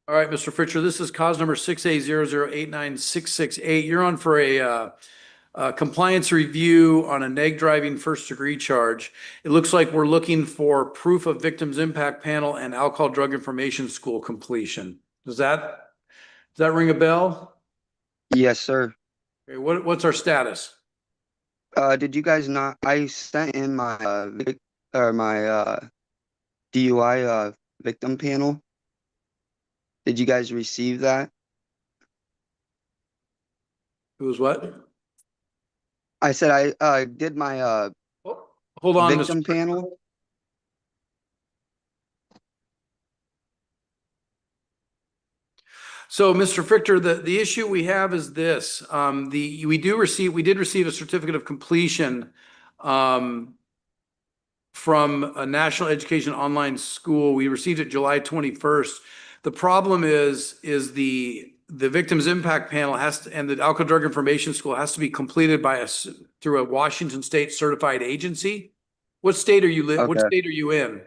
All right, Mr. Fritcher, this is cause number 6A00896668. You're on for a compliance review on a neg driving first degree charge. It looks like we're looking for proof of victims impact panel and alcohol drug information school completion. Does that ring a bell? Yes, sir. Okay, what's our status? Did you guys not? I sent in my my DUI victim panel. Did you guys receive that? It was what? I said I did my Oh, hold on, Mr. victim panel. So, Mr. Frichter, the issue we have is this. We did receive a certificate of completion from a national education online school. We received it July 21st. The problem is the victims impact panel and the alcohol drug information school has to be completed through a Washington State certified agency. What state are what Okay. state are you in?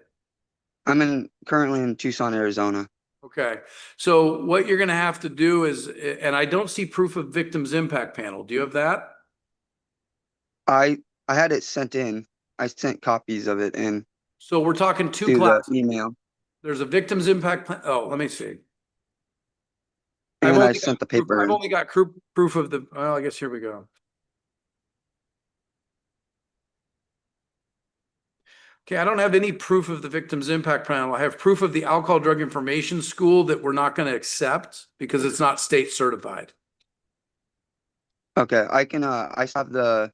Currently in Tucson, Arizona. Okay, so what you're gonna have to do is, and I don't see proof of victims impact panel. Do you have that? I I had it sent in. I sent copies of it in So we're talking two to the classes. email, There's a victims impact plan. Oh, let me see. and then I sent the paper I've in. only got proof of well, I guess here we go. Okay, I don't have any proof of the victims impact panel. I have proof of the alcohol drug information school that we're not going to accept because it's not state certified. Okay, I can I have the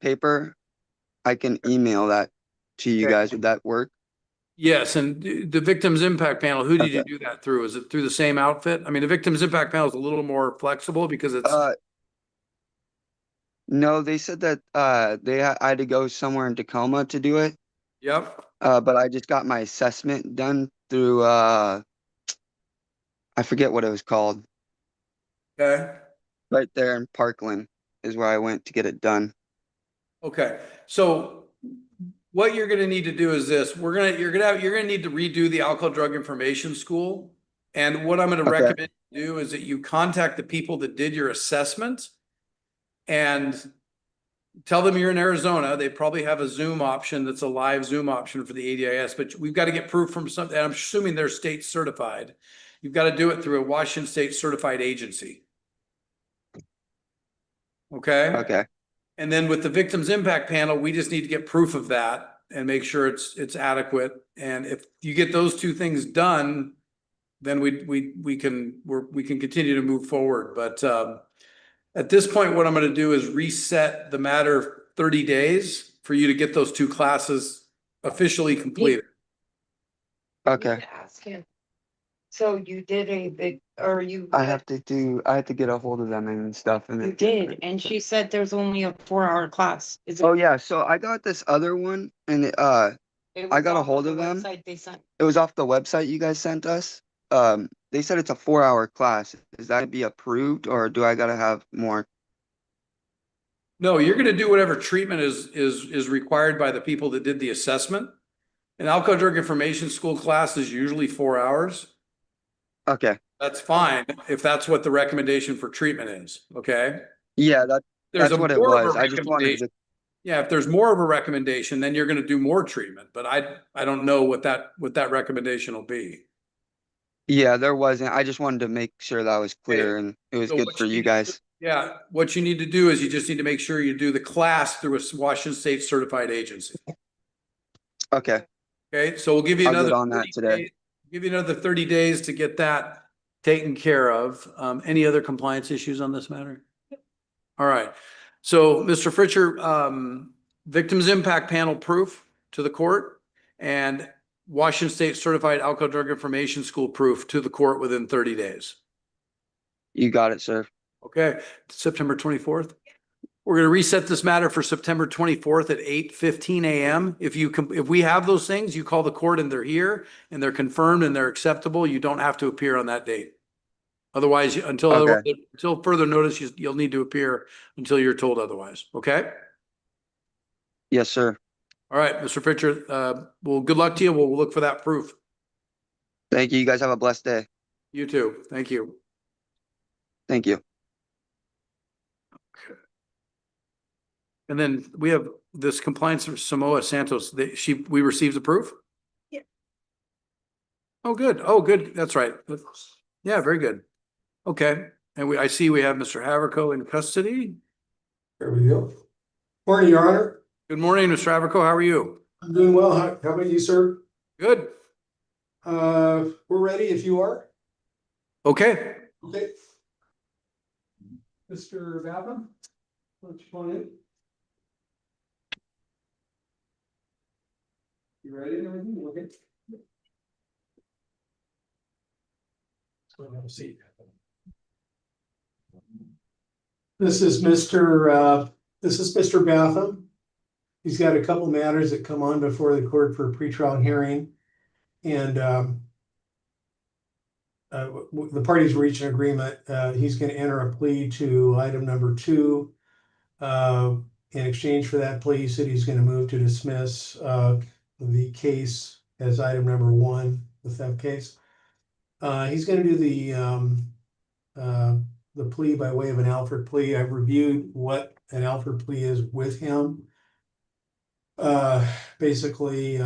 paper. I can email that to you Okay. guys. Would that work? Yes, and the victims impact panel, who did you Okay. do that through? Is it through the same outfit? I mean, the victims impact panel is a little more flexible because it's, Uh, no, they said that I had to go somewhere in Tacoma to do it. yep. But I just got my assessment done through I forget what it was called. Okay. Right there in Parkland is where I went to get it done. Okay. So what you're going to need to do is this. You're going to need to redo the alcohol drug information school. And what I'm going to Okay. recommend you do is that you contact the people that did your assessment and tell them you're in Arizona. They probably have a Zoom option that's a live Zoom option for the ADIS, but we've got to get proof from something. I'm assuming they're state certified. You've got to do it through a Washington State certified agency. Okay. Okay. And then with the victims impact panel, we just need to get proof of that and make sure it's adequate. And if you get those two things done, then we can continue to move forward. But at this point, what I'm going to do is reset the matter 30 days for you to get those two classes officially completed. Okay. Ask him. So you did a big, or you? I have to get a hold of them and stuff. And You did, and she said there's only a 4-hour class. Is it? Oh yeah, so I got this other one and It I was got a off hold the of them. website they sent. It was off the website you guys sent us. They said it's a 4-hour class. Is that to be approved or do I gotta have more? No, you're going to do whatever treatment is required by the people that did the assessment. An alcohol drug information school class is usually 4 hours. Okay. That's fine if that's what the recommendation for treatment is. Okay. Yeah, There's that's what it more of a was. I just wanted recommendation. to. Yeah, if there's more of a recommendation, then you're going to do more treatment. But I don't know what that recommendation will be. Yeah, there wasn't. I just wanted to make sure that was Okay. clear and it was So good for you guys. yeah, what you need to do is you just need to make sure you do the class through a Washington State certified agency. Okay. Okay, so we'll give you I'll get another on that 30 today. days, give you another 30 days to get that taken care of. Any other compliance issues on this matter? All right. So, Mr. Fritcher, victims impact panel proof to the court and Washington State certified alcohol drug information school proof to the court within 30 days. You got it, sir. Okay, September 24th. We're going to reset this matter for September 24th at 8:15 a.m. If we have those things, you call the court and they're here and they're confirmed and they're acceptable, you don't have to appear on that date. Otherwise, Okay. until further notice, you'll need to appear until you're told otherwise. Okay? Yes, sir. All right, Mr. Fritcher, well, good luck to you. We'll look for that proof. Thank you. You guys have a blessed day. You too. Thank you. Thank you. And then we have this compliance of Samoa Santos, we received the proof? Yeah. Oh, good. Oh, good. That's right. Yeah, very good. Okay. And I see we have Mr. Haverco in custody. There we go. Morning, Your Honor. Good morning, Mr. Haverco. How are you? I'm doing well. How about you, sir? Good. We're ready if you are. Okay. Okay. Mr. Batham, why don't you come on in? You ready and everything? Okay. So have a seat. This is Mr. Batham. He's got a couple matters that come on before the court for a pretrial hearing. And the parties reach an agreement. He's going to enter a plea to item number 2. In exchange for that plea, he said he's going to move to dismiss the case as item number 1, the theft case. He's going to do the plea by way of an Alford plea. I've reviewed what an Alford plea is with him. Basically,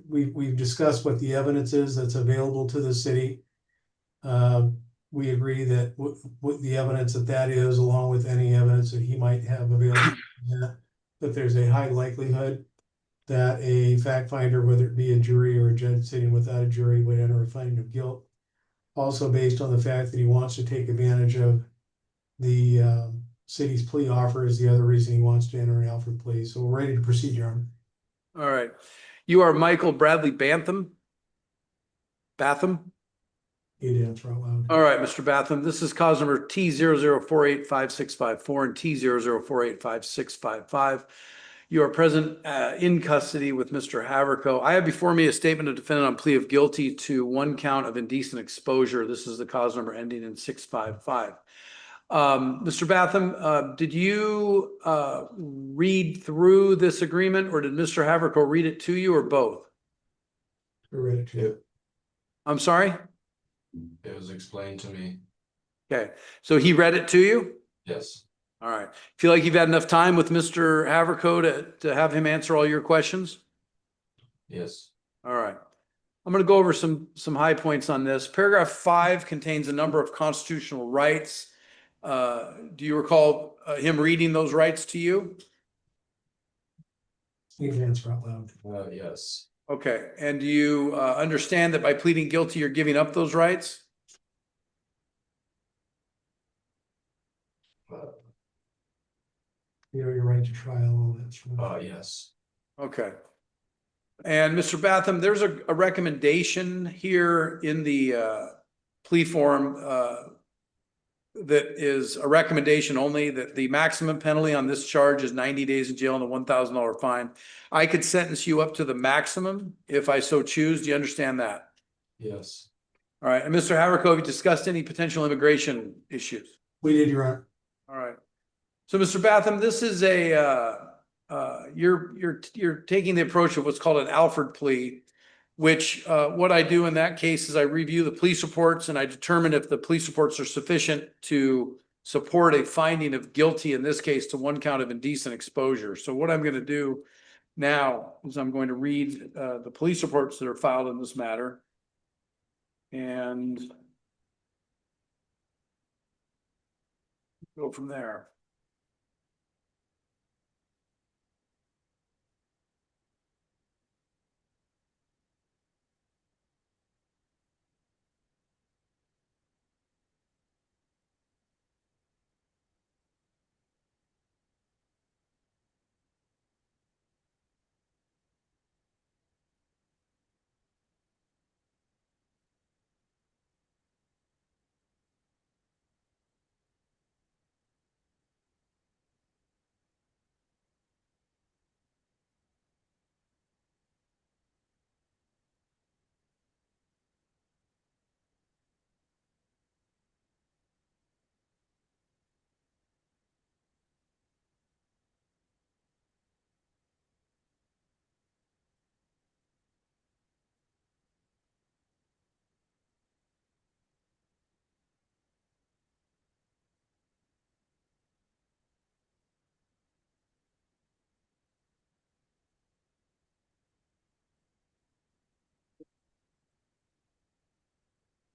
we've discussed what the evidence is that's available to the city. We agree that what the evidence that is, along with any evidence that he might have available, that there's a high likelihood that a fact finder, whether it be a jury or a judge sitting without a jury, would enter a finding of guilt. Also based on the fact that he wants to take advantage of the city's plea offer is the other reason he wants to enter an Alford plea. So we're ready to proceed, Your Honor. All right. You are Michael Bradley Batham? Batham? You'd answer out loud. All right, Mr. Batham, this is cause number T00485654 and T00485655. You are present in custody with Mr. Haverco. I have before me a statement of defendant on plea of guilty to 1 count of indecent exposure. This is the cause number ending in 655. Mr. Batham, did you read through this agreement, or did Mr. Haverco read it to you, or both? We're ready to. I'm sorry? It was explained to me. Okay, so he read it to you? Yes. All right. Feel like you've had enough time with Mr. Haverco to have him answer all your questions? Yes. All right. I'm going to go over some high points on this. Paragraph 5 contains a number of constitutional rights. Do you recall him reading those rights to you? You'd answer out loud. Yes. Okay. And do you understand that by pleading guilty, you're giving up those rights? You know your right to trial, all that stuff. Yes. Okay. And Mr. Batham, there's a recommendation here in the plea form that is a recommendation only, that the maximum penalty on this charge is 90 days in jail and a $1,000 fine. I could sentence you up to the maximum if I so choose. Do you understand that? Yes. All right. And Mr. Haverco, have you discussed any potential immigration issues? We did, Your Honor. All right. So, Mr. Batham, this is you're taking the approach of what's called an Alford plea, which what I do in that case is I review the police reports and I determine if the police reports are sufficient to support a finding of guilty, in this case, to 1 count of indecent exposure. So what I'm going to do now is I'm going to read the police reports that are filed in this matter. And go from there.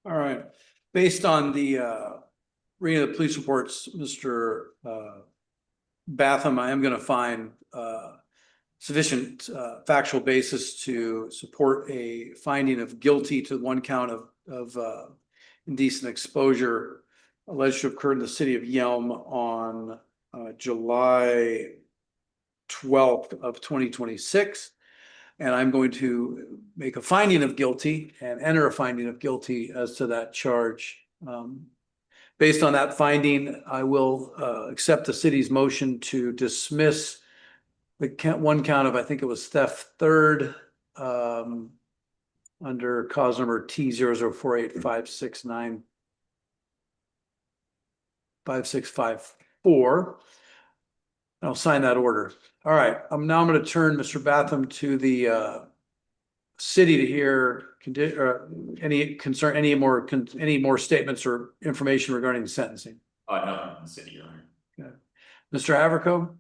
All right, based on the reading of the police reports, Mr. Batham, I am gonna find sufficient factual basis to support a finding of guilty to one count of indecent exposure alleged to have occurred in the city of Yelm on July 12th of 2026. And I'm going to make a finding of guilty and enter a finding of guilty as to that charge. Based on that finding, I will accept the city's motion to dismiss the one count of, I think it was theft third, under cause number T004856956564. I'll sign that order. All right, now I'm going to turn Mr. Batham to the city to hear any more statements or information regarding the sentencing. Nothing in the city, Your Honor. Mr. Haverko?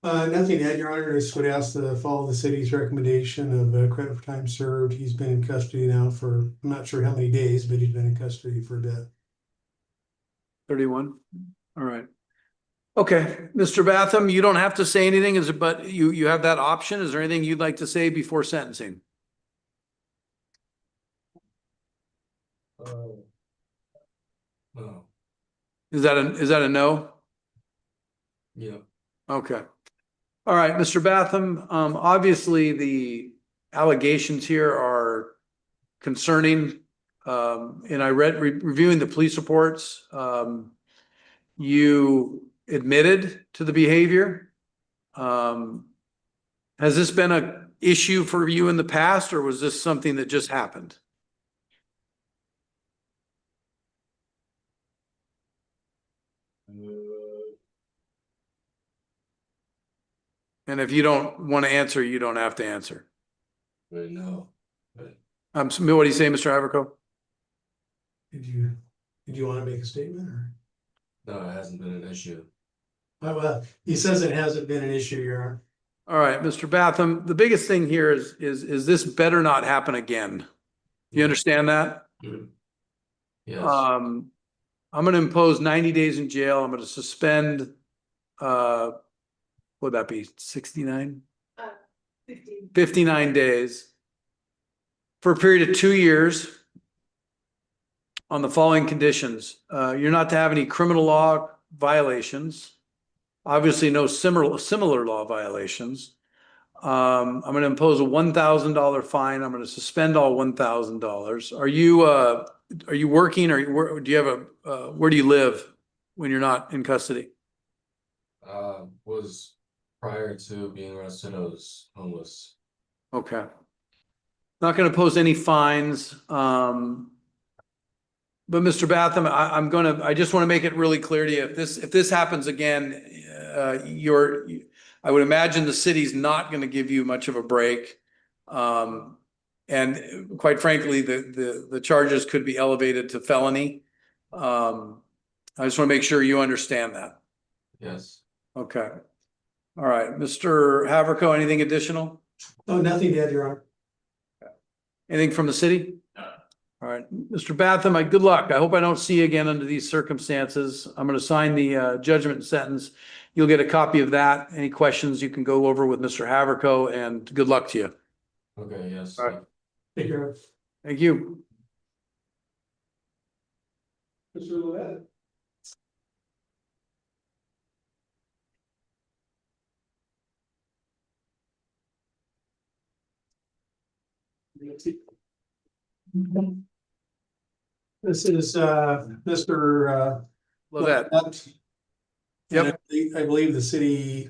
Nothing to add, Your Honor. I just would ask to follow the city's recommendation of credit for time served. He's been in custody now for, I'm not sure how many days, but he's been in custody for a bit. 31. All right. Okay, Mr. Batham, you don't have to say anything, but you have that option. Is there anything you'd like to say before sentencing? No, Is that a no? yeah, Okay. All right, Mr. Batham, obviously the allegations here are concerning. And I reviewing the police reports, you admitted to the behavior. Has this been an issue for you in the past, or was this something that just happened? And if you don't want to answer, you don't have to answer. but no, but What do you say, Mr. Haverko? Did you want to make a statement or? no, it hasn't been an issue. Well, he says it hasn't been an issue, Your Honor. All right, Mr. Batham, the biggest thing here is this better not happen again. You understand that? Yes, I'm gonna impose 90 days in jail. I'm gonna suspend, what would that be, 69? 59 days for a period of 2 years on the following conditions. You're not to have any criminal law violations. Obviously, no similar law violations. I'm going to impose a $1,000 fine. I'm going to suspend all $1,000. Are you working, or do you have where do you live when you're not in custody? was prior to being arrested, I was homeless. Okay. Not going to pose any fines. But Mr. Batham, I just want to make it really clear to you, if this happens again, I would imagine the city's not going to give you much of a break. And quite frankly, the charges could be elevated to felony. I just want to make sure you understand that. Yes, Okay. All right, Mr. Haverko, anything additional? Oh, nothing to add, Your Honor. Anything from the city? No. All right, Mr. Batham, good luck. I hope I don't see you again under these circumstances. I'm going to sign the judgment and sentence. You'll get a copy of that. Any questions you can go over with Mr. Haverko, and good luck to you. okay, yes. All right. Take care. Thank you. Mr. Levette. This is Mr. Levette. Yep. And I believe the city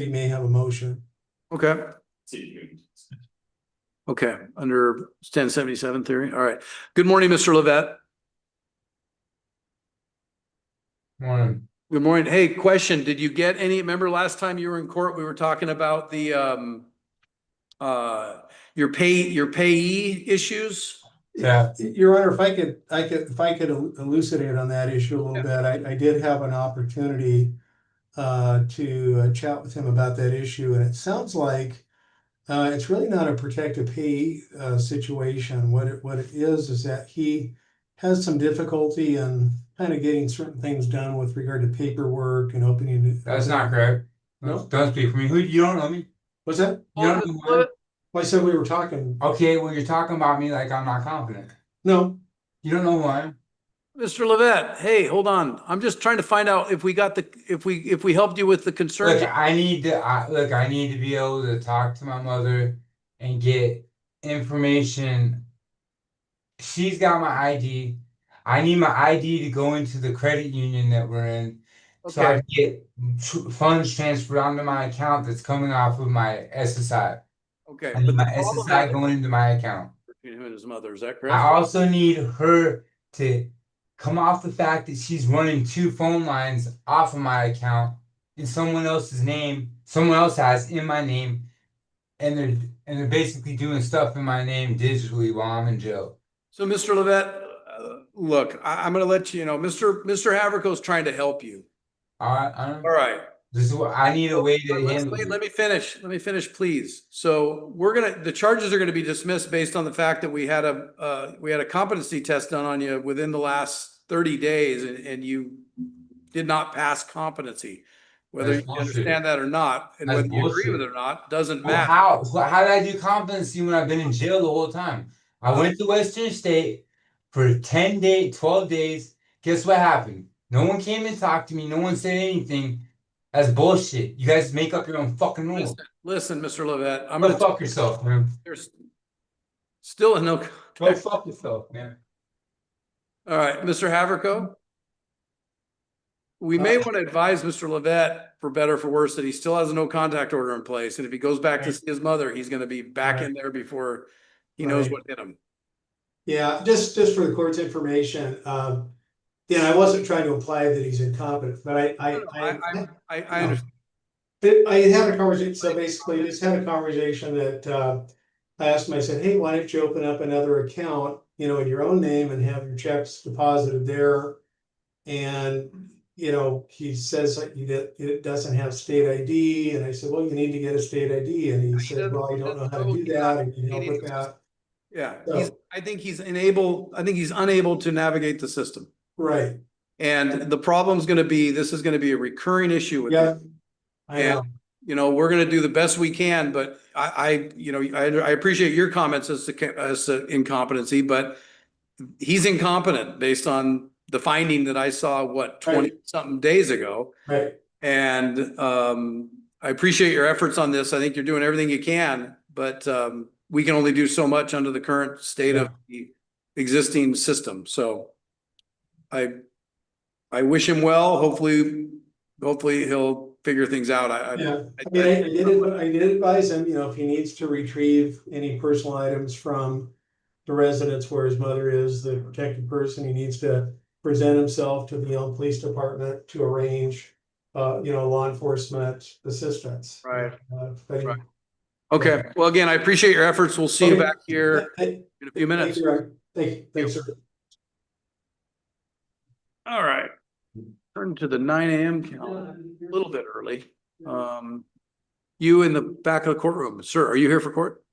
may have a motion. Okay. City. Okay, under 1077 theory. All right. Good morning, Mr. Levette. Morning. Good morning. Hey, question. Did you get any, remember last time you were in court, we were talking about the your payee issues? Yeah. Your Honor, if I could elucidate on that issue a little bit, I did have an opportunity to chat with him about that issue, and it sounds like It's really not a protective pay situation. What it is that he has some difficulty in kind of getting certain things done with regard to paperwork and opening. That's not correct. No? Don't speak for me. Who, you don't know me? What's that? You don't know who I am? Well, I said we were talking. Okay, well, you're talking about me like I'm not confident. No, You don't know who I am? Mr. Levette, hey, hold on. I'm just trying to find out if we got if we helped you with the concerns. Look, I need to, I need to be able to talk to my mother and get information. She's got my ID. I need my ID to go into the credit union that we're in, so I Okay, can get funds transferred onto my account that's coming off of my SSI. okay. I need But the my problem SSI is going into my account. between him and his mother, is that I correct? also need her to come off the fact that she's running 2 phone lines off of my account in someone else's name, someone else has in my name, and they're basically doing stuff in my name digitally while I'm in jail. So, Mr. Levette, look, I'm gonna let you know, Mr. Haverco's trying to help you. All All right. this is what I need a way to handle. Let me finish. Let me finish, please. So the charges are gonna be dismissed based on the fact that we had a competency test done on you within the last 30 days and you did not pass competency. Whether That's you bullshit. understand that or not, and That's whether you agree with bullshit. it or not, doesn't Well, matter. how did I do competency when I've been in jail the whole time? I went to Western State for 10 days, 12 days. Guess what happened? No one came and talked to me. No one said anything. That's bullshit. You guys make up your own fucking rules. Listen, Mr. Levette, I'm Go gonna, fuck yourself, man. there's still no Go contact. fuck yourself, man. All right, Mr. Haverco? We may want to advise Mr. Levette, for better or for worse, that he still has a no contact order in place. And if he goes back to Right. see his mother, he's gonna be back in Right. there before he knows Right. what hit him. yeah, just for the court's information, yeah, I wasn't trying to imply that he's incompetent, but I understand. I had a conversation, so basically I just had a conversation that, I asked him, I said, hey, why don't you open up another account, in your own name and have your checks deposited there? And, he says like it doesn't have state ID, and I said, well, you need to get a state ID, and he said, well, I don't know how to do that, and can you help with that? Yeah, So- I think he's unable to navigate the system. Right, And the problem's gonna be, this is gonna be a recurring issue with yeah, him. I know, We're gonna do the best we can, but I appreciate your comments as to incompetency, but he's incompetent based on the finding that I saw, what, 20 something days ago. right, And I appreciate your efforts on this. I think you're doing everything you can, but we can only do so much under the current state of the existing system. So I wish him well. Hopefully he'll figure things out. yeah. I mean, I did advise him, if he needs to retrieve any personal items from the residence where his mother is the protected person, he needs to present himself to the Yelm Police Department to arrange, law enforcement assistance. Right. But he- Right. Okay. Well, again, I appreciate your efforts. We'll see you Okay. back here in a few minutes. Thanks, sir. All right. Turn to the 9 a.m. calendar, a little bit early. You in the back of the courtroom, sir, are you here for court?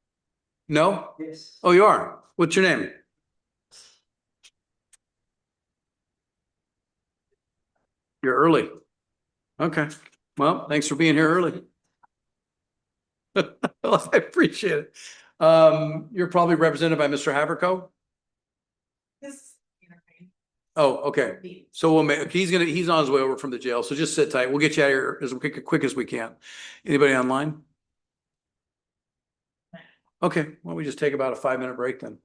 No? Yes. Oh, you are? What's your name? You're early. Okay. Well, thanks for being here early. Well, I appreciate it. You're probably represented by Mr. Haverco? Oh, okay. So we'll make, he's on his way over from the jail, so just sit tight. We'll get you out of here as quick as we can. Anybody online? Okay, why don't we just take about a 5-minute break then?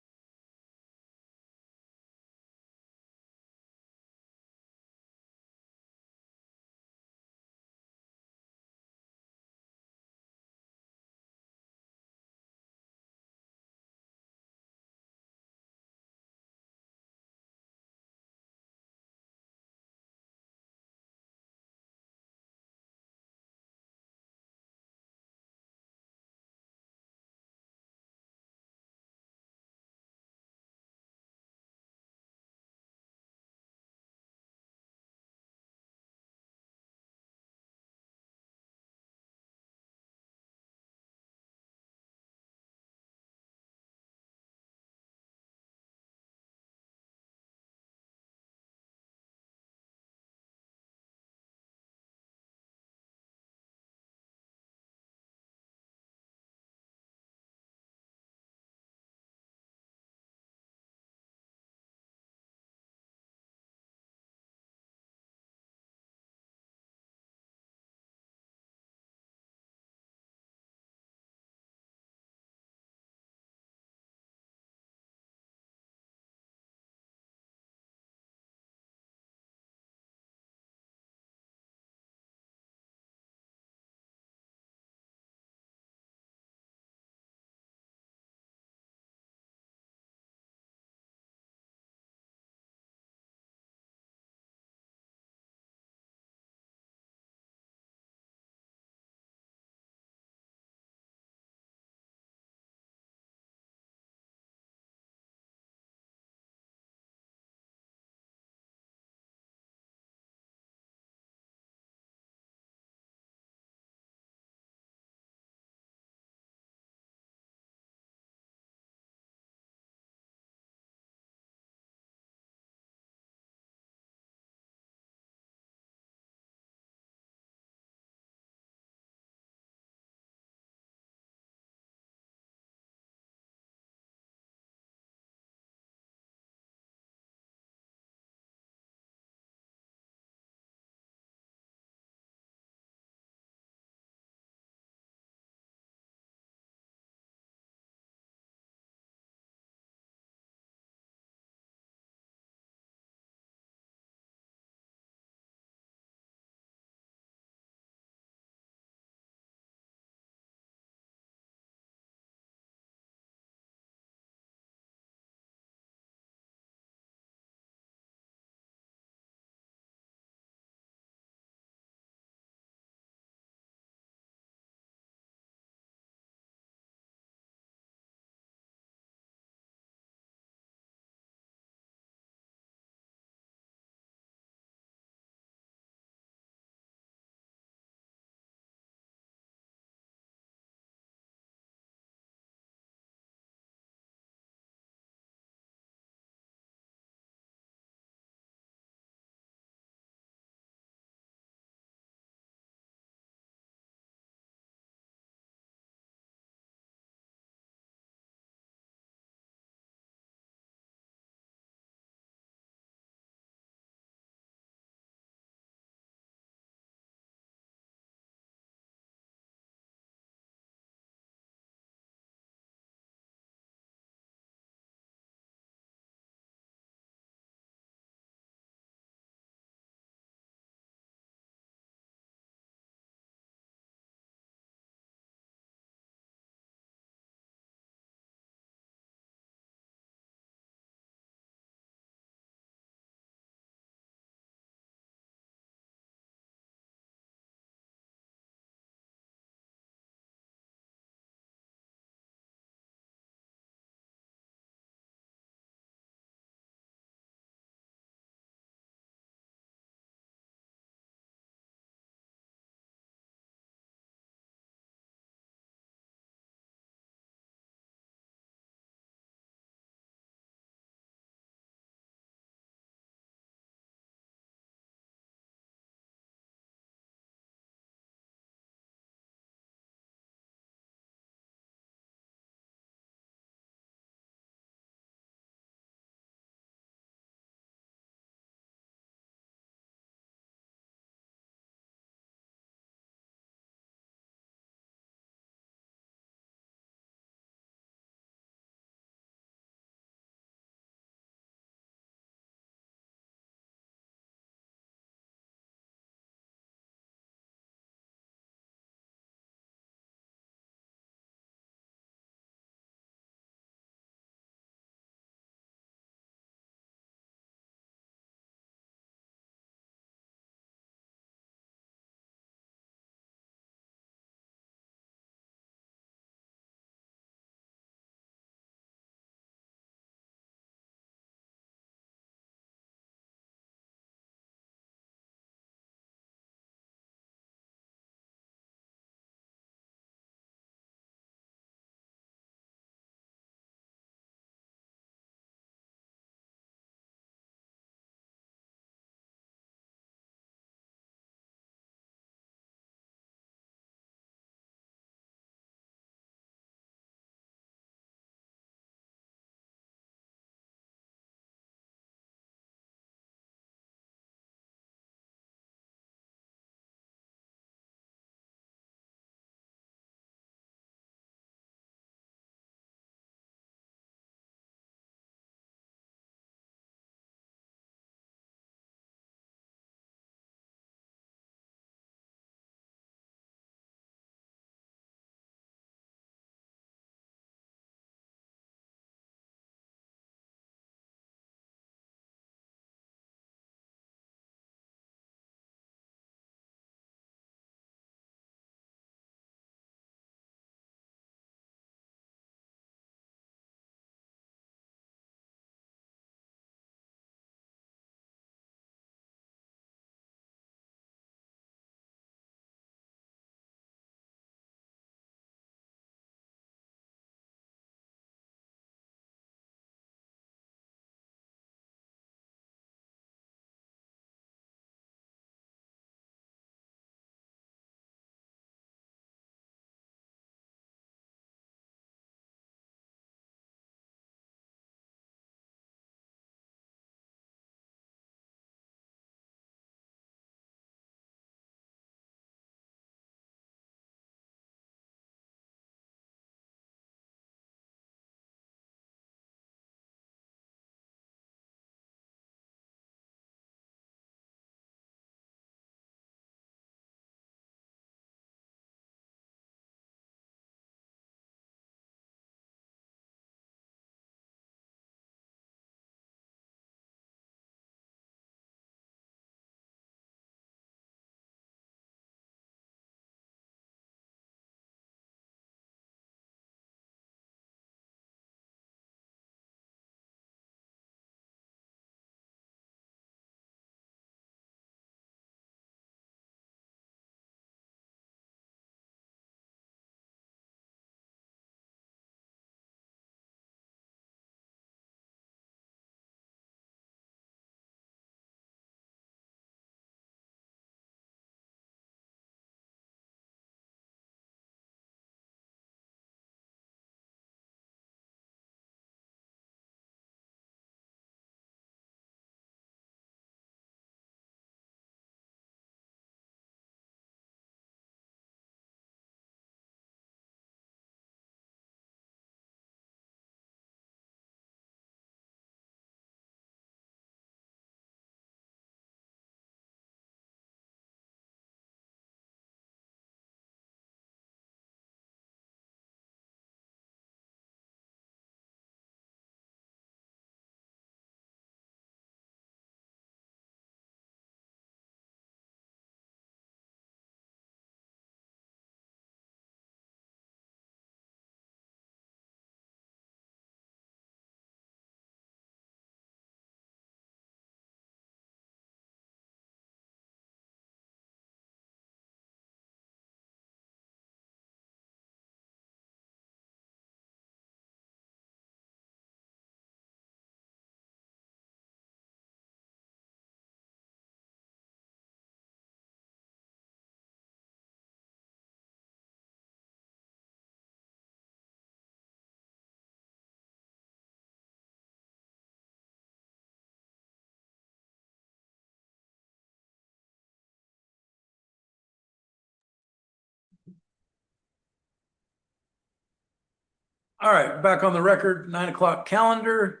All right, back on the record, 9 o'clock calendar.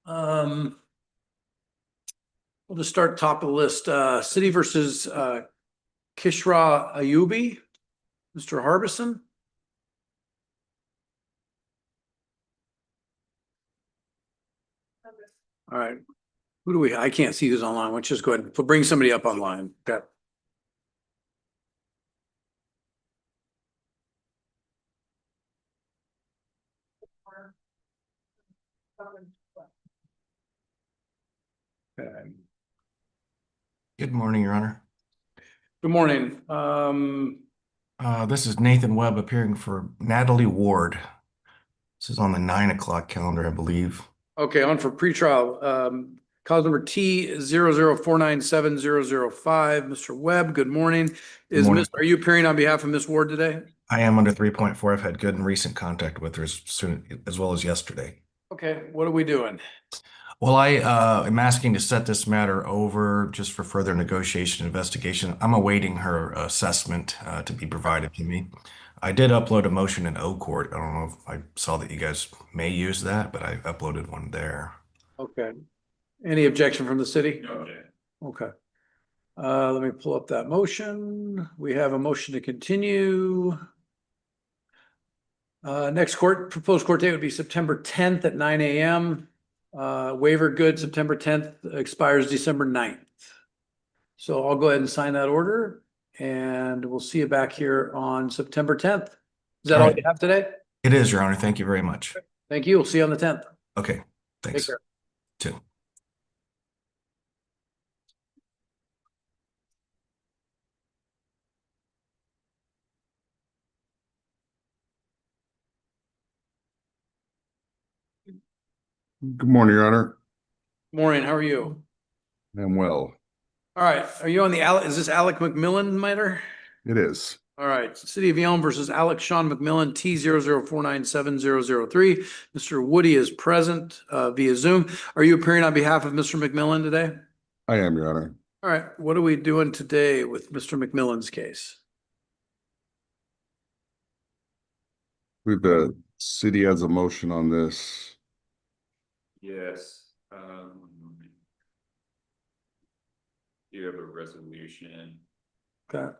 We'll just start top of the list. City versus Kishra Ayubi. Mr. Harbison. All right. Who do we, I can't see who's online. Let's just go ahead and bring somebody up online. Okay. Okay. Good morning, Your Honor. Good morning. This is Nathan Webb appearing for Natalie Ward. This is on the 9 o'clock calendar, I believe. Okay, on for pretrial. Cause number T00497005. Mr. Webb, good morning. Morning. Are you appearing on behalf of Miss Ward today? I am under 3.4. I've had good and recent contact with her as well as yesterday. Okay, what are we doing? Well, I am asking to set this matter over just for further negotiation investigation. I'm awaiting her assessment to be provided to me. I did upload a motion in O court. I don't know if I saw that you guys may use that, but I uploaded one there. Okay. Any objection from the city? No objection. Okay. Let me pull up that motion. We have a motion to continue. Next proposed court date would be September 10th at 9 a.m. Waiver good, September 10th, expires December 9th. So I'll go ahead and sign that order and we'll see you back here on September 10th. Is that all All right. you have today? It is, Your Honor. Thank you very much. Thank you. We'll see you on the 10th. Okay, Take thanks. care. Too. Good morning, Your Honor. Morning. How are you? I'm well. All right. Are you on the is this Alec McMillan matter? It is. All right, City of Yelm versus Alex Sean McMillan, T00497003. Mr. Woody is present via Zoom. Are you appearing on behalf of Mr. McMillan today? I am, Your Honor. All right, what are we doing today with Mr. McMillan's case? The city has a motion on this. Yes. You have a resolution. Okay.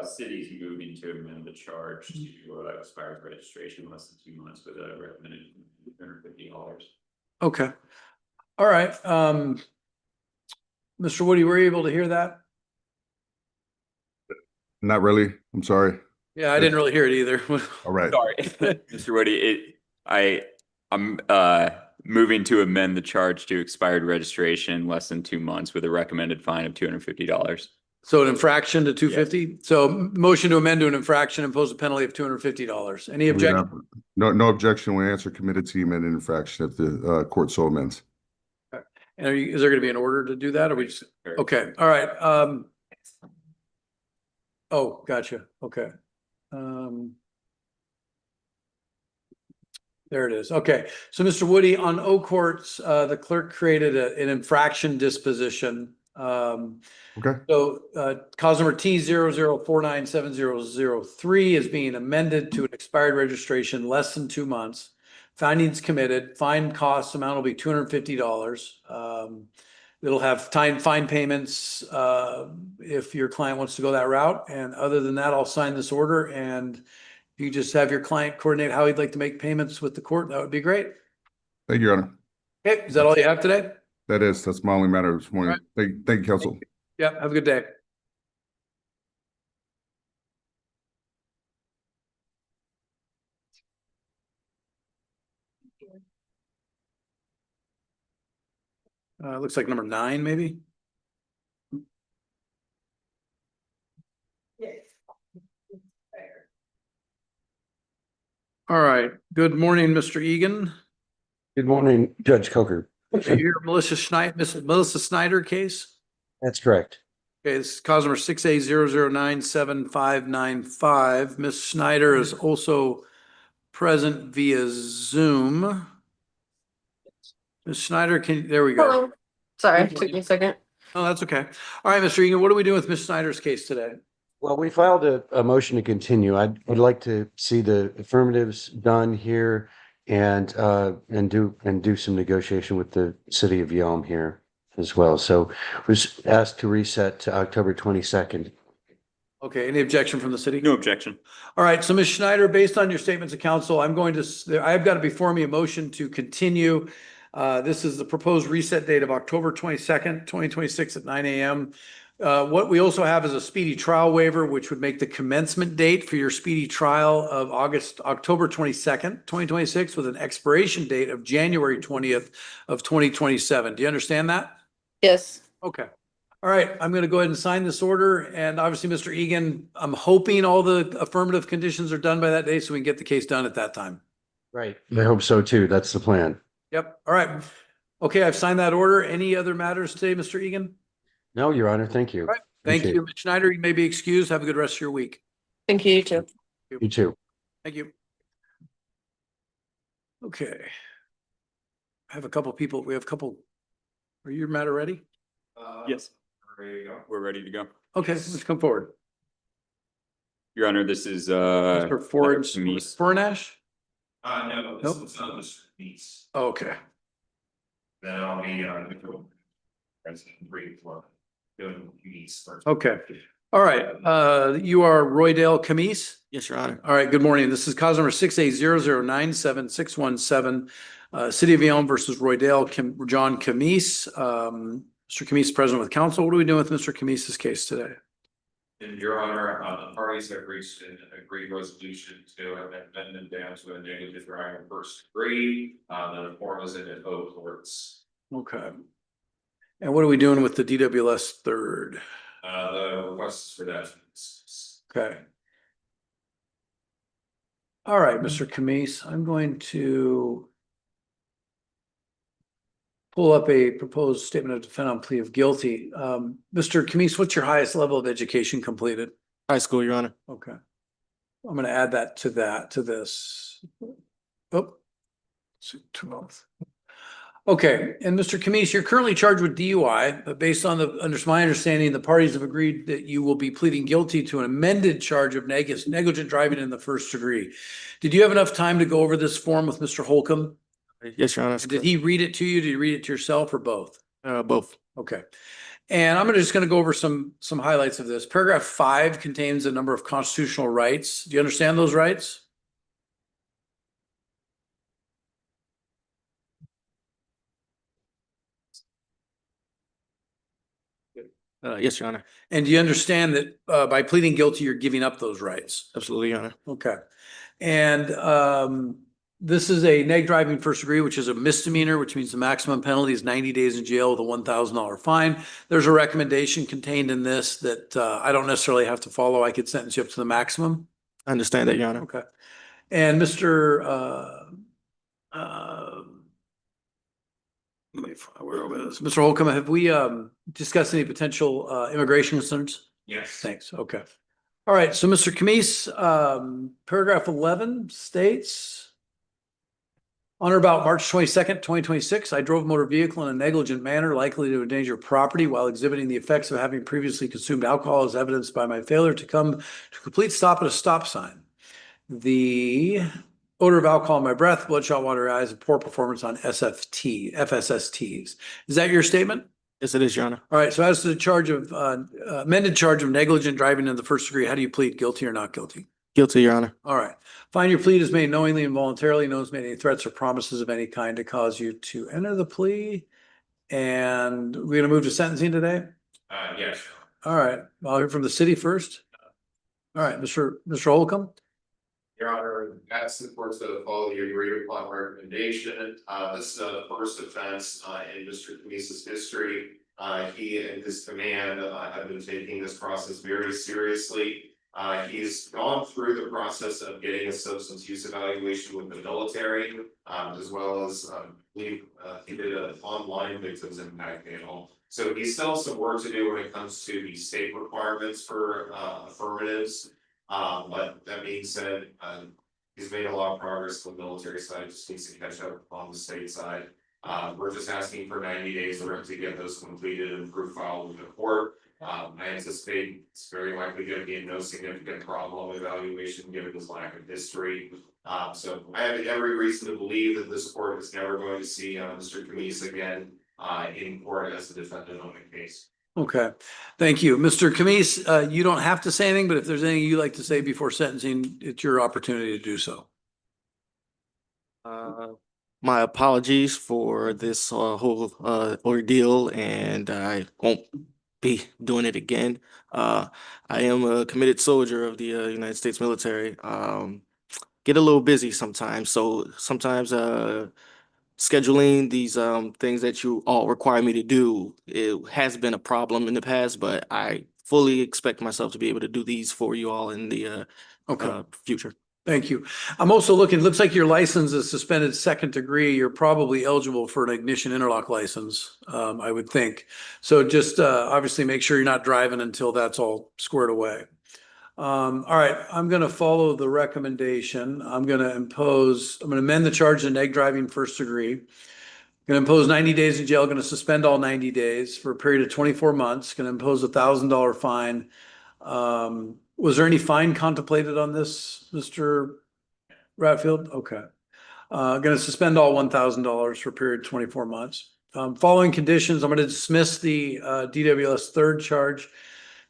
City's moving to amend the charge to expired registration less than 2 months with a recommended $250. Okay. All right. Mr. Woody, were you able to hear that? Not really. I'm sorry. Yeah, I didn't really hear it either. All right. Sorry, Mr. Woody, I'm moving to amend the charge to expired registration less than 2 months with a recommended fine of $250. So an infraction to 250? So motion to amend to an infraction, impose a penalty of $250. Any objection? No objection. We answer committed to amend an infraction if the court so amends. And is there going to be an order to do that or we just, okay, all right. Oh, gotcha. Okay. There it is. Okay. So Mr. Woody, on O courts, the clerk created an infraction disposition. Okay. So cause number T00497003 is being amended to an expired registration less than 2 months. Findings committed, fine costs amount will be $250. It'll have fine payments if your client wants to go that route. And other than that, I'll sign this order. And if you just have your client coordinate how he'd like to make payments with the court, that would be great. Thank you, Your Honor. Okay, is that all you have today? That's my only matter this morning. Thank you, counsel. Yeah, have a good day. Looks like number 9, maybe. All right. Good morning, Mr. Egan. Good morning, Judge Coker. Are you here, Mrs. Melissa Snyder case? That's correct. Okay, this is cause number 6A00975595. Ms. Snyder is also present via Zoom. Ms. Snyder, there we go. Hello. Sorry, took me a second. Oh, that's okay. All right, Mr. Egan, what are we doing with Ms. Snyder's case today? Well, we filed a motion to continue. I'd like to see the affirmatives done here and do some negotiation with the city of Yelm here as well. So was asked to reset to October 22nd. Okay, any objection from the city? No objection. All right, so Ms. Schneider, based on your statements of council, I'm going to, I've got before me a motion to continue. This is the proposed reset date of October 22nd, 2026 at 9 a.m. What we also have is a speedy trial waiver, which would make the commencement date for your speedy trial of October 22nd, 2026, with an expiration date of January 20th of 2027. Do you understand that? Yes. Okay. All right, I'm going to go ahead and sign this order. And obviously, Mr. Egan, I'm hoping all the affirmative conditions are done by that day so we can get the case done at that time. Right. I hope so too. That's the plan. Yep. All right. Okay, I've signed that order. Any other matters today, Mr. Egan? No, Your Honor. Thank you. All right. Thank Appreciate you. Ms. Schneider, you may be excused. Have a good rest of your week. Thank you, you too. You too. Thank you. Okay. I have a couple people. We have a couple. Are your matter ready? Yes. We're ready to go. Okay, let's come forward. Your Honor, this is Mr. Ford, Camise. Fornash? No, Nope. this is not Mr. Neese. Okay. Then I'll be the president brief for doing Neese first. Okay. All right. You are Roydale Camise? Yes, Your Honor. All right, good morning. This is cause number 680097617, City of Yelm versus Roydale, John Camise. Mr. Camise, present with counsel. What are we doing with Mr. Camise's case today? In your honor, the parties have reached an agreed resolution to amend them down to a negative driving first degree. The form is in the vote courts. Okay. And what are we doing with the DWS third? The request is for that. Okay. All right, Mr. Camise, I'm going to pull up a proposed statement of defense on plea of guilty. Mr. Camise, what's your highest level of education completed? High school, Your Honor. Okay. I'm going to add that to this. Oh, 12. Okay, and Mr. Camise, you're currently charged with DUI, but based on under my understanding, the parties have agreed that you will be pleading guilty to an amended charge of negligent driving in the first degree. Did you have enough time to go over this form with Mr. Holcomb? Yes, Your Honor. Did he read it to you? Did you read it to yourself or both? Both. Okay. And I'm just going to go over some highlights of this. Paragraph 5 contains a number of constitutional rights. Do you understand those rights? Yes, Your Honor. And do you understand that by pleading guilty, you're giving up those rights? Absolutely, Your Honor. Okay. And this is a neg driving first degree, which is a misdemeanor, which means the maximum penalty is 90 days in jail with a $1,000 fine. There's a recommendation contained in this that I don't necessarily have to follow. I could sentence you up to the maximum. I understand that, Your Honor. Okay. And Mr. Where are we? Mr. Holcomb, have we discussed any potential immigration concerns? Yes. Thanks. Okay. All right. So, Mr. Camise, paragraph 11 states, on or about March 22nd, 2026, I drove a motor vehicle in a negligent manner likely to endanger property while exhibiting the effects of having previously consumed alcohol as evidenced by my failure to come to a complete stop at a stop sign. The odor of alcohol in my breath, bloodshot watery eyes, and poor performance on FSSTs. Is that your statement? Yes, it is, Your Honor. All right. So as to the charge of amended charge of negligent driving in the first degree, how do you plead, guilty or not guilty? Guilty, Your Honor. All right. Find your plea is made knowingly and voluntarily. No one's made any threats or promises of any kind to cause you to enter the plea. And we're going to move to sentencing today. Yes. All right. I'll hear from the city first. All right, Mr. Holcomb. Your Honor, that supports the follow the agreed upon recommendation. This is the first offense in Mr. Camise's history. He and his command have been taking this process very seriously. He's gone through the process of getting a substance use evaluation with the military, as well as he did an online victims impact panel. So he still has some work to do when it comes to the state requirements for affirmatives. But that being said, he's made a lot of progress on the military side, just needs to catch up on the state side. We're just asking for 90 days to get those completed and proof filed with the court. I anticipate it's very likely going to be no significant problem evaluation given this lack of history. So I have every reason to believe that this court is never going to see Mr. Camise again in court as a defendant on the case. Okay, thank you. Mr. Camise, you don't have to say anything, but if there's anything you'd like to say before sentencing, it's your opportunity to do so. My apologies for this whole ordeal, and I won't be doing it again. I am a committed soldier of the United States military. Get a little busy sometimes, so sometimes scheduling these things that you all require me to do, it has been a problem in the past, but I fully expect myself to be able to do these for you all in the future. Thank you. I'm also looking, looks like your license is suspended second degree. You're probably eligible for an ignition interlock license, I would think. So just obviously make sure you're not driving until that's all squared away. All right, I'm going to follow the recommendation. I'm going to amend the charge of neg driving first degree. Going to impose 90 days in jail, going to suspend all 90 days for a period of 24 months, going to impose $1,000 fine. Was there any fine contemplated on this, Mr. Ratfield? Okay. Going to suspend all $1,000 for a period of 24 months. Following conditions, I'm going to dismiss the DWS third charge.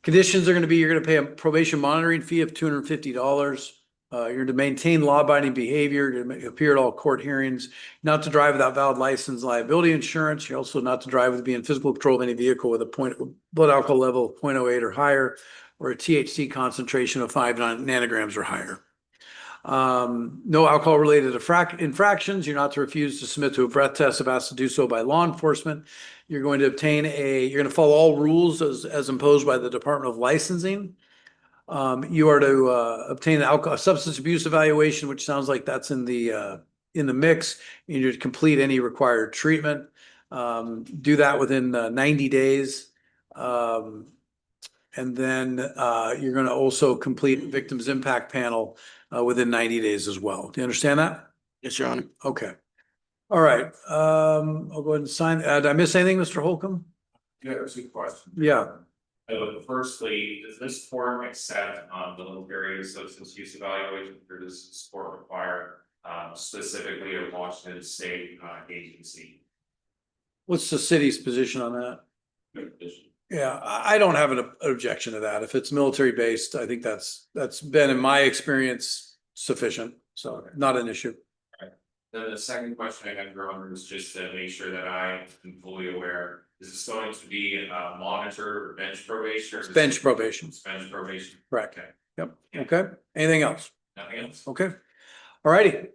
Conditions are going to be, you're going to pay a probation monitoring fee of $250. You're going to maintain law-abiding behavior, to appear at all court hearings, not to drive without valid license, liability insurance. You're also not to drive with being physical control of any vehicle with a blood alcohol level of 0.08 or higher, or a THC concentration of 5 nanograms or higher. No alcohol related infractions. You're not to refuse to submit to a breath test if asked to do so by law enforcement. You're going to you're going to follow all rules as imposed by the Department of Licensing. You are to obtain a substance abuse evaluation, which sounds like that's in the mix. You're to complete any required treatment. Do that within 90 days. And then you're going to also complete victims impact panel within 90 days as well. Do you understand that? Yes, Your Honor. Okay. All right. I'll go ahead and sign. Did I miss anything, Mr. Holcomb? Yeah, there's a question. Yeah. Firstly, does this form accept the military substance use evaluation, or does this form require specifically a Washington State agency? What's the city's position on that? Yeah, I don't have an objection to that. If it's military based, I think that's been, in my experience, sufficient. So not an issue. Then the second question I have, Your Honor, is just to make sure that I am fully aware. Is this going to be monitor or bench probation? Or Bench probation. Bench probation. Correct. Okay. Yep. Okay. Anything else? Nothing else? Okay. All righty.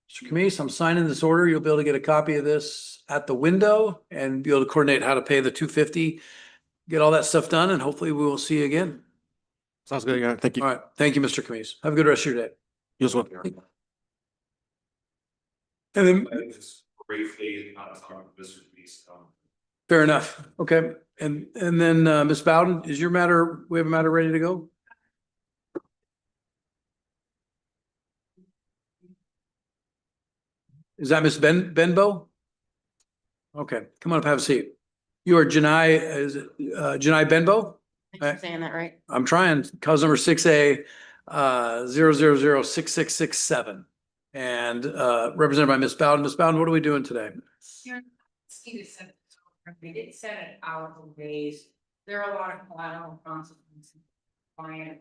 Mr. Camise, I'm signing this order. You'll be able to get a copy of this at the window and be able to coordinate how to pay the $250. Get all that stuff done, and hopefully we will see you again. Sounds good, Your Honor. Thank you. All right. Thank you, Mr. Camise. Have a good rest of your day. You as well. And then, Just briefly, talk about Mr. Beast. fair enough. Okay. And then, Ms. Bowden, is your matter, we have a matter ready to go? Is that Ms. Benbow? Okay, come on up, have a seat. You are Janai, is it, Janai Benbow? Thanks for saying that right. I'm trying, cause number 6A, 0006667. And, represented by Ms. Bowden. Ms. Bowden, what are we doing today? We did set it out of ways. There are a lot of collateral consequences. Client,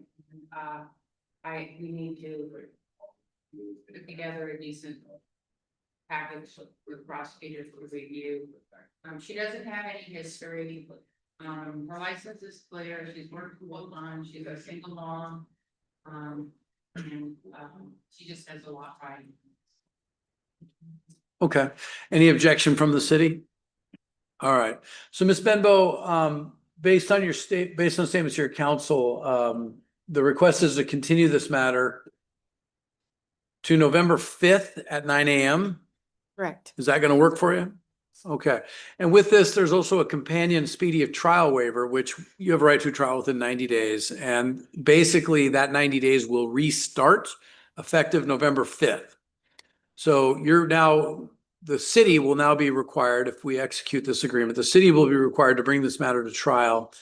we need to put together a decent package with prosecutors to review. She doesn't have any history. Her license is clear. She's worked full time. She's a single mom. And she just has a lot riding. Okay. Any objection from the city? All right. So Ms. Benbow, based on statements to your counsel, the request is to continue this matter to November 5th at 9 a.m. Correct. Is that going to work for you? Okay. And with this, there's also a companion speedy of trial waiver, which you have a right to trial within 90 days. And basically that 90 days will restart effective November 5th. So you're now the city will now be required, if we execute this agreement, the city will be required to bring this matter to trial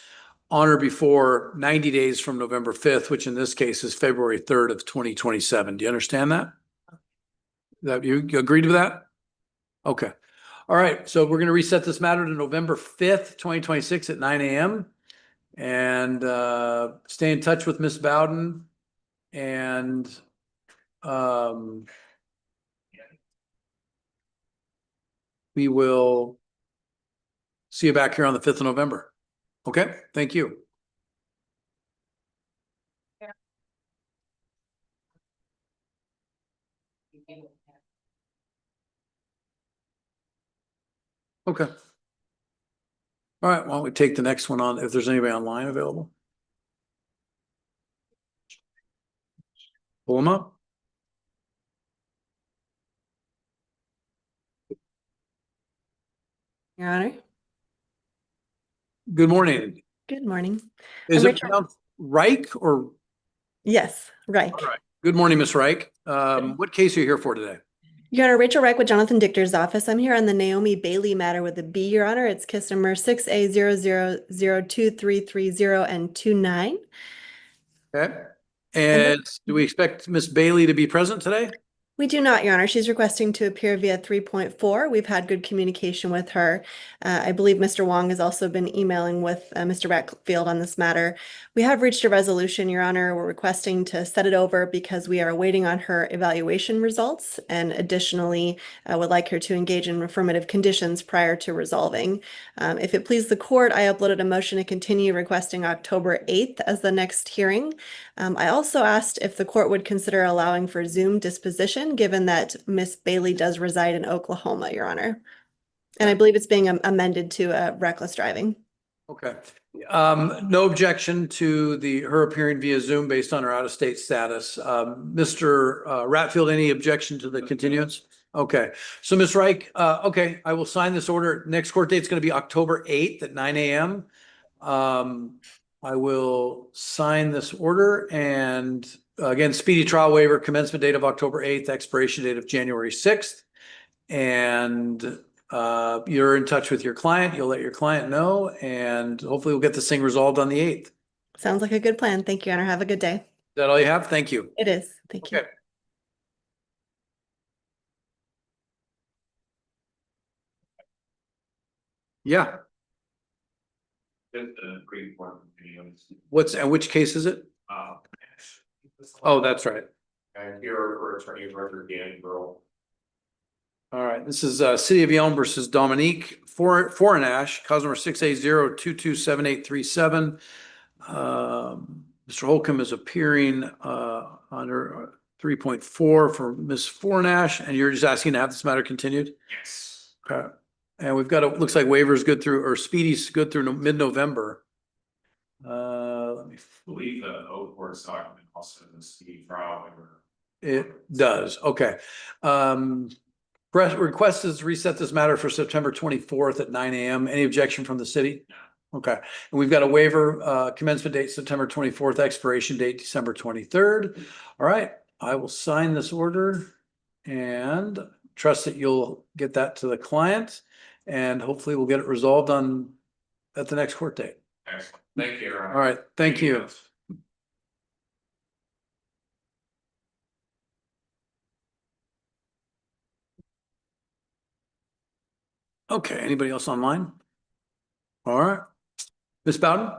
on or before 90 days from November 5th, which in this case is February 3rd of 2027. Do you understand that? That you agreed with that? Okay. All right. So we're going to reset this matter to November 5th, 2026 at 9 a.m. And stay in touch with Miss Bowden. And we will see you back here on the 5th of November. Okay. Thank you. Okay. All right. Why don't we take the next one on if there's anybody online available? Pull them up. Your Honor. Good morning. Good morning. Is I'm it Rachel. pronounced Reich or? Yes, Reich. All right. Good morning, Miss Reich. What case are you here for today? Your Honor, Rachel Reich with Jonathan Dichter's office. I'm here on the Naomi Bailey matter with a B, Your Honor. It's case number 6A00023330 and 29. Okay. And do we expect Miss Bailey to be present today? We do not, Your Honor. She's requesting to appear via 3.4. We've had good communication with her. I believe Mr. Wong has also been emailing with Mr. Ratfield on this matter. We have reached a resolution, Your Honor. We're requesting to set it over because we are waiting on her evaluation results and additionally would like her to engage in affirmative conditions prior to resolving. If it pleases the court, I uploaded a motion to continue requesting October 8th as the next hearing. I also asked if the court would consider allowing for Zoom disposition, given that Miss Bailey does reside in Oklahoma, Your Honor. And I believe it's being amended to reckless driving. Okay. No objection to her appearing via Zoom based on her out-of-state status. Mr. Ratfield, any objection to the continuance? Okay. So Ms. Reich, okay, I will sign this order. Next court date is going to be October 8th at 9 a.m. I will sign this order and again, speedy trial waiver, commencement date of October 8th, expiration date of January 6th. And you're in touch with your client. You'll let your client know, and hopefully we'll get this thing resolved on the 8th. Sounds like a good plan. Thank you, Your Honor. Have a good day. Is that all you have? Thank you. It is. Thank you. Okay. Yeah. And which case is it? Oh, that's right. And here for attorney Roger Gangrel. All right, this is City of Yelm versus Dominique Foreignash, cause number 6A0227837. Mr. Holcomb is appearing under 3.4 for Ms. Foreignash, and you're just asking to have this matter continued? Yes. Okay. And we've got, looks like waivers good through, or speedy's good through mid-November. Let me Believe the oath court's document also in the speedy trial waiver. It does. Okay. Request is reset this matter for September 24th at 9 a.m. Any objection from the city? No. Okay. And we've got a waiver, commencement date September 24th, expiration date December 23rd. All right. I will sign this order and trust that you'll get that to the client and hopefully we'll get it resolved at the next court date. Excellent. Thank you. All right. Thank you. Okay, anybody else online? All right. Ms. Bowden?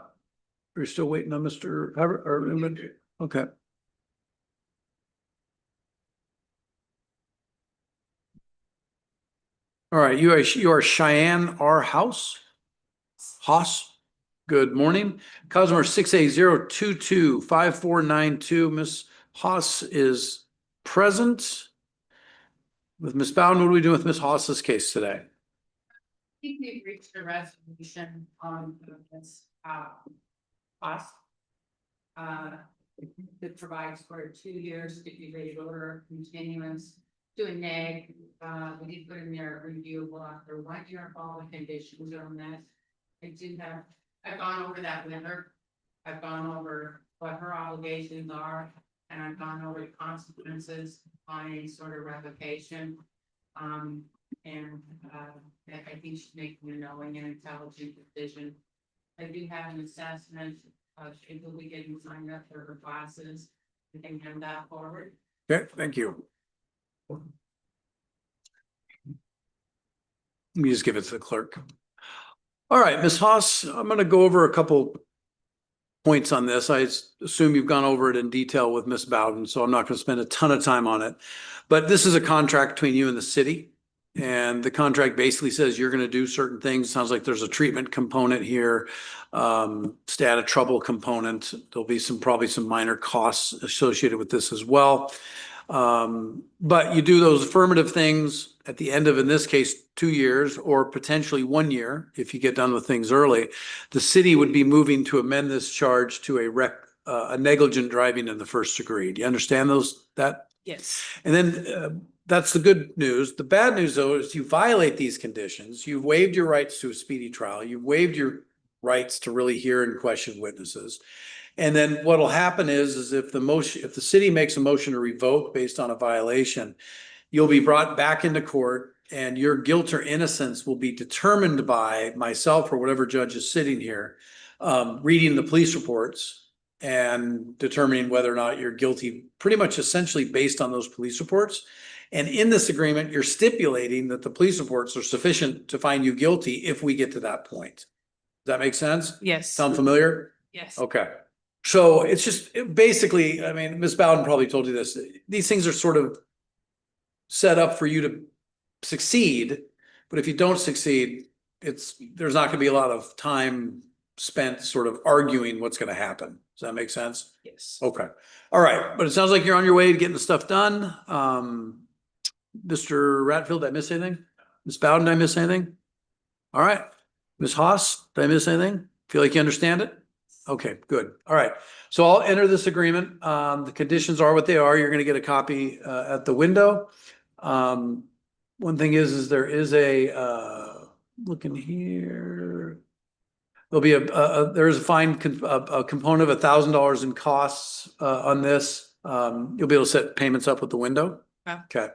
We're still waiting on Mr. Hubbard, okay. All right, you are Cheyenne R. Haas. Good morning. Cause number 6A0225492. Ms. Haas is present. With Ms. Bowden, what are we doing with Ms. Haas's case today? I think we've reached a resolution on this cost. That provides for a 2-year stipulated order of continuance to a neg. We did put in there reviewable after 1 year of all the conditions on that. I've gone over that with her. I've gone over what her obligations are, and I've gone over the consequences on any sort of revocation. And, I think she's making a knowing and intelligent decision. I do have an assessment, she will be getting signed up for her classes. We can hand that forward. Okay, thank you. Let me just give it to the clerk. All right, Ms. Haas, I'm gonna go over a couple points on this. I assume you've gone over it in detail with Ms. Bowden, so I'm not gonna spend a ton of time on it. But this is a contract between you and the city. And the contract basically says you're gonna do certain things. Sounds like there's a treatment component here, stay out of trouble component. There'll be probably some minor costs associated with this as well. But you do those affirmative things at the end of, in this case, 2 years or potentially 1 year, if you get done with things early. The city would be moving to amend this charge to a negligent driving in the first degree. Do you understand that? Yes. And then that's the good news. The bad news, though, is you violate these conditions. You've waived your rights to a speedy trial. You've waived your rights to really hear and question witnesses. And then what'll happen is if the city makes a motion to revoke based on a violation, you'll be brought back into court and your guilt or innocence will be determined by myself or whatever judge is sitting here, reading the police reports and determining whether or not you're guilty, pretty much essentially based on those police reports. And in this agreement, you're stipulating that the police reports are sufficient to find you guilty if we get to that point. Does that make sense? Yes. Sound familiar? Yes. Okay. So it's just basically, I mean, Ms. Bowden probably told you this. These things are sort of set up for you to succeed, but if you don't succeed, there's not gonna be a lot of time spent sort of arguing what's gonna happen. Does that make sense? Yes. Okay. All right. But it sounds like you're on your way to getting the stuff done. Mr. Ratfield, did I miss anything? Ms. Bowden, did I miss anything? All right. Ms. Haas, did I miss anything? Feel like you understand it? Okay, good. All right. So I'll enter this agreement. The conditions are what they are. You're gonna get a copy at the window. One thing is there is looking here. There'll be there is a fine, a component of $1,000 in costs on this. You'll be able to set payments up with the window. Okay.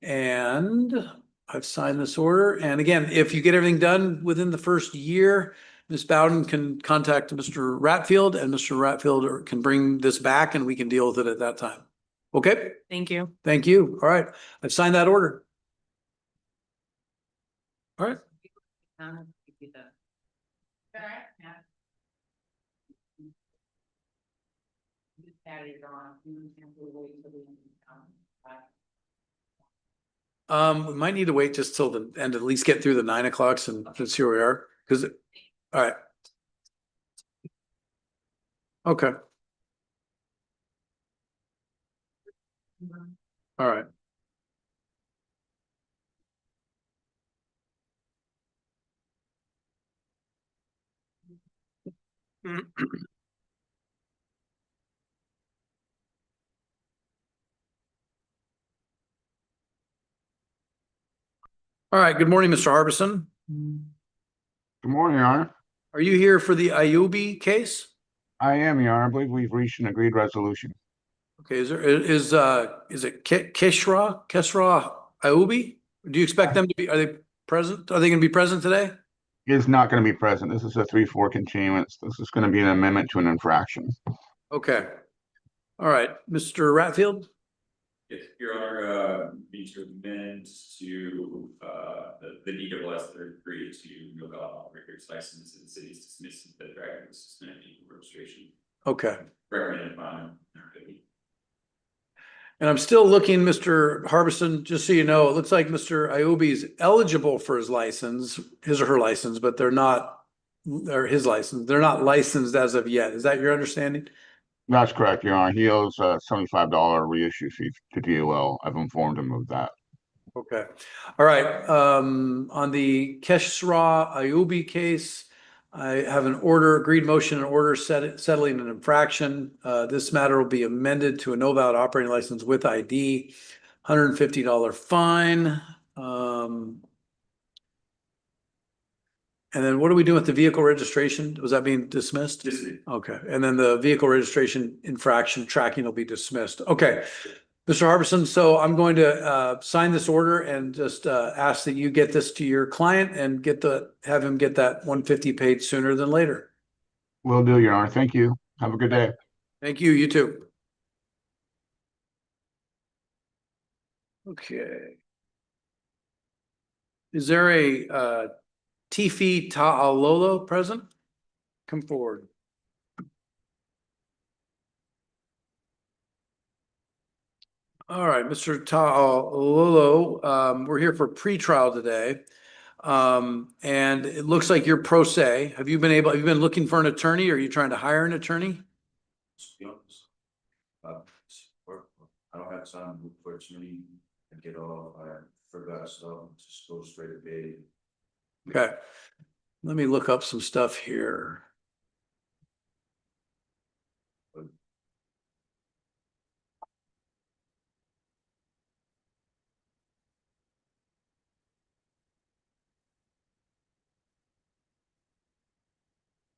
And I've signed this order. And again, if you get everything done within the first year, Ms. Bowden can contact Mr. Ratfield and Mr. Ratfield can bring this back and we can deal with it at that time. Okay? Thank you. Thank you. All right. I've signed that order. All right. We might need to wait just till the end, at least get through the 9 o'clocks and see where we are. All right. Okay. All right. All right. Good morning, Mr. Harbison. Good morning, Your Honor. Are you here for the Ayubi case? I am, Your Honor. I believe we've reached an agreed resolution. Okay, is it Kesra Ayubi? Do you expect them to be, are they present? Are they going to be present today? He is not going to be present. This is a 3-4 continuance. This is going to be an amendment to an infraction. Okay. All right, Mr. Ratfield? Yes, Your Honor, need to amend to the DWS third degree to no alcohol records license and the city's dismissing the driver suspended registration. Okay. Recommended by. And I'm still looking, Mr. Harbison, just so you know, it looks like Mr. Ayubi is eligible for his license, his or her license, but they're not, or his license, they're not licensed as of yet. Is that your understanding? That's correct, Your Honor. He owes a $75 reissue fee to DOL. I've informed him of that. Okay. All right. On the Kesra Ayubi case, I have an agreed motion and order settling an infraction. This matter will be amended to a no valid operating license with ID, $150 fine. And then what are we doing with the vehicle registration? Was that being dismissed? Dismissed. Okay. And then the vehicle registration infraction tracking will be dismissed. Okay. Mr. Harbison, so I'm going to sign this order and just ask that you get this to your client and have him get that 150 paid sooner than later. Will do, Your Honor. Thank you. Have a good day. Thank you, you too. Okay. Is there a Tifi Ta'alolo present? Come forward. All right, Mr. Ta'alolo, we're here for pretrial today. And it looks like you're pro se. Have you been looking for an attorney, or are you trying to hire an attorney? To be honest, I don't have time to look for attorney and get all, I forgot stuff, just go straight to bed. Okay, let me look up some stuff here.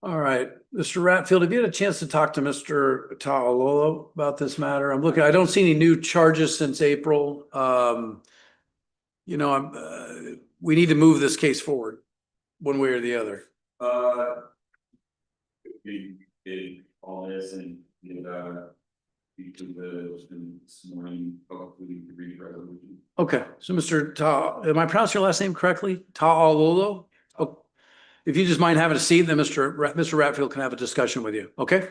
All right, Mr. Ratfield, have you had a chance to talk to Mr. Ta'alolo about this matter? I don't see any new charges since April. We need to move this case forward, one way or the other. We did all this and did, we took this morning, hopefully the read resolution. Okay, so am I pronouncing your last name correctly? Ta'alolo? Oh, if you just mind having a seat, then Mr. Ratfield can have a discussion with you, okay?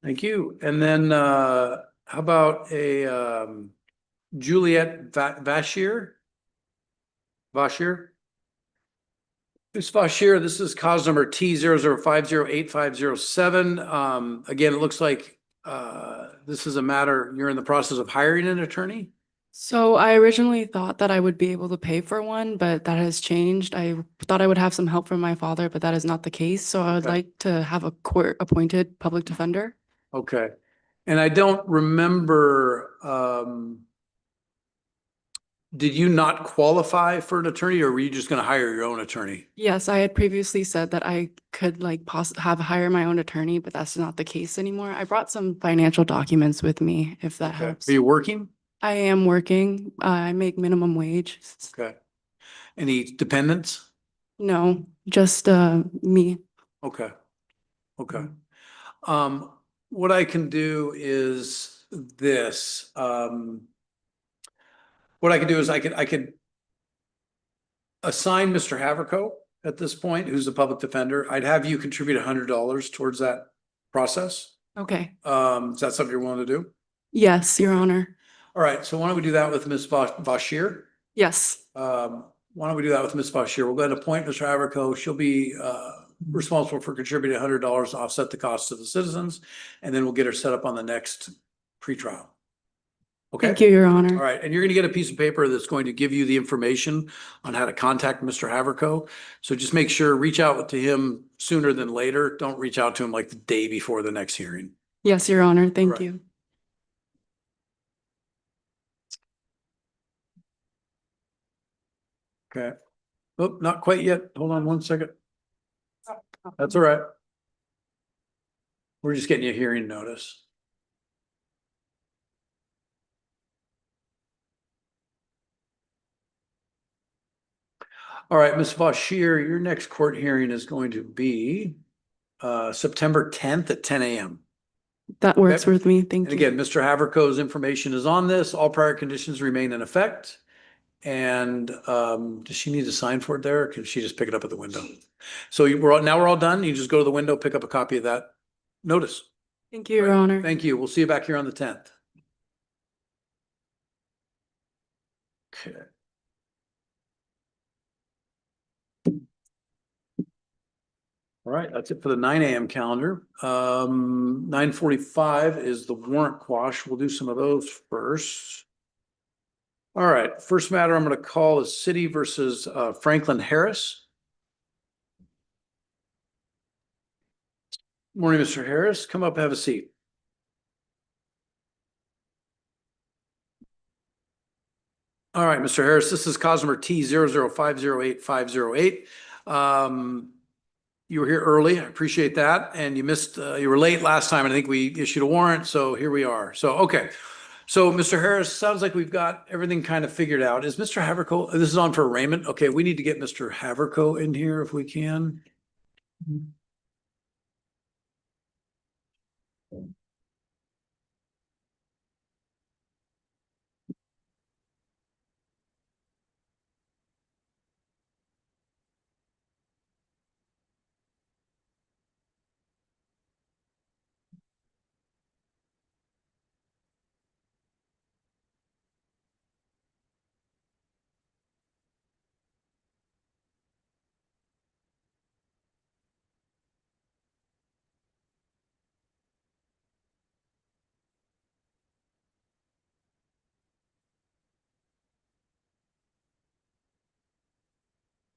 Thank you. And then, how about a, Juliet Vashier? Ms. Vashier, this is cause number T00508507. Again, it looks like, this is a matter, you're in the process of hiring an attorney? So I originally thought that I would be able to pay for one, but that has changed. I thought I would have some help from my father, but that is not the case. So I would Okay. like to have a court-appointed public defender. Okay. And I don't remember, did you not qualify for an attorney, or were you just going to hire your own attorney? Yes, I had previously said that I could hire my own attorney, but that's not the case anymore. I brought some financial documents with me, if that Okay. helps. Are you working? I am working. I make minimum wage. Okay. Any dependents? No, just me. Okay. Okay. What I can do is this. What I could do is I could assign Mr. Haverco at this point, who's the public defender. I'd have you contribute $100 towards that process. Okay. Is that something you're willing to do? Yes, Your Honor. All right, so why don't we do that with Ms. Bashir? Yes. Why don't we do that with Ms. Bashir? We'll go ahead and appoint Mr. Haverco. She'll be responsible for contributing $100 to offset the costs of the citizens, and then we'll get her set up on the next pretrial. Okay. Thank you, Your Honor. All right, and you're going to get a piece of paper that's going to give you the information on how to contact Mr. Haverco. So just make sure, reach out to him sooner than later. Don't reach out to him like the day before the next hearing. Yes, Your Honor. Thank Right. you. Okay. Oh, not quite yet. Hold on one second. That's all right. We're just getting you a hearing notice. All right, Ms. Bashir, your next court hearing is going to be September 10th at 10 a.m. That works Okay. with me. Thank And you. again, Mr. Haverco's information is on this. All prior conditions remain in effect. And does she need to sign for it there, or can she just pick it up at the window? So now we're all done. You just go to the window, pick up a copy of that notice. Thank you, Your Honor. Thank you. We'll see you back here on the 10th. Okay. All right, that's it for the 9 a.m. calendar. 9:45 is the warrant quash. We'll do some of those first. All right, first matter I'm going to call is City versus Franklin Harris. Morning, Mr. Harris. Come up, have a seat. All right, Mr. Harris, this is cause number T00508508. You were here early. I appreciate that. And you were late last time. And I think we issued a warrant. So here we are. So, okay. So Mr. Harris, sounds like we've got everything kind of figured out. Is Mr. Haverco, this is on for arraignment? Okay, we need to get Mr. Haverco in here if we can.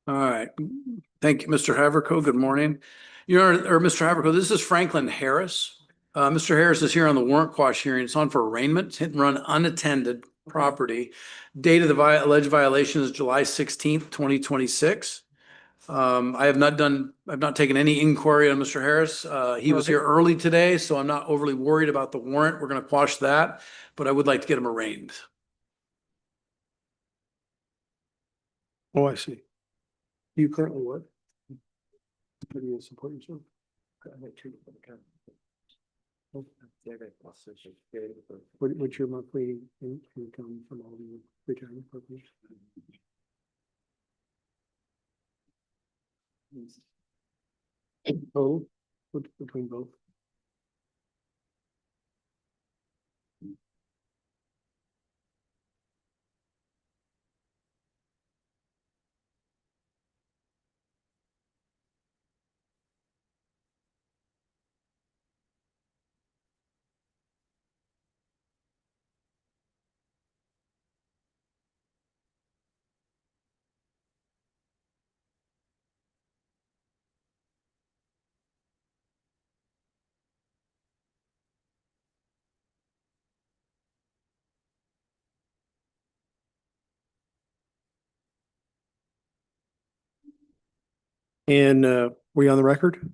All right. Thank you, Mr. Haverco. Good morning. Your Honor, or Mr. Haverco, this is Franklin Harris. Mr. Harris is here on the warrant quash hearing. It's on for arraignment, hit and run unattended property. Date of the alleged violation is July 16th, 2026. I've not taken any inquiry on Mr. Harris. He was here early today, so I'm not overly worried about the warrant. We're gonna quash that, but I would like to get him arraigned. Oh, I see. You currently what? How do you support yourself? What's your monthly income from all the retirement programs? Total, between both? And were you on the record?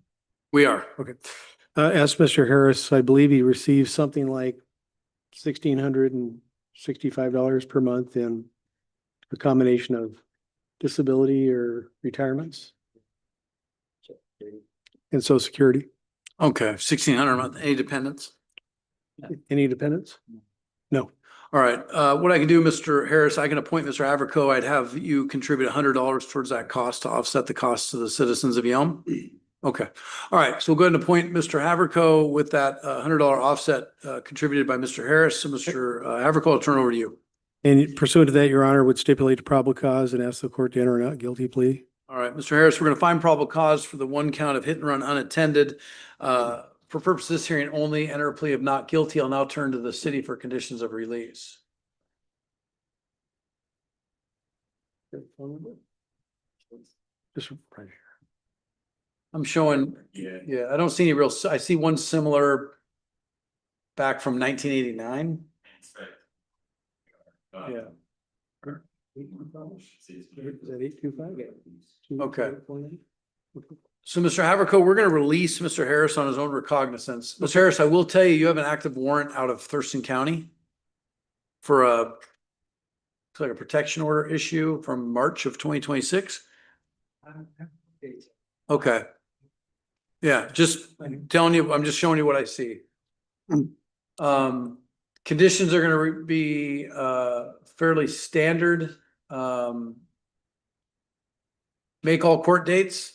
We are. Okay. Asked Mr. Harris, I believe he received something like $1,665 per month in a combination of disability or retirements and Social Security. Okay, 1,600 a month. Any dependents? Any dependents? No. All right, what I can do, Mr. Harris, I can appoint Mr. Haverco. I'd have you contribute $100 towards that cost to offset the costs to the citizens of Yelm. Okay, all right, so we'll go ahead and appoint Mr. Haverco with that $100 offset contributed by Mr. Harris. So Mr. Haverco, I'll turn it over to you. And pursuant to that, Your Honor, would stipulate to probable cause and ask the court to enter a not guilty plea. All right, Mr. Harris, we're going to find probable cause for the one count of hit and run unattended. For purposes of this hearing only, enter a plea of not guilty. I'll now turn to the city for conditions of release. Just right here. I'm showing, yeah, I don't see any real, I see one similar back from 1989. Yeah. Is that 825? Okay. So, Mr. Haverco, we're going to release Mr. Harris on his own recognizance. Mr. Harris, I will tell you, you have an active warrant out of Thurston County for looks like a protection order issue from March of 2026. Okay. Yeah, just telling you, I'm just showing you what I see. Conditions are going to be fairly standard. Make all court dates.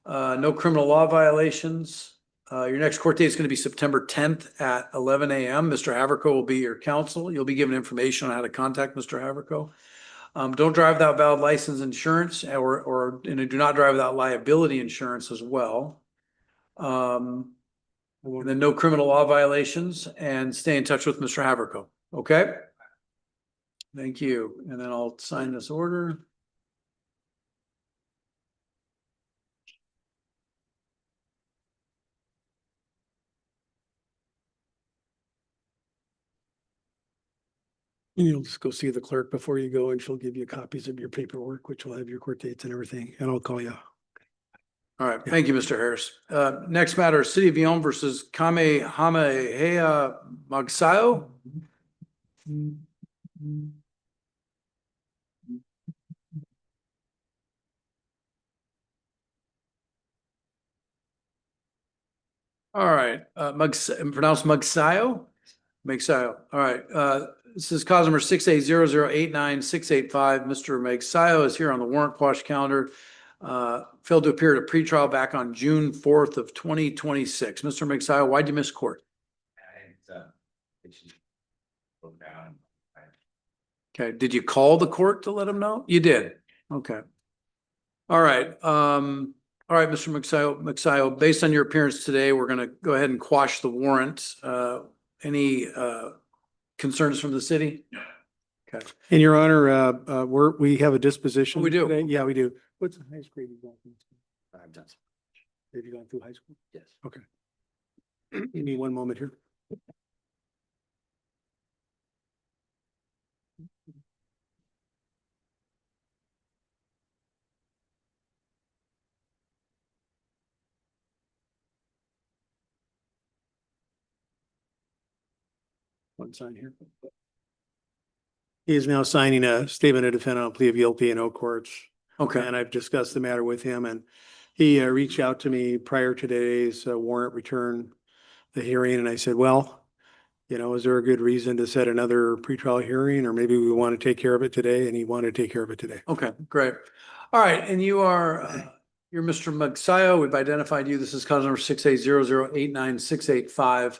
No criminal law violations. Your next court date is going to be September 10th at 11 a.m. Mr. Haverco will be your counsel. You'll be given information on how to contact Mr. Haverco. Don't drive without valid license insurance or do not drive without liability insurance as well. And then no criminal law violations, and stay in touch with Mr. Haverco. Okay? Thank you. And then I'll sign this order. And you'll just go see the clerk before you go, and she'll give you copies of your paperwork, which will have your court dates and everything, and I'll call you. All right. Thank you, Mr. Harris. Next matter, City of Yelm versus Kamehameha Magsayo. All right, pronounced Mugsayo? Mugsayo, all right, this is cause number 680089685. Mr. Mugsayo is here on the warrant quash calendar. Failed to appear at a pretrial back on June 4th of 2026. Mr. Mugsayo, why'd you miss court? Okay, did you call the court to let them know? You did, okay. All right, Mr. Mugsayo, based on your appearance today, we're gonna go ahead and quash the warrant. Any concerns from the city? No. Okay. In your honor, we have a disposition. Oh, we do? today. Yeah, we do. What's the highest grade you've gone through? I've done some. Have you gone through high school? Yes. Okay. Give me one moment here. One sign here. He is now signing a statement of defendant on plea of guilty in Oak Courts. Okay, And I've discussed the matter with him, and he reached out to me prior to today's warrant return, the hearing, and I said, well, you know, is there a good reason to set another pretrial hearing, or maybe we want to take care of it today? And he wanted to take care of it today. okay, great. All right, and you are, you're Mr. Mugsayo. We've identified you. This is cause number 680089685.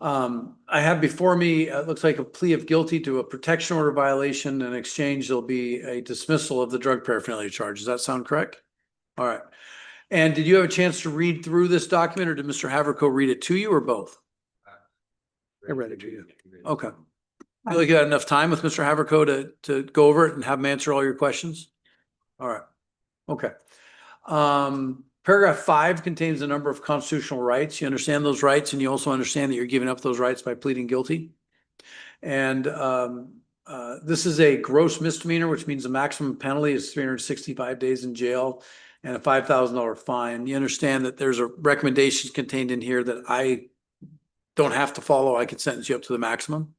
I have before me, it looks like a plea of guilty to a protection order violation. In exchange, there'll be a dismissal of the drug paraphernalia charge. Does that sound correct? All right. And did you have a chance to read through this document, or did Mr. Haverco read it to you, or both? I read it to you. Okay. Feel like you had enough time with Mr. Haverco to go over it and have him answer all your questions? All right. Okay. Paragraph 5 contains a number of constitutional rights. You understand those rights, and you also understand that you're giving up those rights by pleading guilty. And this is a gross misdemeanor, which means the maximum penalty is 365 days in jail and a $5,000 fine. You understand that there's a recommendation contained in here that I don't have to follow. I can sentence you up to the maximum.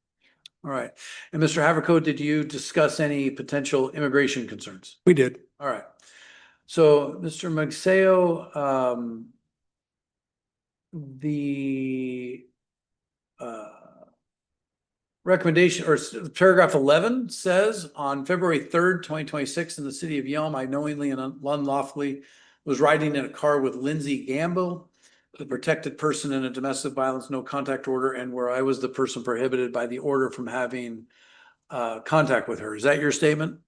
All right. And Mr. Haverco, did you discuss any potential immigration concerns? We did. All right. So, Mr. Mugsayo, the recommendation or paragraph 11 says on February 3rd, 2026 in the city of Yelm, I knowingly and unlawfully was riding in a car with Lindsay Gamble, the protected person in a domestic violence no contact order, and where I was the person prohibited by the order from having contact with her. Is that your statement?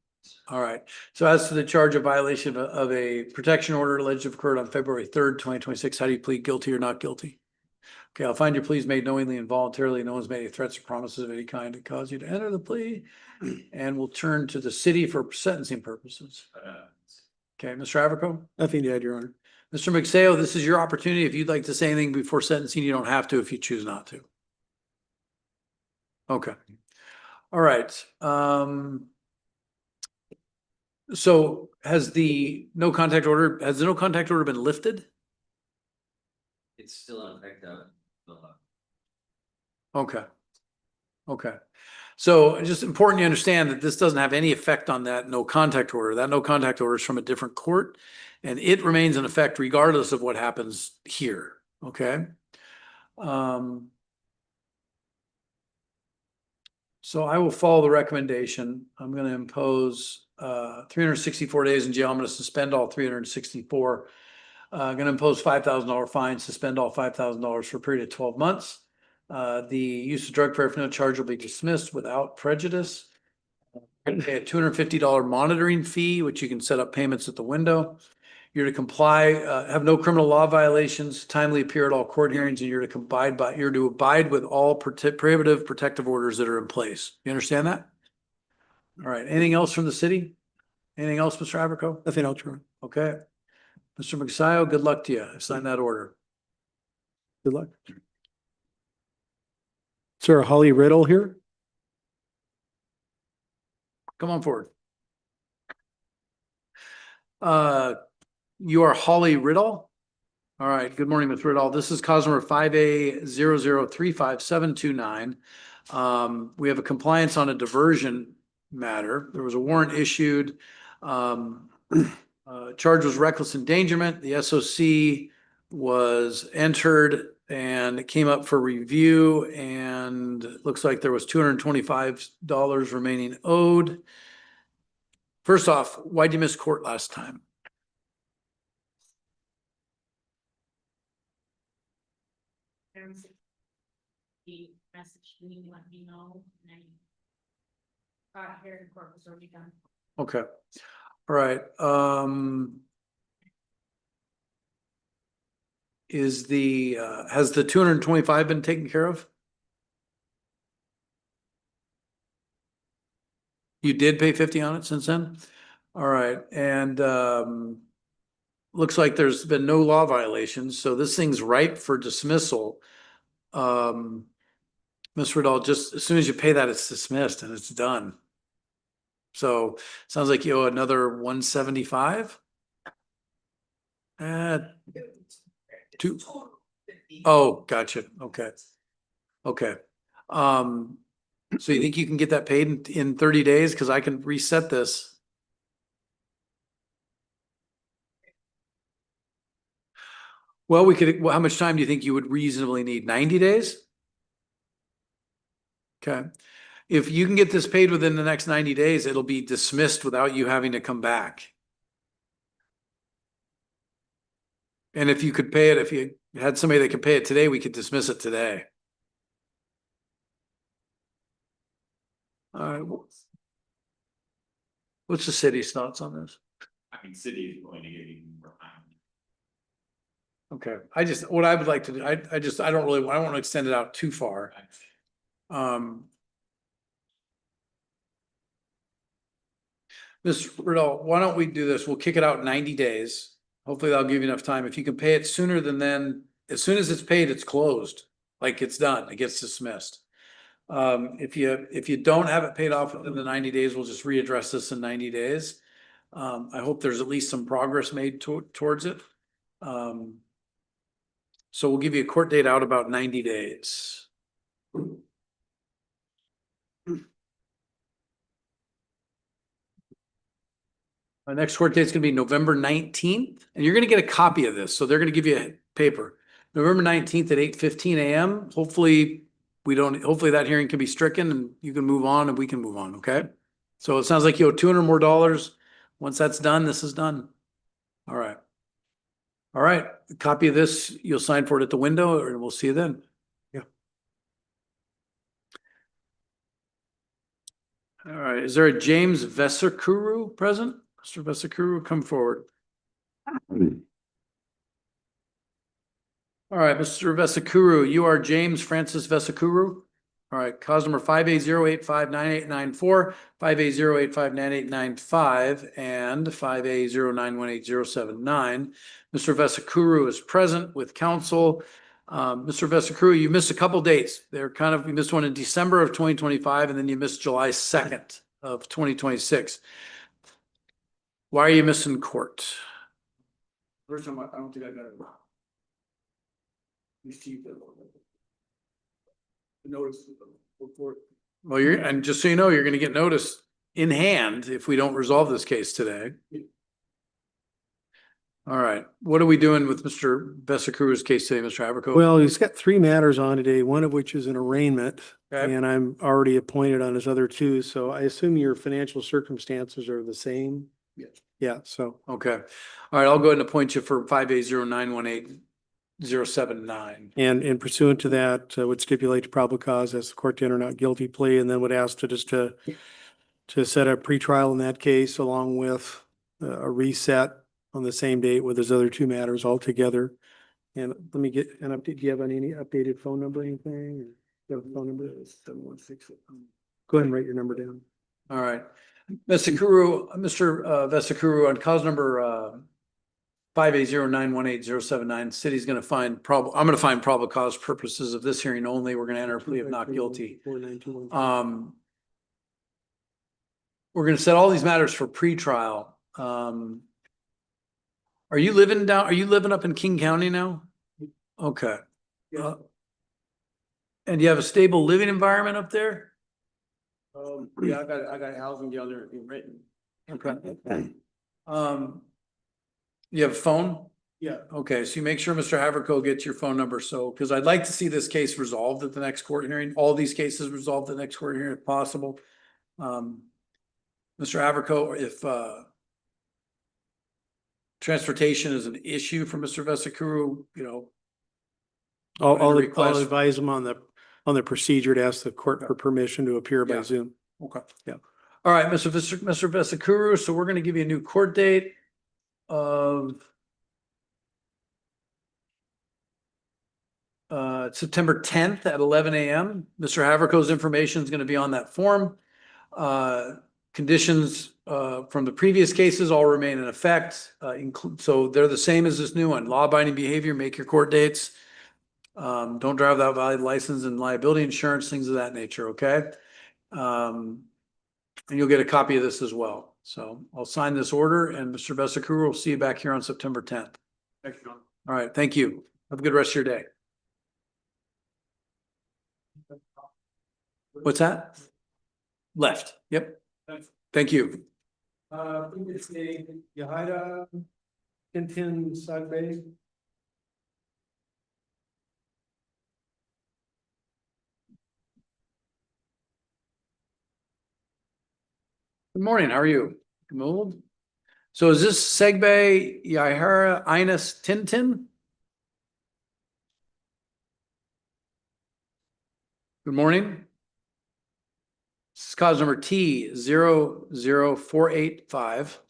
All right. So as to the charge of violation of a protection order alleged to have occurred on February 3rd, 2026, how do you plead guilty or not guilty? Okay, I'll find your pleas made knowingly and voluntarily. No one's made any threats or promises of any kind to cause you to enter the plea. And we'll turn to the city for sentencing purposes. Okay, Mr. Haverco? Nothing to add, Your Honor. Mr. Mugsayo, this is your opportunity. If you'd like to say anything before sentencing, you don't have to if you choose not to. Okay. All right. So has the no contact order been lifted? It's still in effect of the law. Okay. Okay. So it's just important you understand that this doesn't have any effect on that no contact order. That no contact order is from a different court, and it remains in effect regardless of what happens here. Okay. So I will follow the recommendation. I'm going to impose 364 days in jail. I'm going to suspend all 364. Going to impose $5,000 fine, suspend all $5,000 for a period of 12 months. The use of drug paraphernalia charge will be dismissed without prejudice. Pay a $250 monitoring fee, which you can set up payments at the window. You're to comply, have no criminal law violations, timely appear at all court hearings, and you're to abide with all prohibitive protective orders that are in place. You understand that? All right. Anything else from the city? Anything else, Mr. Haverco? Nothing else, Your Honor. Okay. Mr. Mugsayo, good luck to you. Sign that order. Good luck. Sir, Holly Riddle here. Come on forward. You are Holly Riddle? All right, good morning, Ms. Riddall. This is cause number 5A00355729. We have a compliance on a diversion matter. There was a warrant issued. Charge was reckless endangerment. The SOC was entered and it came up for review, and it looks like there was $225 remaining owed. First off, why'd you miss court last time? The message me, let me know, and I got here and court was already done. Okay. All right. Is the, has the 225 been taken care of? You did pay 50 on it since then? All right, and, looks like there's been no law violations, so this thing's ripe for dismissal. Ms. Riddall, just as soon as you pay that, it's dismissed and it's done. So sounds like you owe another 175? Two. Oh, gotcha. Okay. Okay. So you think you can get that paid in 30 days? Because I can reset this. Well, we could, well, how much time do you think you would reasonably need? 90 days? Okay. If you can get this paid within the next 90 days, it'll be dismissed without you having to come back. And if you could pay it, if you had somebody that could pay it today, we could dismiss it today. All right. What's the city's thoughts on this? I mean, city is going to give you more time. Okay, what I would like to do, I don't want to extend it out too far. Ms. Riddell, why don't we do this? We'll kick it out 90 days. Hopefully that'll give you enough time. If you can pay it sooner than then, as soon as it's paid, it's closed. Like it's done, it gets dismissed. If you don't have it paid off within the 90 days, we'll just readdress this in 90 days. I hope there's at least some progress made towards it. So we'll give you a court date out about 90 days. Our next court date is going to be November 19th, and you're going to get a copy of this. So they're going to give you a paper. November 19th at 8:15 a.m. Hopefully that hearing can be stricken and you can move on and we can move on. Okay. So it sounds like you owe $200 more. Once that's done, this is done. All right. All right. A copy of this, you'll sign for it at the window, and we'll see you then. Yeah. All right. Is there a James Vesakuru present? Mr. Vesakuru, come forward. All right, Mr. Vesakuru, you are James Francis Vesakuru. All right, cause number 5A0859894, 5A0859895, and 5A09188079. Mr. Vesakuru is present with counsel. Mr. Vesakuru, you missed a couple dates. You missed one in December of 2025, and then you missed July 2nd of 2026. Why are you missing court? First time, I don't think I got it. Notice. Well, and just so you know, you're going to get notice in hand if we don't resolve this case today. All right. What are we doing with Mr. Vesakuru's case today, Mr. Haverco? Well, he's got 3 matters on today, one of which is an arraignment, Okay. and I'm already appointed on his other 2. So I assume your financial circumstances are the same. Yes. Yeah, so. Okay. All right. I'll go ahead and appoint you for 5A09188079. And pursuant to that, would stipulate to probable cause as the court to enter not guilty plea, and then would ask to set a pretrial in that case along with a reset on the same date with his other 2 matters altogether. And let me get an update. Do you have any updated phone number or anything? Or do you have a phone number? 716. Go ahead and write your number down. All right. Mr. Vesakuru, on cause number 5A09188079, city's going to find I'm going to find probable cause purposes of this hearing only. We're going to enter a plea of not guilty. We're going to set all these matters for pretrial. Are you living up in King County now? Okay. And you have a stable living environment up there? Yeah, I got housing down there in written. Okay. You have a phone? Yeah. Okay, so you make sure Mr. Haverco gets your phone number, so, because I'd like to see this case resolved at the next court hearing, all these cases resolved at the next court hearing if possible. Mr. Haverco, if, transportation is an issue for Mr. Vesicuru, you know. put in a I'll request. advise them on the procedure to ask the court for permission to appear by Yeah. Zoom. Okay. Yeah. All right, Mr. Vesicuru, so we're gonna give you a new court date of September 10th at 11 a.m. Mr. Haverco's information is going to be on that form. Conditions from the previous cases all remain in effect. So they're the same as this new one. Law-abiding behavior, make your court dates. Don't drive without valid license and liability insurance, things of that nature, okay? And you'll get a copy of this as well. So I'll sign this order, and Mr. Vesicuru will see you back here on September 10th. Thank you, John. All right, thank you. Have a good rest of your day. What's that? Left. Yep. Thank you. It's a Yahida Tintin Sagbe. Good morning. How are you? Moved. So is this Segbe Yahira Inus Tintin? Good morning. This is cause number T 00485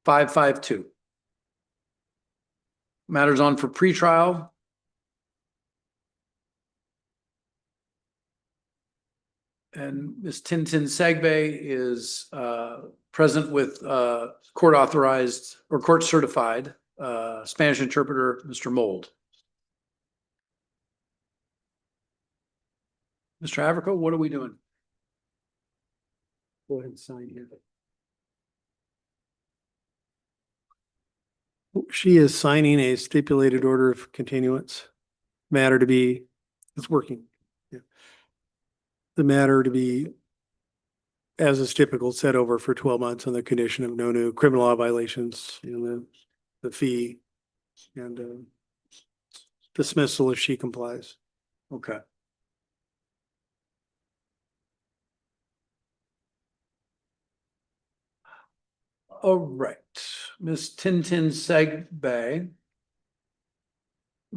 552. Matters on for pretrial. And Ms. Tintin Segbe is present with court authorized or court certified Spanish interpreter, Mr. Mold. Mr. Haverco, what are we doing? Go ahead and sign here. She is signing a stipulated order of continuance. Matter to be, it's working. Yeah. The matter to be, as is typical, set over for 12 months on the condition of no new criminal law violations, the fee and dismissal if she complies. Okay. All right, Ms. Tintin Segbe.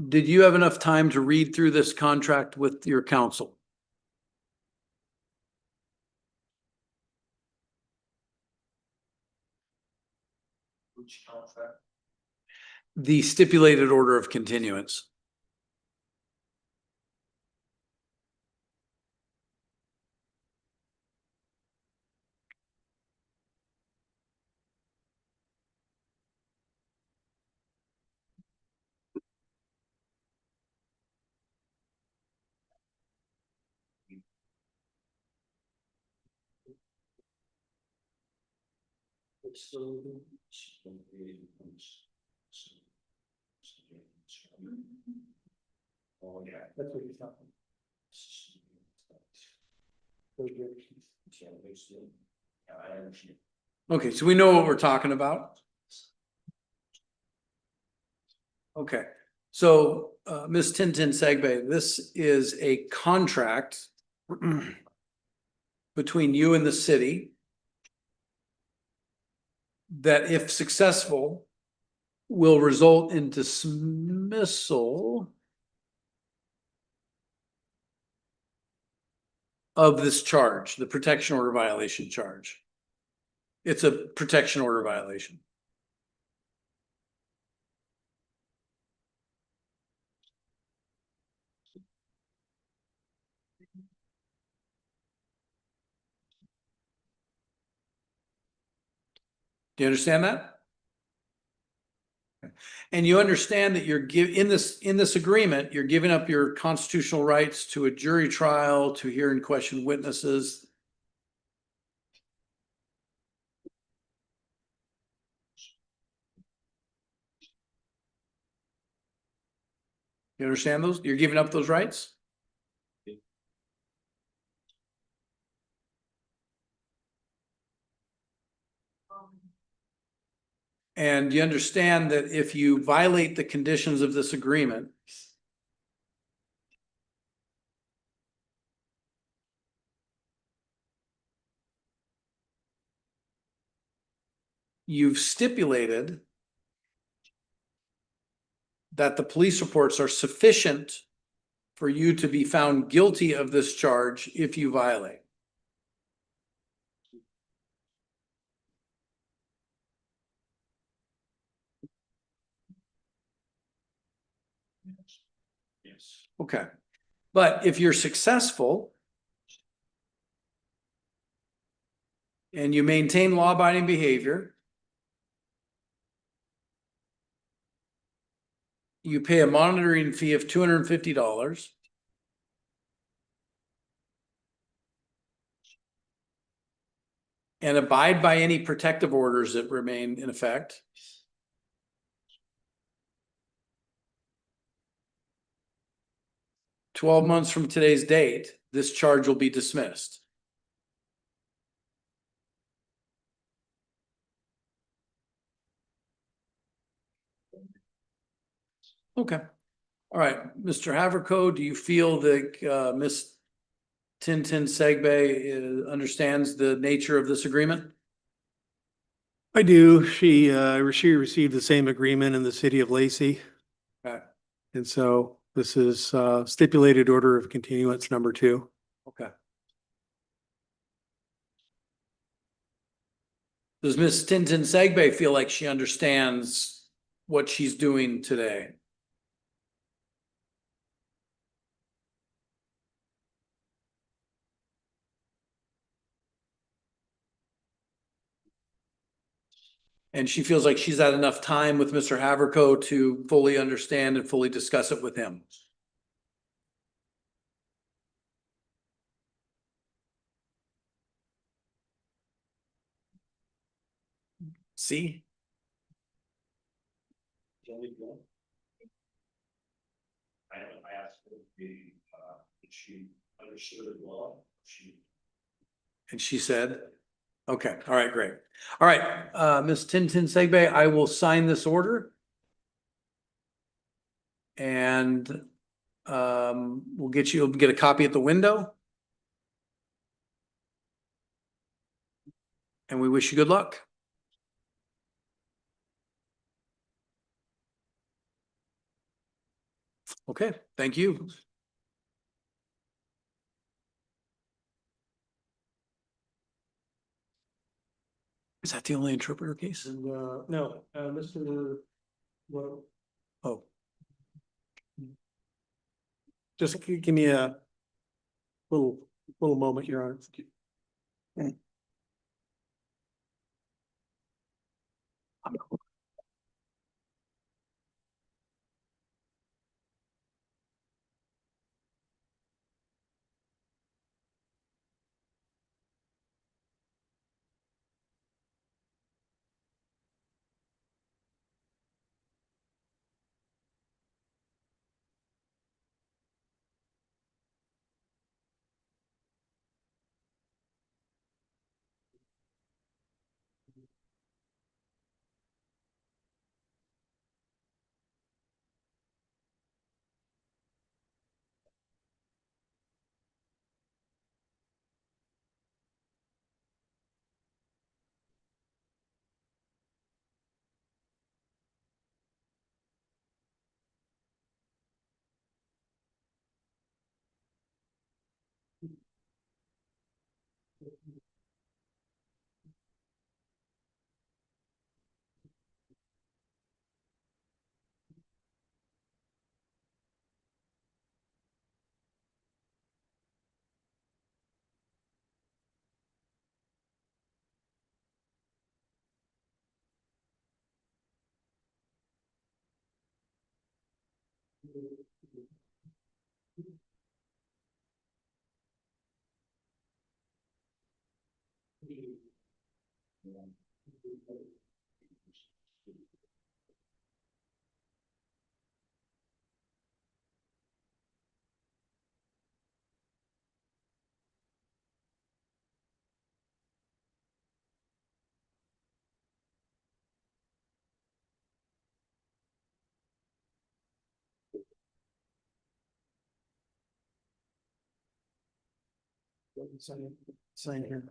Did you have enough time to read through this contract with your counsel? Which contract? The stipulated order of continuance. Oh, yeah. That's what he's talking. Okay, so we know what we're talking about. Okay, so Ms. Tintin Segbe, this is a contract between you and the city that, if successful, will result in dismissal of this charge, the protection order violation charge. It's a protection order violation. Do you understand that? And you understand that you're in this agreement, you're giving up your constitutional rights to a jury trial, to hear and question witnesses. You understand those? You're giving up those rights? And you understand that if you violate the conditions of this agreement, you've stipulated that the police reports are sufficient for you to be found guilty of this charge if you violate. Yes. Okay. But if you're successful and you maintain law-abiding behavior, you pay a monitoring fee of $250. And abide by any protective orders that remain in effect. "12 months from today's date, this charge will be dismissed." Okay. All right, Mr. Haverco, do you feel that Ms. Tintin Segbe understands the nature of this agreement? I do. She received the same agreement in the city of Lacey. Okay. And so this is stipulated order of continuance number 2. Okay. Does Ms. Tintin Segbe feel like she understands what she's doing today? And she feels like she's had enough time with Mr. Haverco to fully understand and fully discuss it with him? See? I asked her if she understood it well. And she said, okay, all right, great. All right, Ms. Tintin Segbe, I will sign this order. And we'll get a copy at the window. And we wish you good luck. Okay, thank you. Is that the only interpreter case? And no, Mr. Well, Oh, just give me a little moment, Your Honor. Sign here.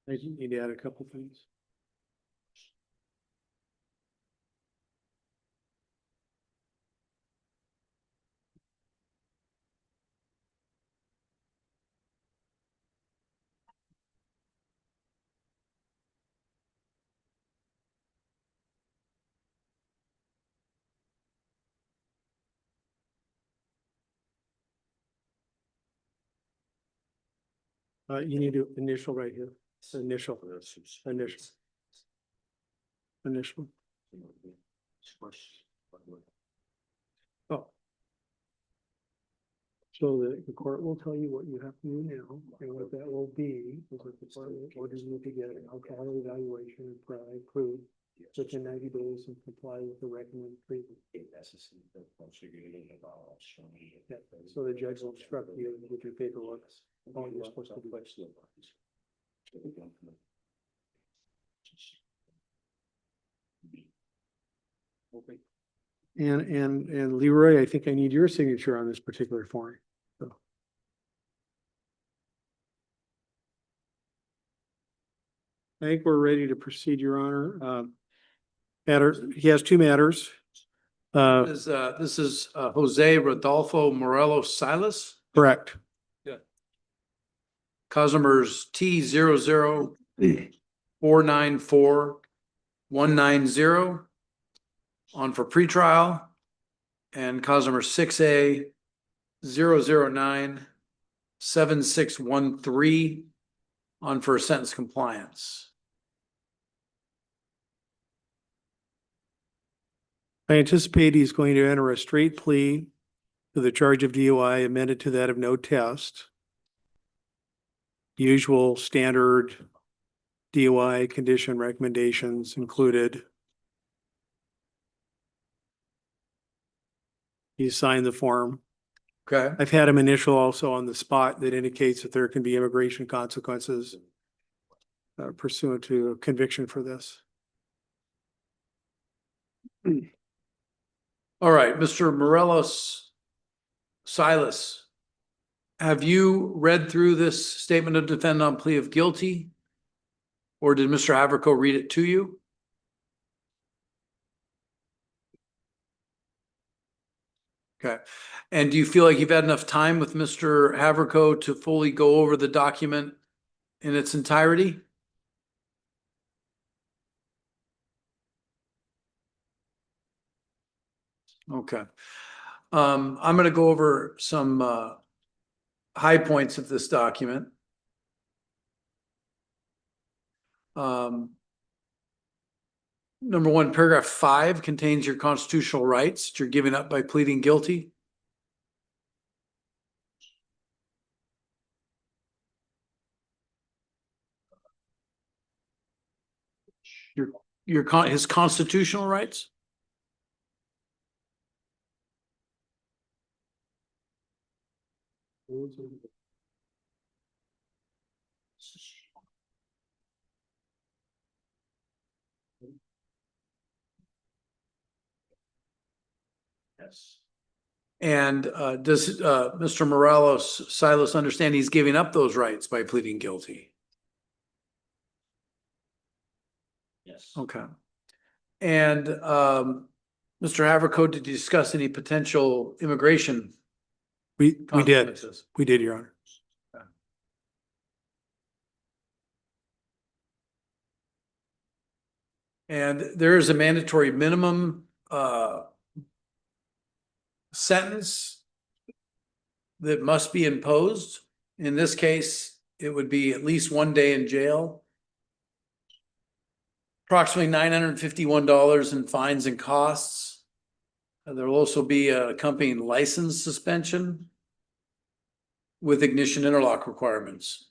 I need to add a couple things. You need to initial right here. Initial. Initial. Oh. So the court will tell you what you have to do now, and what that will be, is what the court, what does need to get, alcohol evaluation and prove within 90 days and comply with the recommended treatment. Yeah, so the judge will instruct you with your paperwork, all you're supposed to do. And Leroy, I think I need your signature on this particular form. So. I think we're ready to proceed, Your Honor. He has two matters. This is Jose Rodolfo Morelos Silas. Correct. Yeah. Cause numbers T00494190 on for pretrial, and cause number 6A0097613 on for sentence compliance. I anticipate he's going to enter a straight plea to the charge of DUI amended to that of no test. Usual standard DUI condition recommendations included. He signed the form. Okay. I've had him initial also on the spot that indicates that there can be immigration consequences pursuant to a conviction for this. All right, Mr. Morelos Silas, have you read through this statement of defendant on plea of guilty? Or did Mr. Haverco read it to you? Okay. And do you feel like you've had enough time with Mr. Haverco to fully go over the document in its entirety? Okay. I'm going to go over some high points of this document. Number one, paragraph 5 contains your constitutional rights that you're giving up by pleading guilty. His constitutional rights. Yes. And does Mr. Morelos Silas understand he's giving up those rights by pleading guilty? Yes. Okay. And Mr. Haverco, did you discuss any potential immigration? We did. consequences? We did, Your Honor. And there is a mandatory minimum sentence that must be imposed. In this case, it would be at least 1 day in jail, approximately $951 in fines and costs, There will also be a accompanying license suspension with ignition interlock requirements.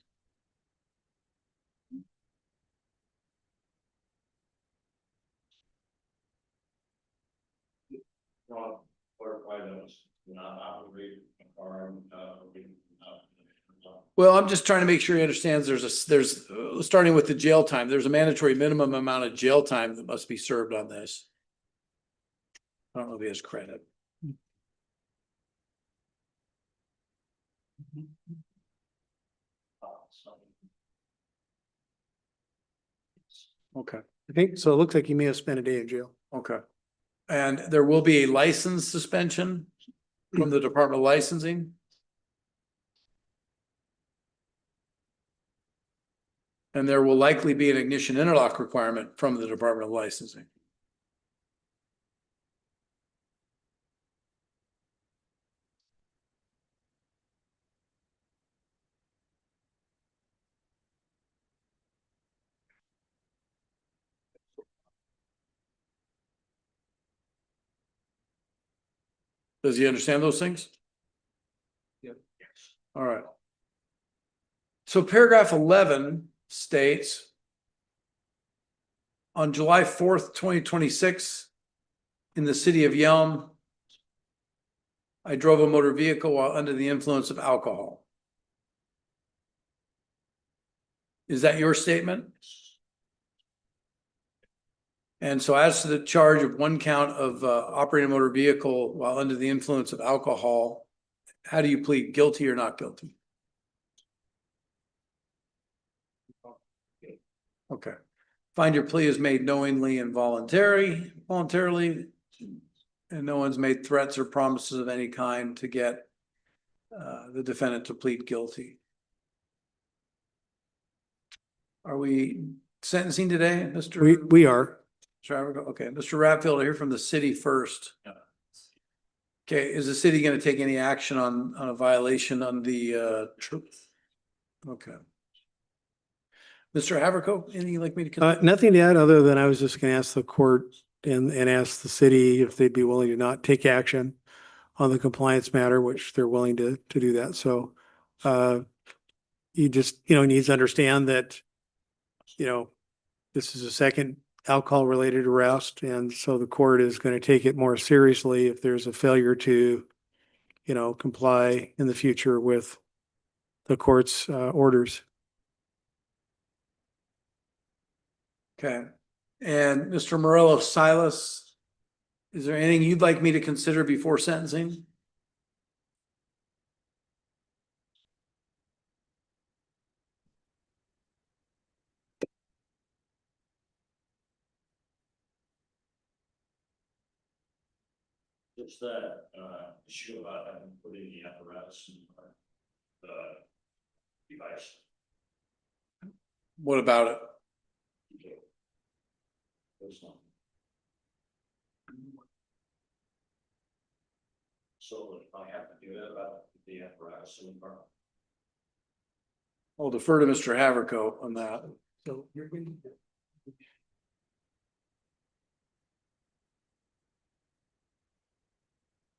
Well, I'm just trying to make sure he understands there's starting with the jail time, there's a mandatory minimum amount of jail time that must be served on this. I don't know if he has credit. Okay, I think, so it looks like he may have spent a day in jail. okay. And there will be a license suspension from the Department of Licensing. And there will likely be an ignition interlock requirement from the Department of Licensing. Does he understand those things? Yep. All right. So paragraph 11 states, on July 4th, 2026, in the city of Yelm, I drove a motor vehicle while under the influence of alcohol. Is that your statement? And so as to the charge of one count of operating a motor vehicle while under the influence of alcohol, how do you plead, guilty or not guilty? Okay. Find your plea is made knowingly and voluntarily, and no one's made threats or promises of any kind to get the defendant to plead guilty. Are we sentencing today, Mr.? We are. Okay, Mr. Ratfield, I hear from the city first. Okay, is the city going to take any action on a violation on the okay. Mr. Haverco, anything you'd like me to? Nothing to add other than I was just gonna ask the court and ask the city if they'd be willing to not take action on the compliance matter, which they're willing to do that. So he just, needs to understand that, this is a second alcohol related arrest. And so the court is going to take it more seriously if there's a failure to, comply in the future with the court's orders. Okay, and Mr. Morello Silas, is there anything you'd like me to consider before sentencing? Just that, issue about having put in the apparatus and the device. What about it? Okay. There's nothing. So if I have to do that about the apparatus in the car. I'll defer to Mr. Haverco on that. So you're going to.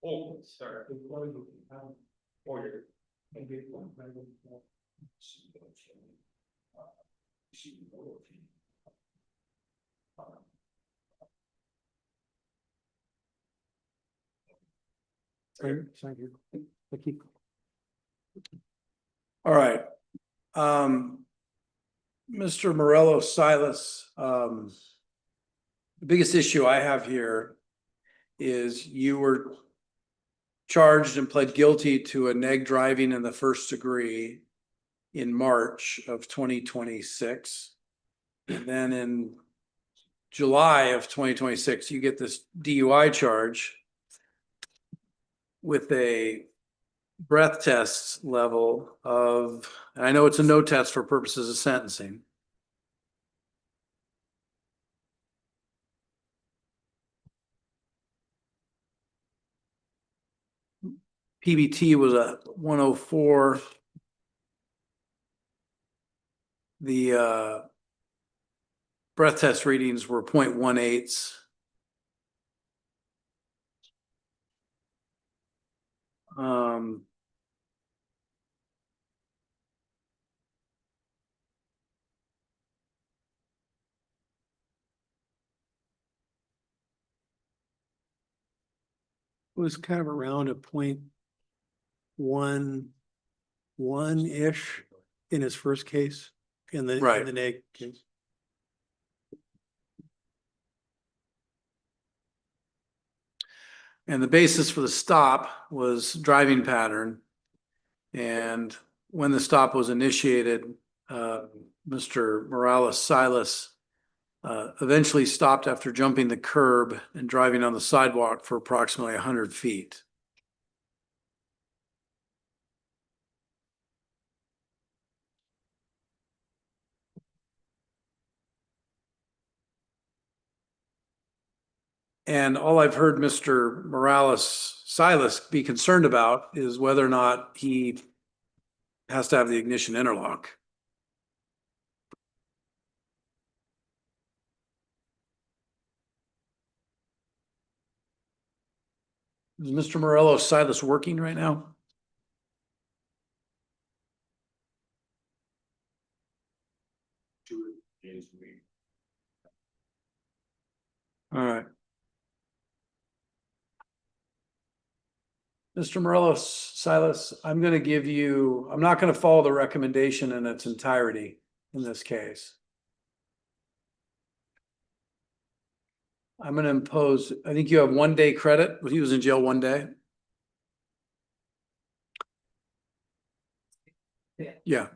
Oh, sorry. Order. All right. Mr. Morello Silas, the biggest issue I have here is you were charged and pled guilty to a neg driving in the first degree in March of 2026. And then in July of 2026, you get this DUI charge with a breath test level of, and I know it's a no test for purposes of sentencing. PBT was a 104. The breath test readings were 0.18. Um, It was kind of around a 0.11-ish in his first case, in the Right. neg case. and the basis for the stop was driving pattern. And when the stop was initiated, Mr. Morales Silas eventually stopped after jumping the curb and driving on the sidewalk for approximately 100 feet. And all I've heard Mr. Morales Silas be concerned about is whether or not he has to have the ignition interlock. Is Mr. Morales Silas working right now? All right. Mr. Morelos Silas, I'm going to give you, I'm not going to follow the recommendation in its entirety in this case. I'm going to impose, I think you have 1 day credit. He was in jail 1 day. Yeah.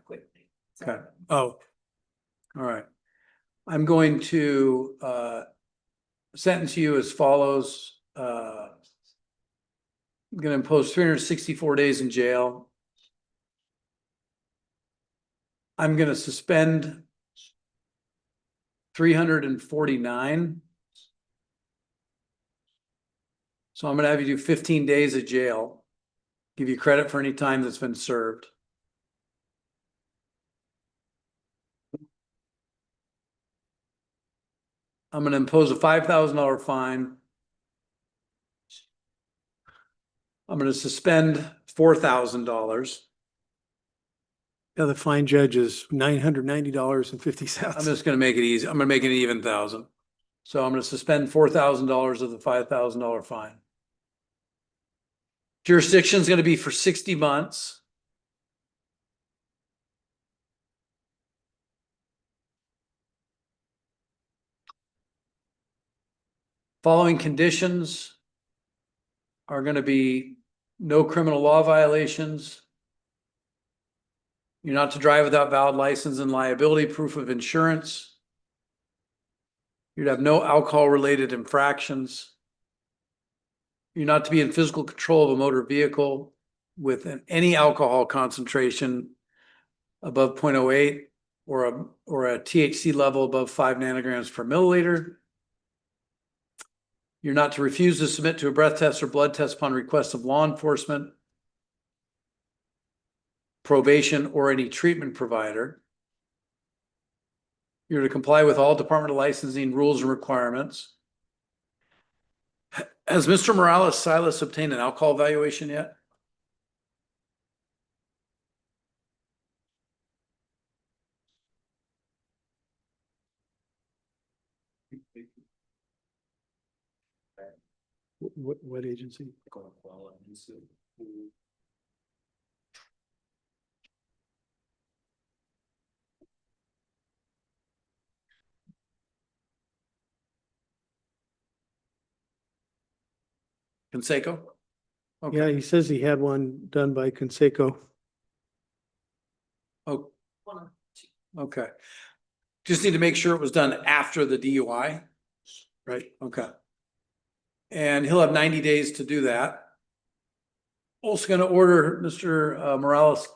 Okay. Oh, all right. I'm going to sentence you as follows. I'm going to impose 364 days in jail. I'm going to suspend 349. So I'm going to have you do 15 days of jail. Give you credit for any time that's been served. I'm going to impose a $5,000 fine. I'm going to suspend $4,000. Yeah, the fine judge is $990.50. I'm just going to make it easy. I'm going to make it an even thousand. So I'm going to suspend $4,000 of the $5,000 fine. Jurisdiction is going to be for 60 months. Following conditions are going to be no criminal law violations. You're not to drive without valid license and liability proof of insurance. You'd have no alcohol-related infractions. You're not to be in physical control of a motor vehicle with any alcohol concentration above 0.08 or a THC level above 5 nanograms per milliliter. You're not to refuse to submit to a breath test or blood test upon request of law enforcement, probation, or any treatment provider. You're to comply with all Department of Licensing rules and requirements. Has Mr. Morales Silas obtained an alcohol evaluation yet? What agency? Conseco? Okay. Yeah, he says he had one done by Conseco. Oh, okay. Just need to make sure it was done after the DUI. Right, okay. And he'll have 90 days to do that. Also going to order Mr. Morales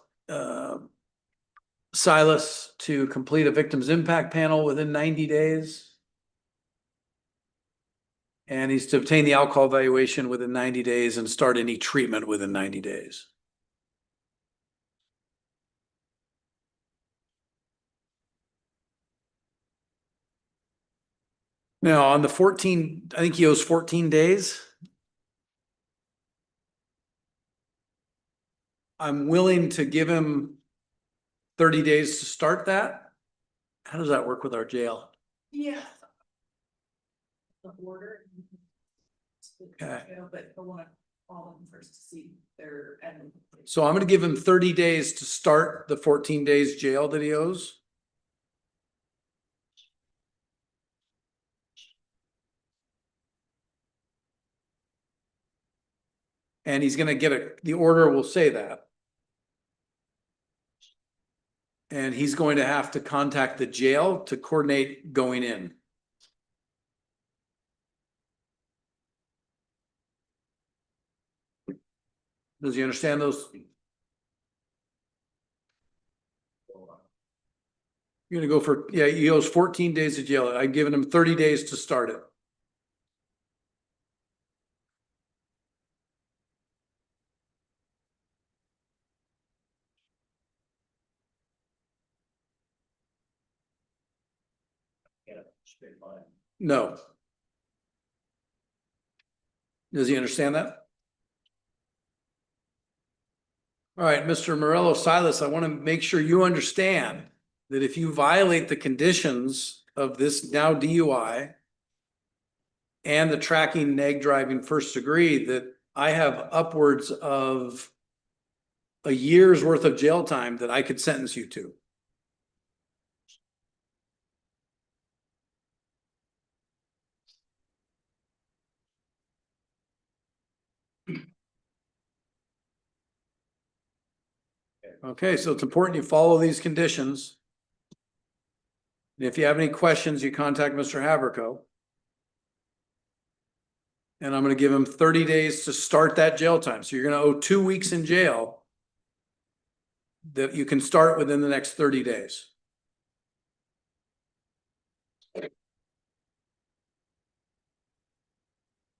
Silas to complete a victim's impact panel within 90 days. And he's to obtain the alcohol evaluation within 90 days and start any treatment within 90 days. Now on the 14, I think he owes 14 days. I'm willing to give him 30 days to start that. How does that work with our jail? Yeah. The order. Okay. But I want to call them first to see their. So I'm gonna give him 30 days to start the 14 days jail that he owes. And he's gonna get the order will say that. And he's going to have to contact the jail to coordinate going in. Does he understand those? You're gonna go for, yeah, he owes 14 days of jail. I've given him 30 days to start it. No. Does he understand that? All right, Mr. Morello Silas, I want to make sure you understand that if you violate the conditions of this now DUI and the tracking neg driving first degree, that I have upwards of a year's worth of jail time that I could sentence you to. Okay, so it's important you follow these conditions. And if you have any questions, you contact Mr. Haverco. And I'm gonna give him 30 days to start that jail time. So you're gonna owe 2 weeks in jail that you can start within the next 30 days.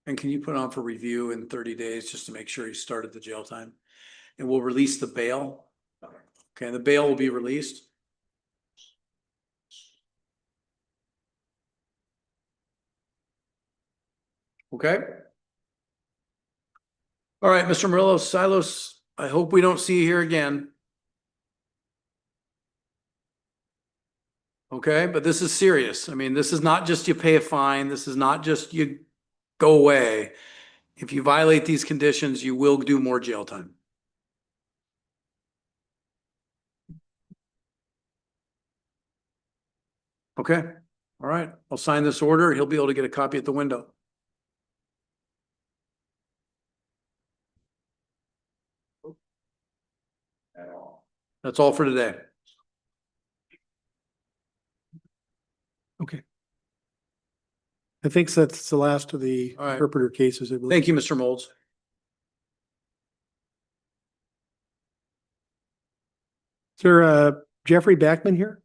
And can you put on for review in 30 days just to make sure he started the jail time? And we'll release the bail. Okay, the bail will be released. Okay. All right, Mr. Murillo Silos, I hope we don't see you here again. Okay, but this is serious. I mean, this is not just you pay a fine. This is not just you go away. If you violate these conditions, you will do more jail time. Okay, all right. I'll sign this order. He'll be able to get a copy at the window. That's all for today. Okay. I think that's the last of the All right. interpreter cases. I believe. Thank you, Mr. Molds. Is there Jeffrey Backman here?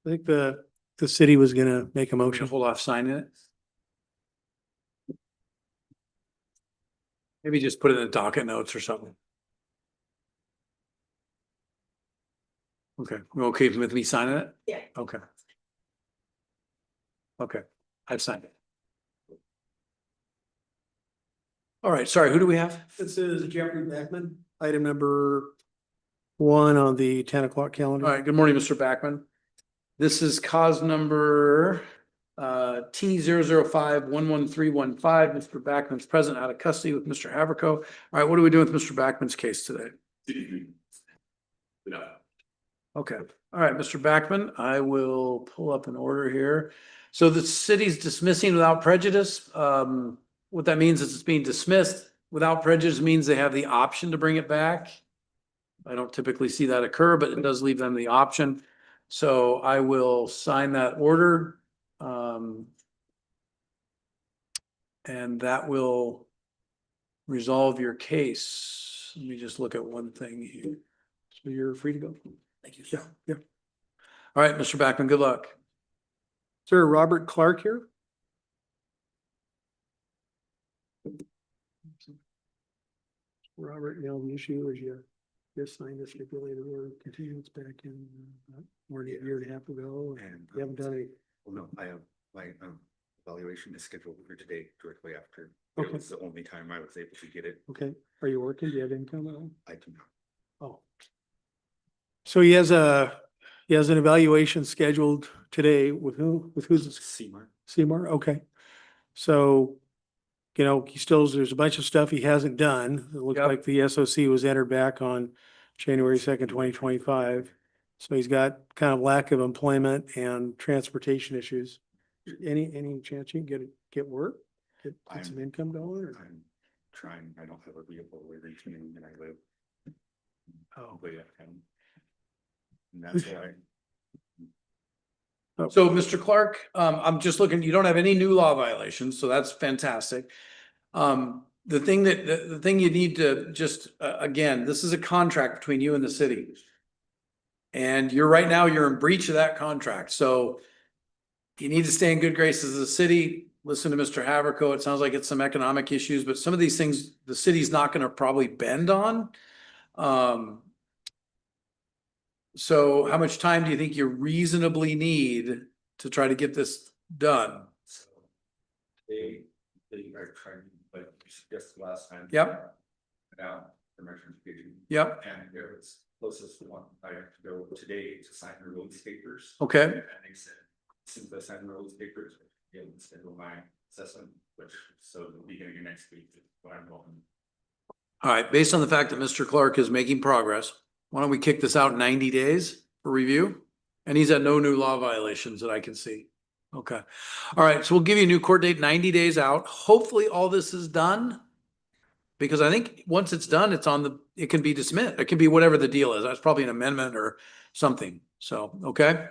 I think the city was gonna make a Motion motion. to hold off signing it. Maybe just put it in the docket notes or something. Okay, you okay with me signing it? Yeah. Okay. Okay, I've signed it. All right, sorry, who do we have? This is Jeffrey Backman, item number 1 on the 10 o'clock calendar. All right, good morning, Mr. Backman. This is cause number T005-11315. Mr. Backman's present out of custody with Mr. Haverco. All right, what are we doing with Mr. Backman's case today? Okay, all right, Mr. Backman, I will pull up an order here. So the city's dismissing without prejudice. What that means is it's being dismissed without prejudice means they have the option to bring it back. I don't typically see that occur, but it does leave them the option. So I will sign that order. And that will resolve your case. Let me just look at one thing here. So you're free to go. Thank you. Yeah, yeah. All right, Mr. Backman, good luck. Sir, Robert Clark here. Robert, now the issue is you just signed a stipulated order of continuance back in more than a year and a half ago, and you haven't done any. Well, no, I have, evaluation is scheduled for today directly after. Okay. It was the only time I was able to get it. Okay, are you working? Do you have income at all? I do not. Oh. So he has an evaluation scheduled today with who, with who's? Seymour. Seymour, okay. So, you know, there's a bunch of stuff he hasn't done. It looks Yep. like the SOC was entered back on January 2nd, 2025. So he's got kind of lack of employment and transportation issues. Any chance you can get work? Get some income going? Or? I'm trying. I don't have a vehicle where they can, and I live way uptown. And that's why. So, Mr. Clark, I'm just looking, you don't have any new law violations, so that's fantastic. The thing you need to just, again, this is a contract between you and the city. And right now, you're in breach of that contract, so you need to stay in good graces of the city. Listen to Mr. Haverco. It sounds like it's some economic issues, but some of these things, the city's not gonna probably bend on. So how much time do you think you reasonably need to try to get this done? So they are trying, like you suggested last time. Yep. Now, the measuring. Yep. And it was closest one. I have to go today to sign the release papers. Okay. And they said, since I signed the release papers, yeah, schedule my assessment, which, so the beginning of next week, is when I'm going. All right, based on the fact that Mr. Clark is making progress, why don't we kick this out 90 days for review? And he's at no new law violations that I can see. Okay. All right, so we'll give you a new court date 90 days out. Hopefully all this is done. Because I think once it's done, it can be dismissed. It can be whatever the deal is. That's probably an amendment or something. So, okay.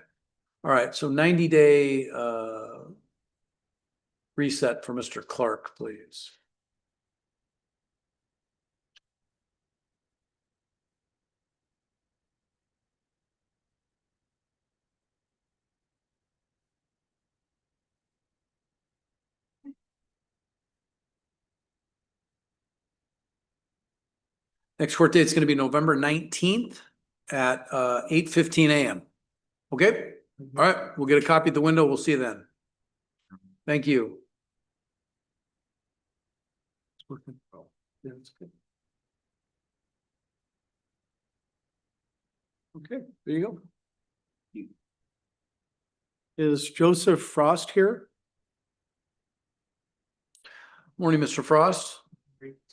All right, so 90-day reset for Mr. Clark, please. Next court date is going to be November 19th at 8:15 a.m. Okay? All right, we'll get a copy at the window. We'll see you then. Thank you. It's working. Oh, yeah, it's good. Okay, there you go. Is Joseph Frost here? Morning, Mr. Frost.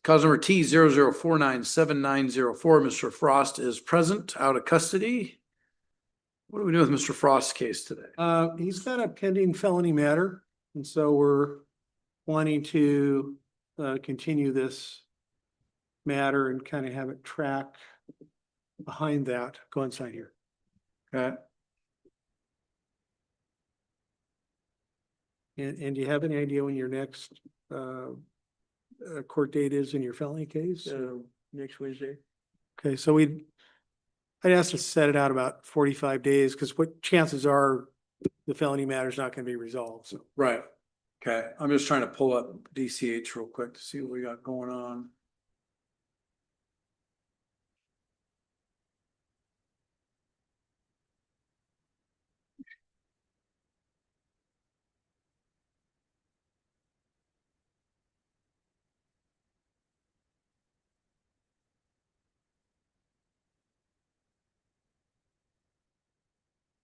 Cause number T 00497904. Mr. Frost is present, out of custody. What do we do with Mr. Frost's case today? He's got a pending felony matter, and so we're wanting to continue this matter and kind of have it track behind that. Go inside here. Okay. And do you have any idea when your next court date is in your felony case? Next Wednesday. Okay, so I'd ask to set it out about 45 days, because what chances are the felony matter is not going to be resolved, so. Right. Okay, I'm just trying to pull up DCH real quick to see what we got going on.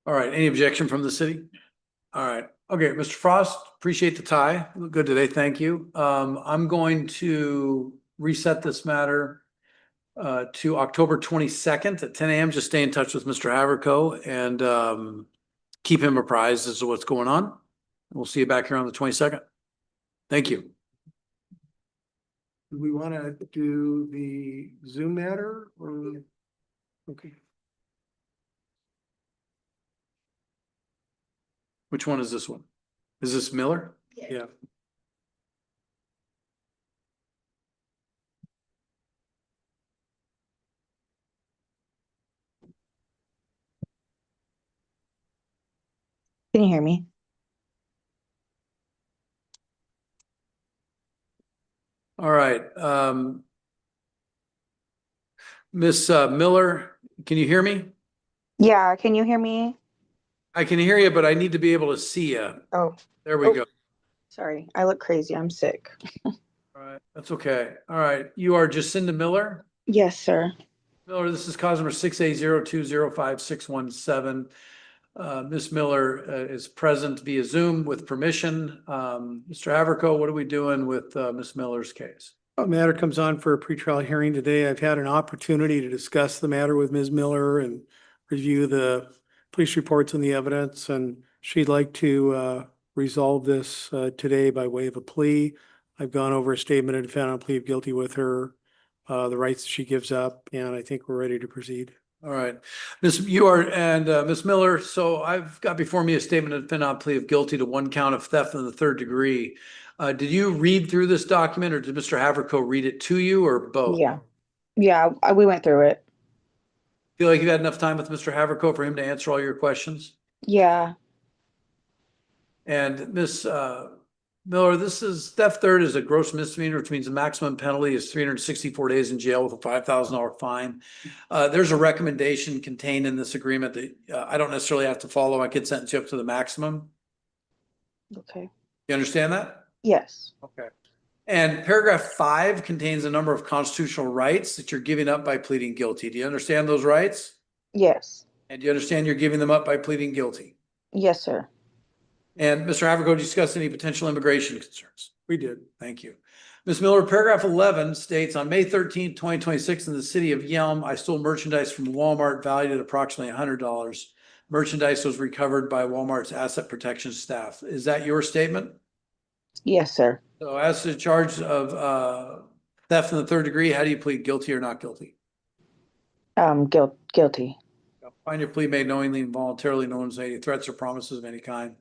All right, any objection from the city? All right, okay, Mr. Frost, appreciate the tie. Look good today, thank you. I'm going to reset this matter to October 22nd at 10 a.m. Just stay in touch with Mr. Haverco and keep him apprised as to what's going on. We'll see you back here on the 22nd. Thank you. Do we want to do the Zoom matter or? Okay. Which one is this one? Is this Miller? Yeah. Can you hear me? All right. Miss Miller, can you hear me? Yeah, can you hear me? I can hear you, but I need to be able to see you. Oh. There we go. Sorry, I look crazy. I'm sick. All right, that's okay. All right, you are Jacinda Miller? Yes, sir. Miller, this is cause number 680205617. Ms. Miller is present via Zoom with permission. Mr. Haverko, what are we doing with Ms. Miller's case? A matter comes on for a pretrial hearing today. I've had an opportunity to discuss the matter with Ms. Miller and review the police reports and the evidence, and she'd like to resolve this today by way of a plea. I've gone over a statement and found on plea of guilty with her, the rights she gives up, and I think we're ready to proceed. All right, Ms. Ms. Miller, so I've got before me a statement of defendant on plea of guilty to one count of theft in the third degree. Did you read through this document or did Mr. Haverko read it to you or both? Yeah. Yeah, we went through it. Feel like you had enough time with Mr. Haverko for him to answer all your questions? Yeah. And Ms. Miller, theft third is a gross misdemeanor, which means the maximum penalty is 364 days in jail with a $5,000 fine. There's a recommendation contained in this agreement that I don't necessarily have to follow. I could sentence you up to the maximum. Okay. You understand that? Yes. Okay. And paragraph 5 contains a number of constitutional rights that you're giving up by pleading guilty. Do you understand those rights? Yes. And do you understand you're giving them up by pleading guilty? Yes, sir. And Mr. Haverko, discuss any potential immigration concerns? We did. Thank you. Ms. Miller, paragraph 11 states, on May 13th, 2026, in the city of Yelm, I stole merchandise from Walmart valued at approximately $100. Merchandise was recovered by Walmart's asset protection staff. Is that your statement? Yes, sir. So as to the charge of theft in the third degree, how do you plead, guilty or not guilty? Guilty. Find your plea made knowingly and voluntarily, no one's made any threats or promises of any kind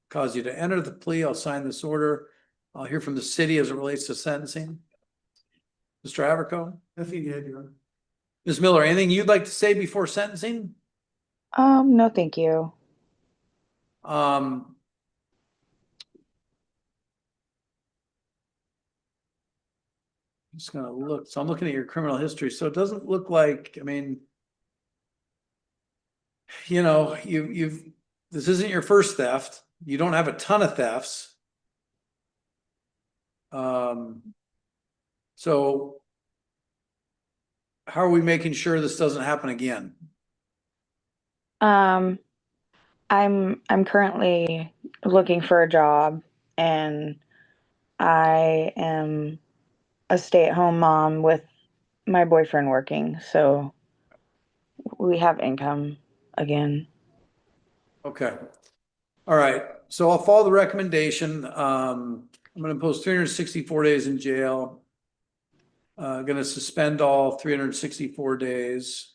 cause you to enter the plea. I'll sign this order. I'll hear from the city as it relates to sentencing. Mr. Haverko? Nothing yet, Your Honor. Ms. Miller, anything you'd like to say before sentencing? No, thank you. Just gonna look. So I'm looking at your criminal history. So it doesn't look like, I mean, you know, this isn't your first theft. You don't have a ton of thefts. So how are we making sure this doesn't happen again? I'm currently looking for a job, and I am a stay-at-home mom with my boyfriend working, so we have income again. Okay. All right. So I'll follow the recommendation. I'm going to impose 364 days in jail. Going to suspend all 364 days.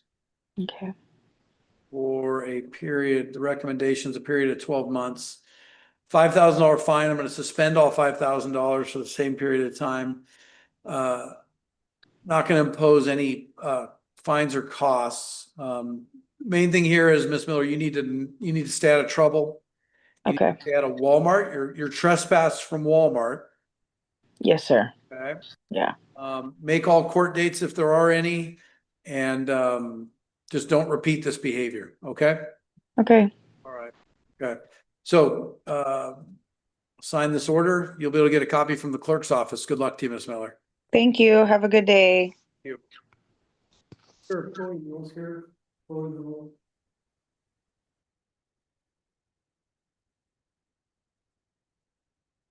Okay. For a period, the recommendation is a period of 12 months. $5,000 fine. I'm going to suspend all $5,000 for the same period of time. Not going to impose any fines or costs. Main thing here is, Ms. Miller, you need to stay out of trouble. You need to stay out of Walmart. You're trespassed from Walmart. Yes, sir. Okay. Yeah. Make all court dates if there are any, and just don't repeat this behavior. Okay. Okay. All right. Okay. So sign this order. You'll be able to get a copy from the clerk's office. Good luck to you, Ms. Miller. Thank you. Have a good day. Thank you. Sure. Chloe Mills here. Chloe Mills.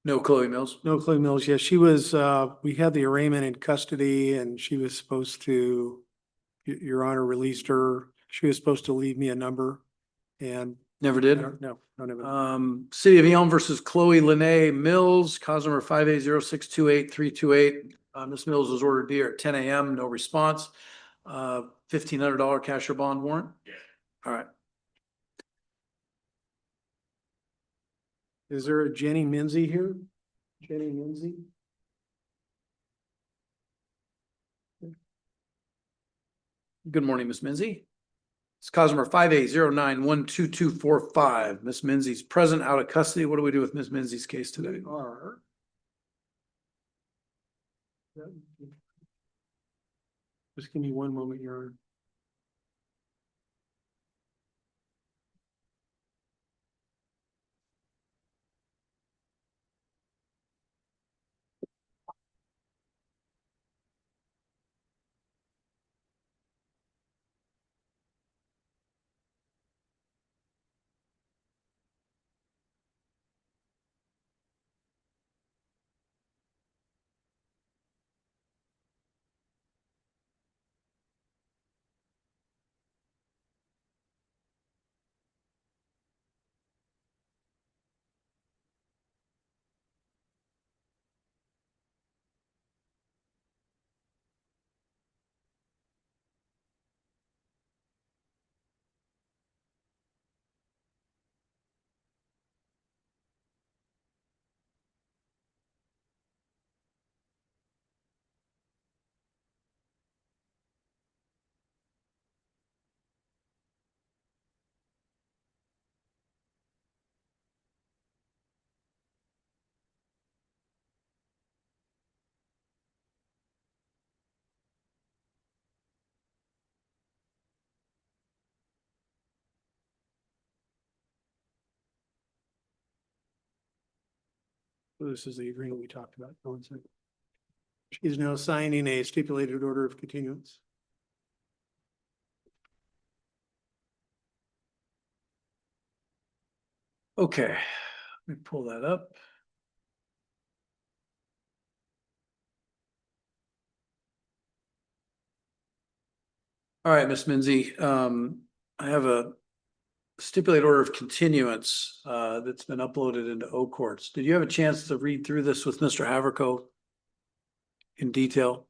No Chloe Mills. No, Chloe Mills. Yes, she was, we had the arraignment in custody, and she was supposed to, Your Honor released her. She was supposed to leave me a number, and Never did. no, never. City of Yelm versus Chloe Lene Mills, cause number 580628328. Ms. Mills was ordered here at 10 a.m. No response. $1,500 cash or bond warrant. Yeah. All right. Is there a Jenny Minzy here? Jenny Minzy? Good morning, Ms. Minzy. It's cause number 580912245. Ms. Minzy's present, out of custody. What do we do with Ms. Minzy's case today? Just give me one moment, Your Honor. So this is the agreement we talked about. She's now signing a stipulated order of continuance. Okay, let me pull that up. All right, Ms. Minzy, I have a stipulated order of continuance that's been uploaded into O courts. Did you have a chance to read through this with Mr. Haverco in detail?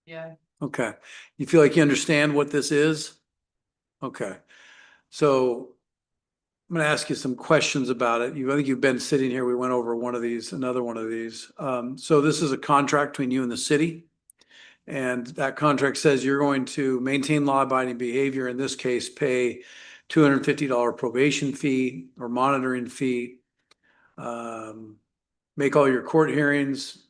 Yeah. Okay. You feel like you understand what this is? Okay. So I'm gonna ask you some questions about it. I think you've been sitting here. We went over one of these, another one of these. So this is a contract between you and the city. And that contract says you're going to maintain law-abiding behavior, in this case, pay $250 probation fee or monitoring fee. Make all your court hearings.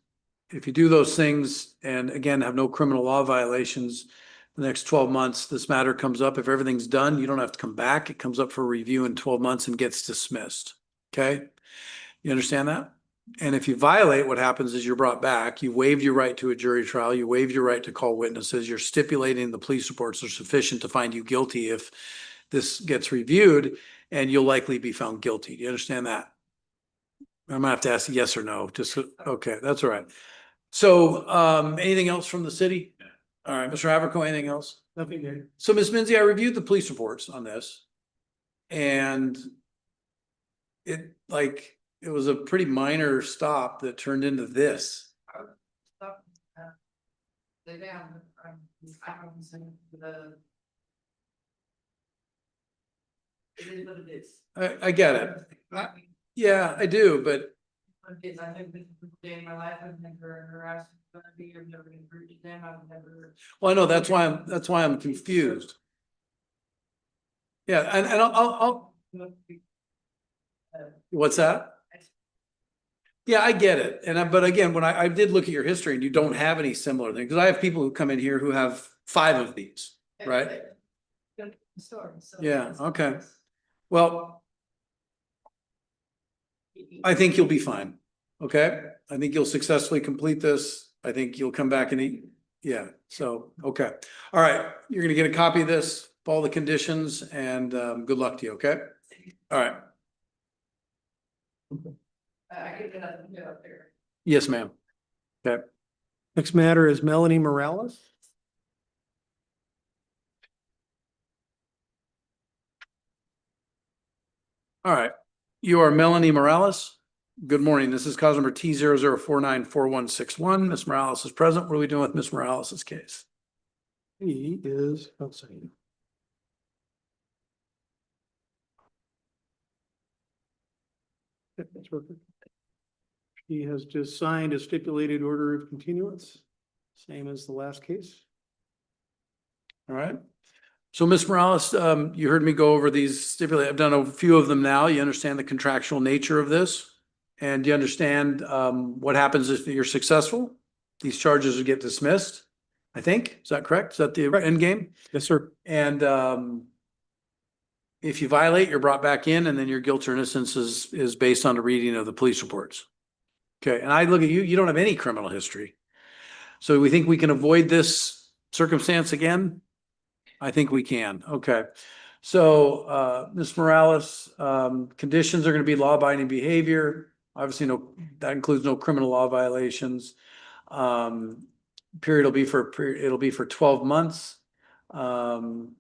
If you do those things and again, have no criminal law violations, the next 12 months, this matter comes up. If everything's done, you don't have to come back. It comes up for review in 12 months and gets dismissed. Okay? You understand that? And if you violate, what happens is you're brought back. You waived your right to a jury trial. You waived your right to call witnesses. You're stipulating the police reports are sufficient to find you guilty if this gets reviewed, and you'll likely be found guilty. Do you understand that? I'm gonna have to ask yes or no. Just okay, that's all right. So, anything else from the city? All right, Mr. Haverco, anything else? Nothing there. So, Ms. Minzy, I reviewed the police reports on this, and it was a pretty minor stop that turned into this. They down, I haven't seen the. It is what it is. I get it. Yeah, I do, but Because I think this is the day in my life, I've never harassed anybody, I've never encouraged them, I've never. well, I know that's why I'm confused. Yeah, and I'll what's that? Yeah, I get it. But again, when I did look at your history and you don't have any similar things, because I have people who come in here who have 5 of these, right? Yeah, okay. Well, I think you'll be fine. Okay? I think you'll successfully complete this. I think you'll come back and eat. Yeah, so, okay. All right, you're gonna get a copy of this, follow the conditions, and good luck to you, okay? All right. I get that, up there. Yes, ma'am. Okay. Next matter is Melanie Morales. All right. You are Melanie Morales. Good morning. This is cause number T00494161. Ms. Morales is present. What are we doing with Ms. Morales's case? He is outside. That's perfect. He has just signed a stipulated order of continuance, same as the last case. All right. So Ms. Morales, you heard me go over these stipulated. I've done a few of them now. You understand the contractual nature of this? And you understand what happens if you're successful? These charges would get dismissed, I think. Is that correct? Is that the end game? Yes, sir. And if you violate, you're brought back in, and then your guilt or innocence is based on the reading of the police reports. Okay, and I look at you, you don't have any criminal history. So we think we can avoid this circumstance again? I think we can. Okay. So Ms. Morales, conditions are going to be law-abiding behavior. Obviously, that includes no criminal law violations. It'll be for 12 months. You're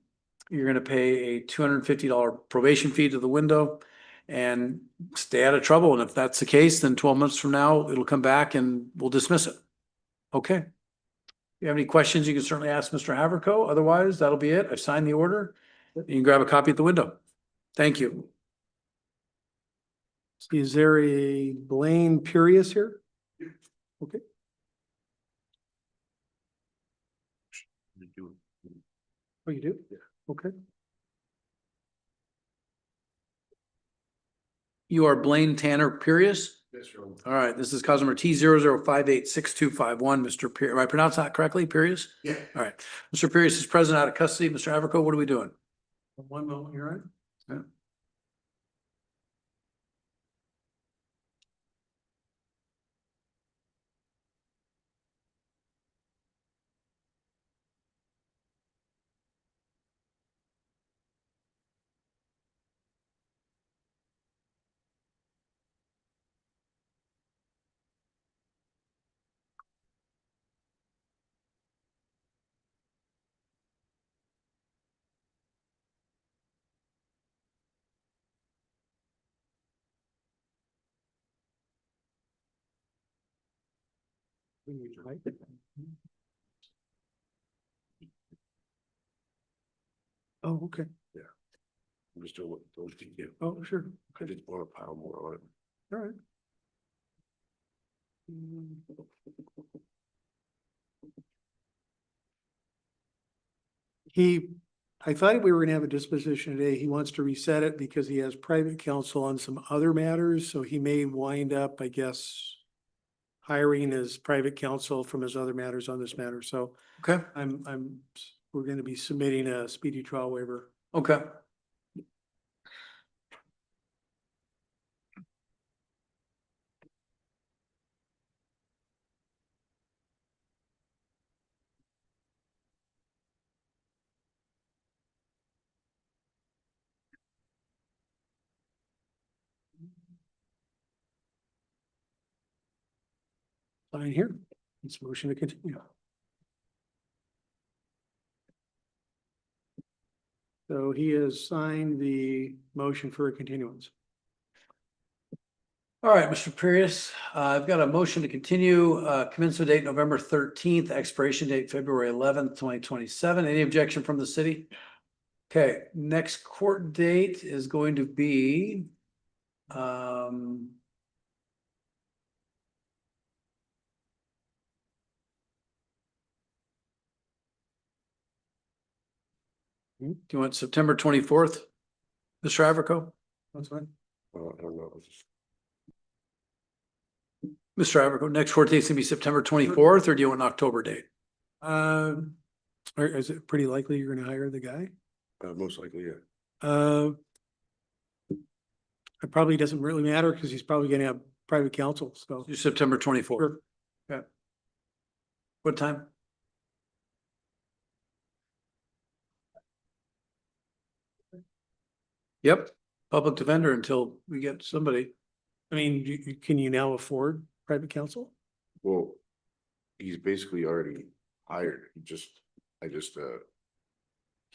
going to pay a $250 probation fee to the window and stay out of trouble. And if that's the case, then 12 months from now, it'll come back and we'll dismiss it. Okay. If you have any questions, you can certainly ask Mr. Haverco. Otherwise, that'll be it. I've signed the order. You can grab a copy at the window. Thank you. Is there a Blaine Purius here? Okay. Oh, you do? Yeah. Okay. You are Blaine Tanner Purius? Yes, sir. All right, this is cause number T00586251. Mr. Purius, am I pronouncing that correctly, Purius? Yeah. All right. Mr. Purius is present out of custody. Mr. Haverco, what are we doing? One moment, you're on. Yeah. Oh, okay. I'm just doing what those do. Oh, sure. I just want to pile more on it. All right. I thought we were gonna have a disposition today. He wants to reset it because he has private counsel on some other matters, so he may wind up, I guess, hiring his private counsel from his other matters on this matter. So Okay, we're gonna be submitting a speedy trial waiver. okay. Fine here. It's motion to continue. So he has signed the motion for a continuance. All right, Mr. Perius, I've got a motion to continue, commencement date November 13th, expiration date February 11th, 2027. Any objection from the city? Okay, next court date is going to be, do you want September 24th? Mr. Haverco? That's fine. I don't know. Mr. Haverco, next court date's gonna be September 24th, or do you want an October date? Or is it pretty likely you're gonna hire the guy? Most likely, yeah. It probably doesn't really matter because he's probably gonna have private counsel, so. Do September 24th. Sure. Okay. What time? Yep, public defender until we get somebody. I mean, can you now afford private counsel? Well, he's basically already hired.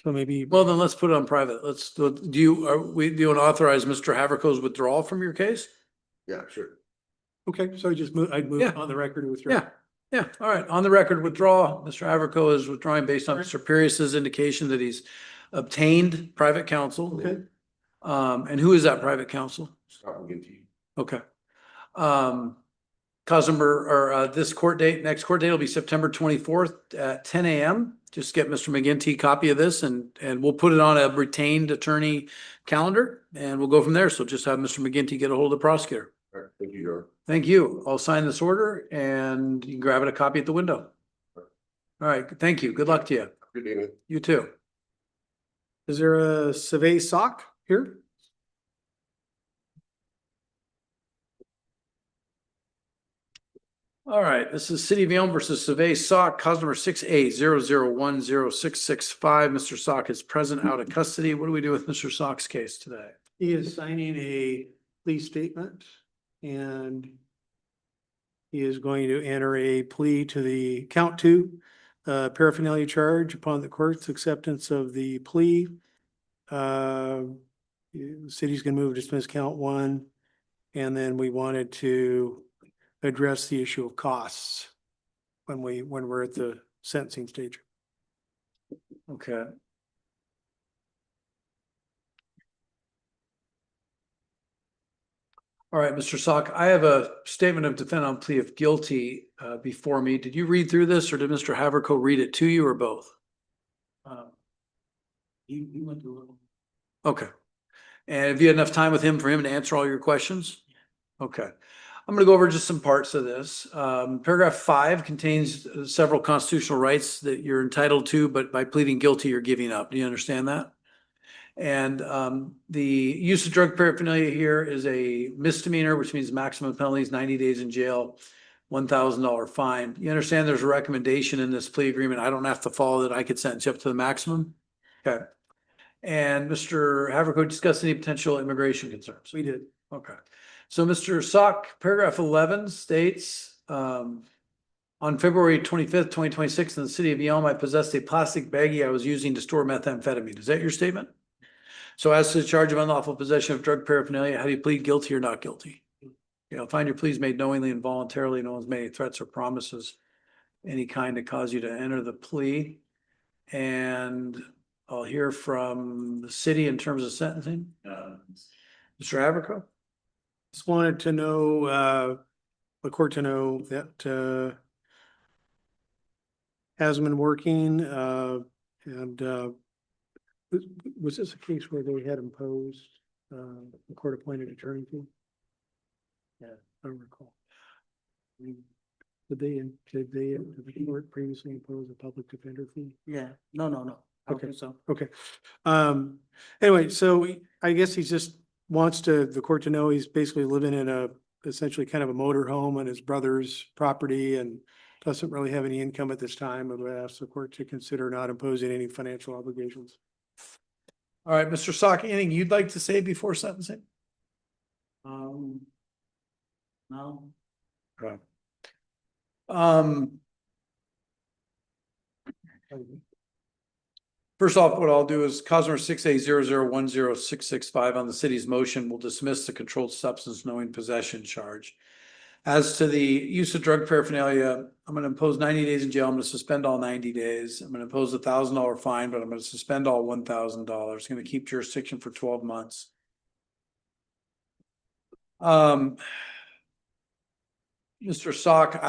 So maybe. Well, then let's put it on private. Do you want to authorize Mr. Haverco's withdrawal from your case? Yeah, sure. Okay, so I'd move Yeah. on the record with your. Yeah, all right. On the record, withdraw. Mr. Haverco is withdrawing based on Mr. Perius's indication that he's obtained private counsel. Okay. And who is that private counsel? Scott McGinty. Okay. This court date, next court date will be September 24th at 10 a.m. Just get Mr. McGinty a copy of this and we'll put it on a retained attorney calendar and we'll go from there. So just have Mr. McGinty get a hold of the prosecutor. All right, thank you, John. Thank you. I'll sign this order and you can grab it a copy at the window. All right, thank you. Good luck to you. Good evening. You too. Is there a survey sock here? All right, this is City of Yelm versus Survey Sock, cause number 680010665. Mr. Sock is present out of custody. What do we do with Mr. Sock's case today? He is signing a plea statement and he is going to enter a plea to the count 2 paraphernalia charge upon the court's acceptance of the plea. The city's gonna move to dismiss count 1. And then we wanted to address the issue of costs when we're at the sentencing stage. Okay. All right, Mr. Sock, I have a statement of defense on plea of guilty before me. Did you read through this or did Mr. Haverco read it to you or both? He went through it. Okay. And have you had enough time with him for him to answer all your questions? Okay. I'm going to go over just some parts of this. Paragraph 5 contains several constitutional rights that you're entitled to, but by pleading guilty, you're giving up. Do you understand that? And the use of drug paraphernalia here is a misdemeanor, which means maximum penalty is 90 days in jail, $1,000 fine. You understand there's a recommendation in this plea agreement. I don't have to follow that. I could sentence you up to the maximum. Okay. And Mr. Haverco discussed any potential immigration concerns. We did. Okay. So Mr. Sock, paragraph 11 states, on February 25th, 2026, in the city of Yelm, I possessed a plastic baggie I was using to store methamphetamine. Is that your statement? So as to the charge of unlawful possession of drug paraphernalia, how do you plead guilty or not guilty? find your pleas made knowingly and voluntarily, no one's made any threats or promises any kind to cause you to enter the plea. And I'll hear from the city in terms of sentencing. Mr. Averco? Just wanted to know, the court to know that, has been working, and, was this a case where they had imposed, a court appointed attorney fee? Yeah, I don't recall. Did the court previously impose a public defender fee? Yeah, no. I don't Okay. think so. Okay. Anyway, so I guess he just wants the court to know he's basically living in essentially kind of a motor home on his brother's property and doesn't really have any income at this time. And would ask the court to consider not imposing any financial obligations. All right, Mr. Sock, anything you'd like to say before sentencing? No. Okay. First off, what I'll do is cause number 6A00106665 on the city's motion will dismiss the controlled substance knowing possession charge. As to the use of drug paraphernalia, I'm going to impose 90 days in jail. I'm going to suspend all 90 days. I'm going to impose a $1,000 fine, but I'm going to suspend all $1,000. Going to keep jurisdiction for 12 months. Mr. Sock,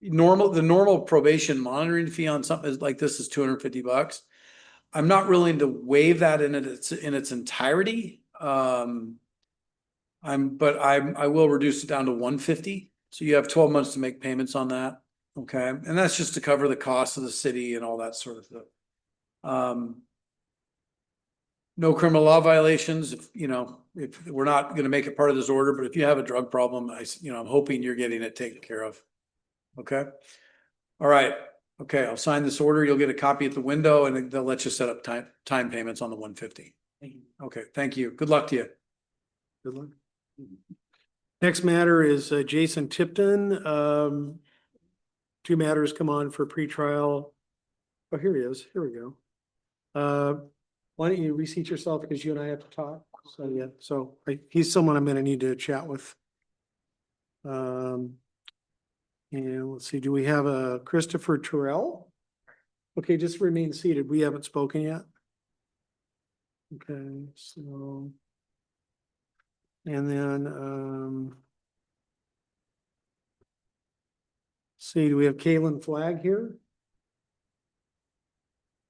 the normal probation monitoring fee on something like this is $250. I'm not willing to waive that in its entirety. I will reduce it down to $150. So you have 12 months to make payments on that. Okay. And that's just to cover the cost of the city and all that sort of stuff. No criminal law violations. If we're not going to make it part of this order, but if you have a drug problem, I'm hoping you're getting it taken care of. Okay. All right. Okay. I'll sign this order. You'll get a copy at the window and they'll let you set up time payments on the 150. Thank you. Okay. Thank you. Good luck to you. Good luck. Next matter is Jason Tipton. Two matters come on for pretrial. Oh, here he is. Here we go. Why don't you reseat yourself because you and I have to talk. So yeah, he's someone I'm going to need to chat with. And let's see, do we have a Christopher Terrell? Okay, just remain seated. We haven't spoken yet. Okay, so. And then, see, do we have Kalen Flagg here?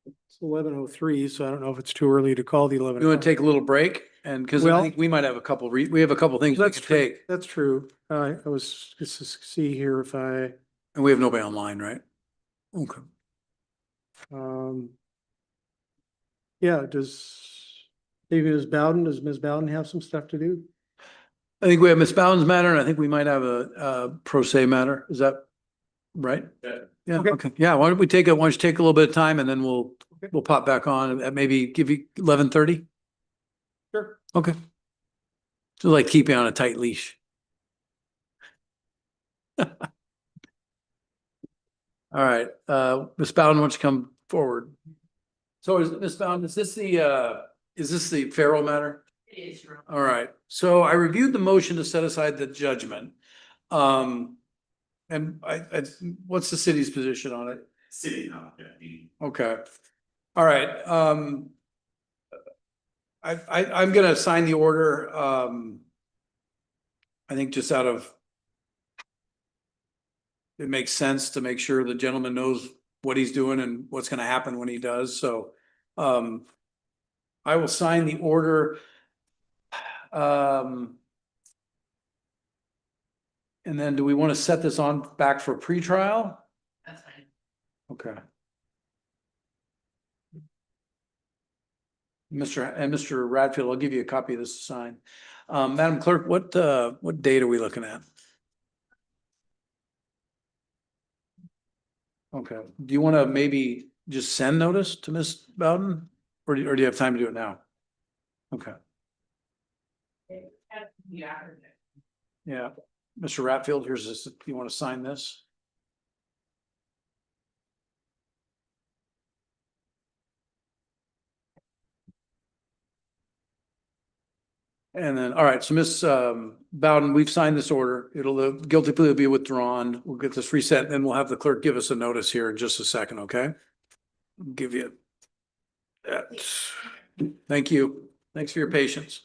It's 11:03, so I don't know if it's too early to call the 11. You want to take a little break? And because I think we might have a couple, we have a couple things we can take. That's true. I was just to see here if I. And we have nobody online, right? Okay. Yeah, does Ms. Bowden have some stuff to do? I think we have Ms. Bowden's matter and I think we might have a pro se matter. Is that right? Yeah. Okay. Yeah. Why don't you take a little bit of time and then we'll pop back on and maybe give you 11:30? Sure. Okay. So like keep you on a tight leash. All right. Ms. Bowden, why don't you come forward? So Ms. Bowden, is this the Farrell matter? It is. All right. So I reviewed the motion to set aside the judgment. And what's the city's position on it? City, Okay. All right. I'm gonna sign the order. I think just out of it makes sense to make sure the gentleman knows what he's doing and what's gonna happen when he does. So I will sign the order. And then do we want to set this on back for pretrial? That's fine. Okay. Mr. Radfield, I'll give you a copy of this to sign. Madam Clerk, what date are we looking at? Okay. Do you want to maybe just send notice to Ms. Bowden? Or do you have time to do it now? Okay. Yeah. Mr. Ratfield, here's this. Do you want to sign this? And then, all right, so Ms. Bowden, we've signed this order. The guilty plea will be withdrawn. We'll get this reset and then we'll have the clerk give us a notice here in just a second, okay? I'll give you that. Thank you. Thanks for your patience.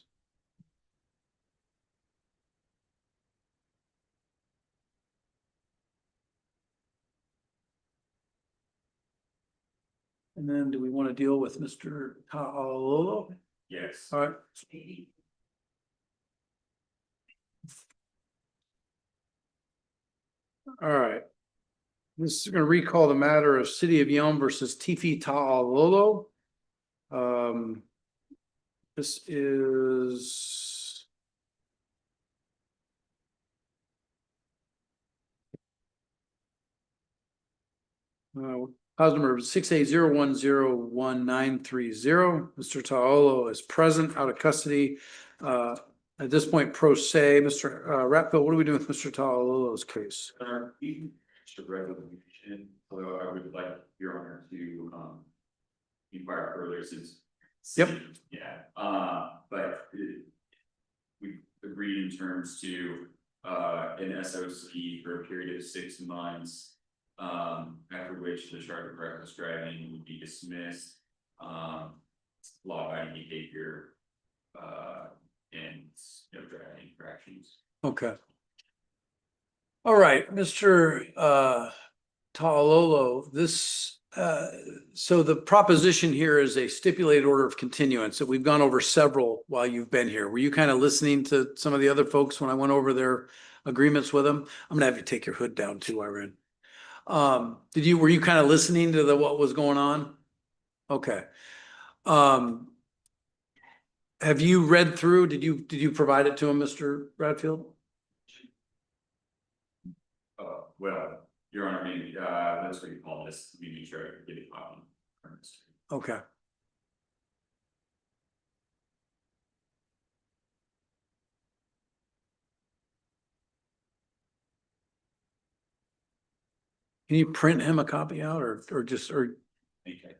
And then do we want to deal with Mr. Ta'alolo? Yes. All right. All right. This is going to recall the matter of City of Yelm versus Tifi Ta'alolo. This is cause number 680101930. Mr. Ta'alolo is present, out of custody. At this point, pro se. Mr. Ratfield, what are we doing with Mr. Ta'alolo's case? Just a resolution, although I would like your honor to inquire further since. Yep. Yeah, but we agreed in terms to an SOC for a period of 6 months. After which the charge of reckless driving would be dismissed. Law-abiding behavior and no driving infractions. Okay. All right, Mr. Ta'alolo, this, so the proposition here is a stipulated order of continuance that we've gone over several while you've been here. Were you kind of listening to some of the other folks when I went over their agreements with them? I'm gonna have you take your hood down too, Irene. Were you kind of listening to what was going on? Okay. Have you read through, did you provide it to him, Mr. Bradfield? Well, your honor, maybe that's what you call this, we make sure I get a copy. Okay. Can you print him a copy out or just, or? Okay.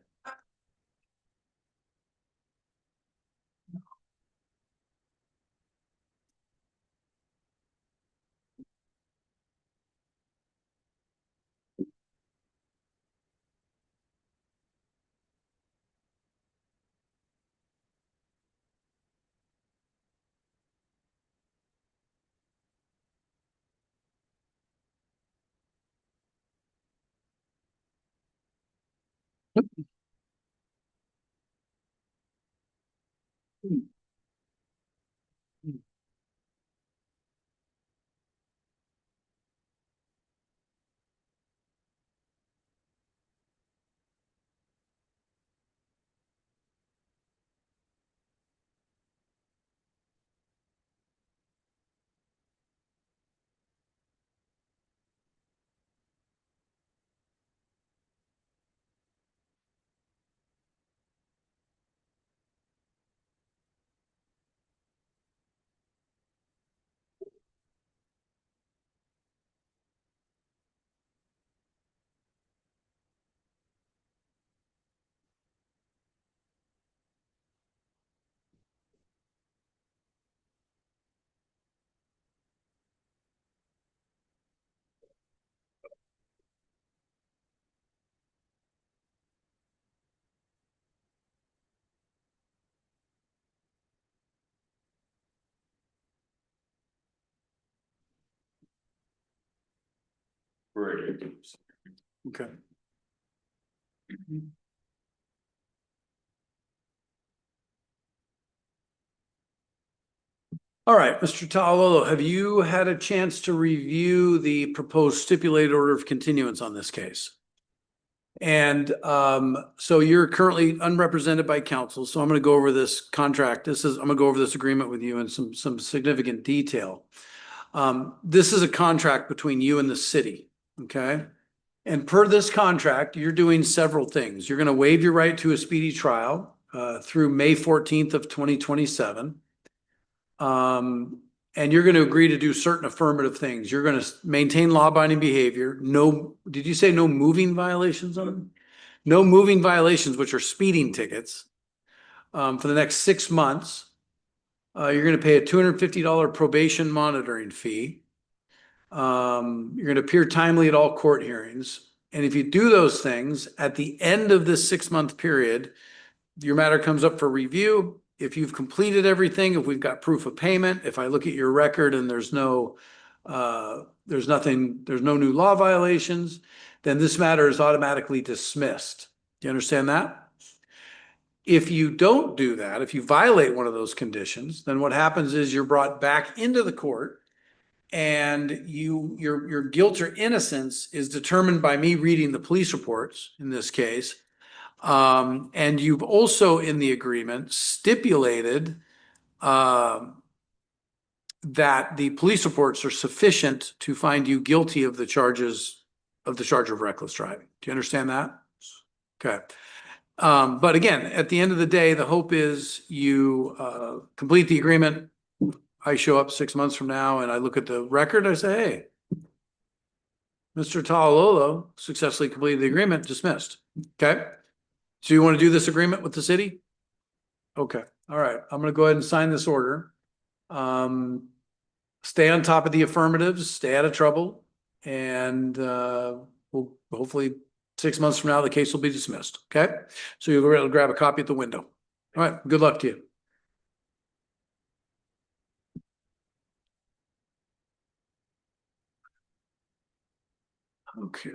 Right. Okay. All right, Mr. Ta'alolo, have you had a chance to review the proposed stipulated order of continuance on this case? And so you're currently unrepresented by counsel, so I'm going to go over this contract. I'm going to go over this agreement with you in some significant detail. This is a contract between you and the city, okay? And per this contract, you're doing several things. You're going to waive your right to a speedy trial through May 14th of 2027. And you're going to agree to do certain affirmative things. You're going to maintain law-abiding behavior. No, did you say no moving violations on them? No moving violations, which are speeding tickets, for the next 6 months. You're gonna pay a $250 probation monitoring fee. You're gonna appear timely at all court hearings. And if you do those things, at the end of this 6-month period, your matter comes up for review. If you've completed everything, if we've got proof of payment, if I look at your record and there's no new law violations, then this matter is automatically dismissed. Do you understand that? If you don't do that, if you violate one of those conditions, then what happens is you're brought back into the court and your guilt or innocence is determined by me reading the police reports in this case. And you've also in the agreement stipulated that the police reports are sufficient to find you guilty of the charge of reckless driving. Do you understand that? Okay. But again, at the end of the day, the hope is you complete the agreement. I show up 6 months from now and I look at the record, I say, hey, Mr. Talolo successfully completed the agreement, dismissed. Okay. So you want to do this agreement with the city? Okay. All right. I'm going to go ahead and sign this order. Stay on top of the affirmatives, stay out of trouble, and we'll hopefully 6 months from now, the case will be dismissed. Okay. So you'll be able to grab a copy at the window. All right. Good luck to you. Okay.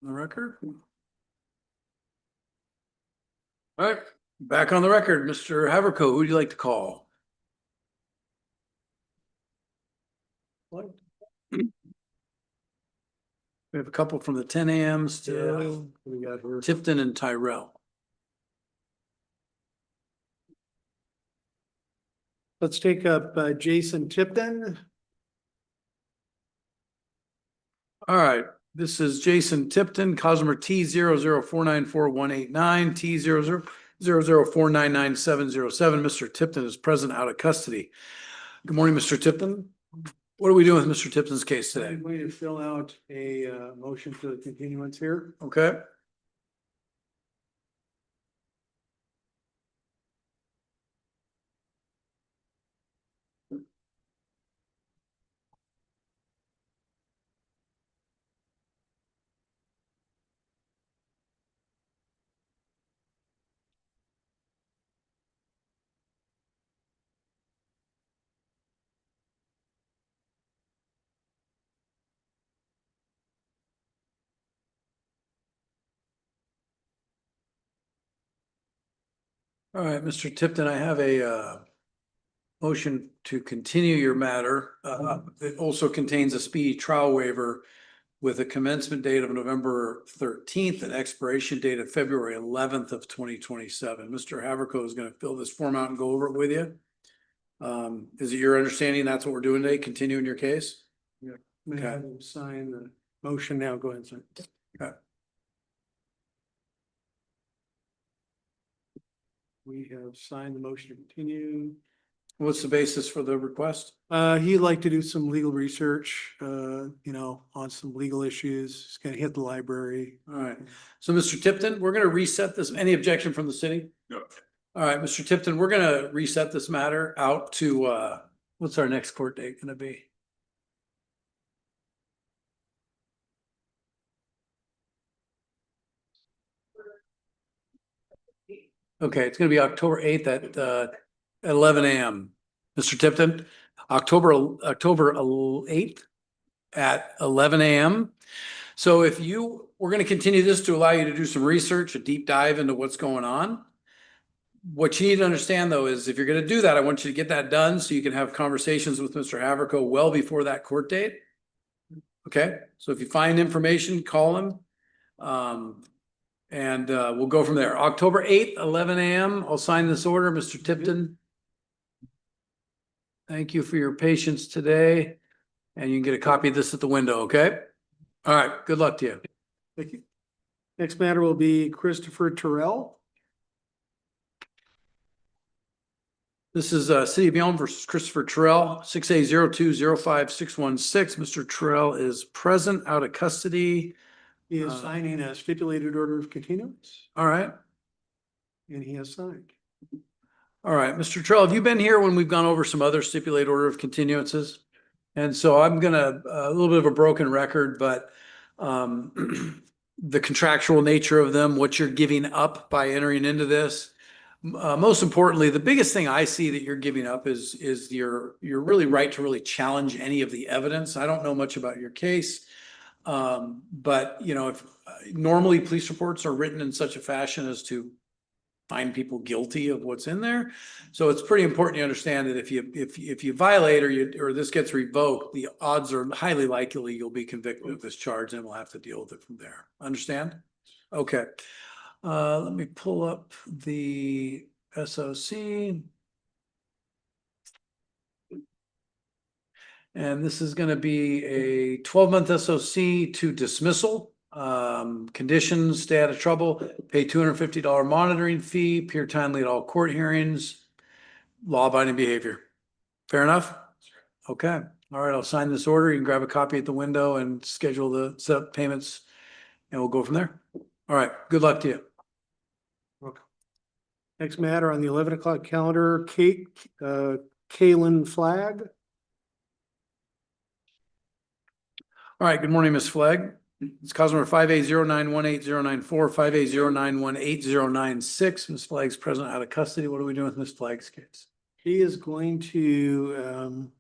The record. All right, back on the record, Mr. Haverko, who would you like to call? What? We have a couple from the 10 a.m. still. We got here Tipton and Tyrell. Let's take up Jason Tipton. All right, this is Jason Tipton, Cosmer T 004941189, T 00004997707. Mr. Tipton is present out of custody. Good morning, Mr. Tipton. What are we doing with Mr. Tipton's case today? I'm going to fill out a motion for the continuance here. Okay. All right, Mr. Tipton, I have a motion to continue your matter. It also contains a speedy trial waiver with a commencement date of November 13th and expiration date of February 11th of 2027. Mr. Haverko is going to fill this form out and go over it with you. Is it your understanding that's what we're doing today, continuing your case? Yeah. May I have him sign the motion now? Go ahead and sign. Okay. We have signed the motion to continue. What's the basis for the request? He'd like to do some legal research, on some legal issues. He's gonna hit the library. All right. So, Mr. Tipton, we're going to reset this. Any objection from the city? No. All right, Mr. Tipton, we're going to reset this matter out to, what's our next court date going to be? Okay, it's going to be October 8th at 11 a.m. Mr. Tipton, October 8th at 11 a.m. So we're going to continue this to allow you to do some research, a deep dive into what's going on. What you need to understand, though, is if you're going to do that, I want you to get that done so you can have conversations with Mr. Haverko well before that court date. Okay, so if you find information, call him. And we'll go from there. October 8th, 11 a.m. I'll sign this order, Mr. Tipton. Thank you for your patience today. And you can get a copy of this at the window, okay? All right, good luck to you. Thank you. Next matter will be Christopher Terrell. This is City of Yelm versus Christopher Terrell, 6A0205-616. Mr. Terrell is present, out of custody. He is signing a stipulated order of continuance, All right. and he has signed. All right, Mr. Terrell, have you been here when we've gone over some other stipulated order of continuances? And so I'm gonna, a little bit of a broken record, but the contractual nature of them, what you're giving up by entering into this. Most importantly, the biggest thing I see that you're giving up is your really right to really challenge any of the evidence. I don't know much about your case. But if normally police reports are written in such a fashion as to find people guilty of what's in there. So it's pretty important you understand that if you violate or this gets revoked, the odds are highly likely you'll be convicted of this charge and we'll have to deal with it from there. Understand? Okay. Let me pull up the SOC. And this is going to be a 12-month SOC to dismissal. Conditions, stay out of trouble, pay $250 monitoring fee, appear timely at all court hearings, law-abiding behavior. Fair enough? Okay. All right, I'll sign this order. You can grab a copy at the window and schedule the set up payments, and we'll go from there. All right, good luck to you. Okay. Next matter on the 11 o'clock calendar, Kaylin Flagg. All right, good morning, Ms. Flagg. It's cause number 5A0918-094, 5A0918-096. Ms. Flagg's present out of custody. What are we doing with Ms. Flagg's case? She is going to,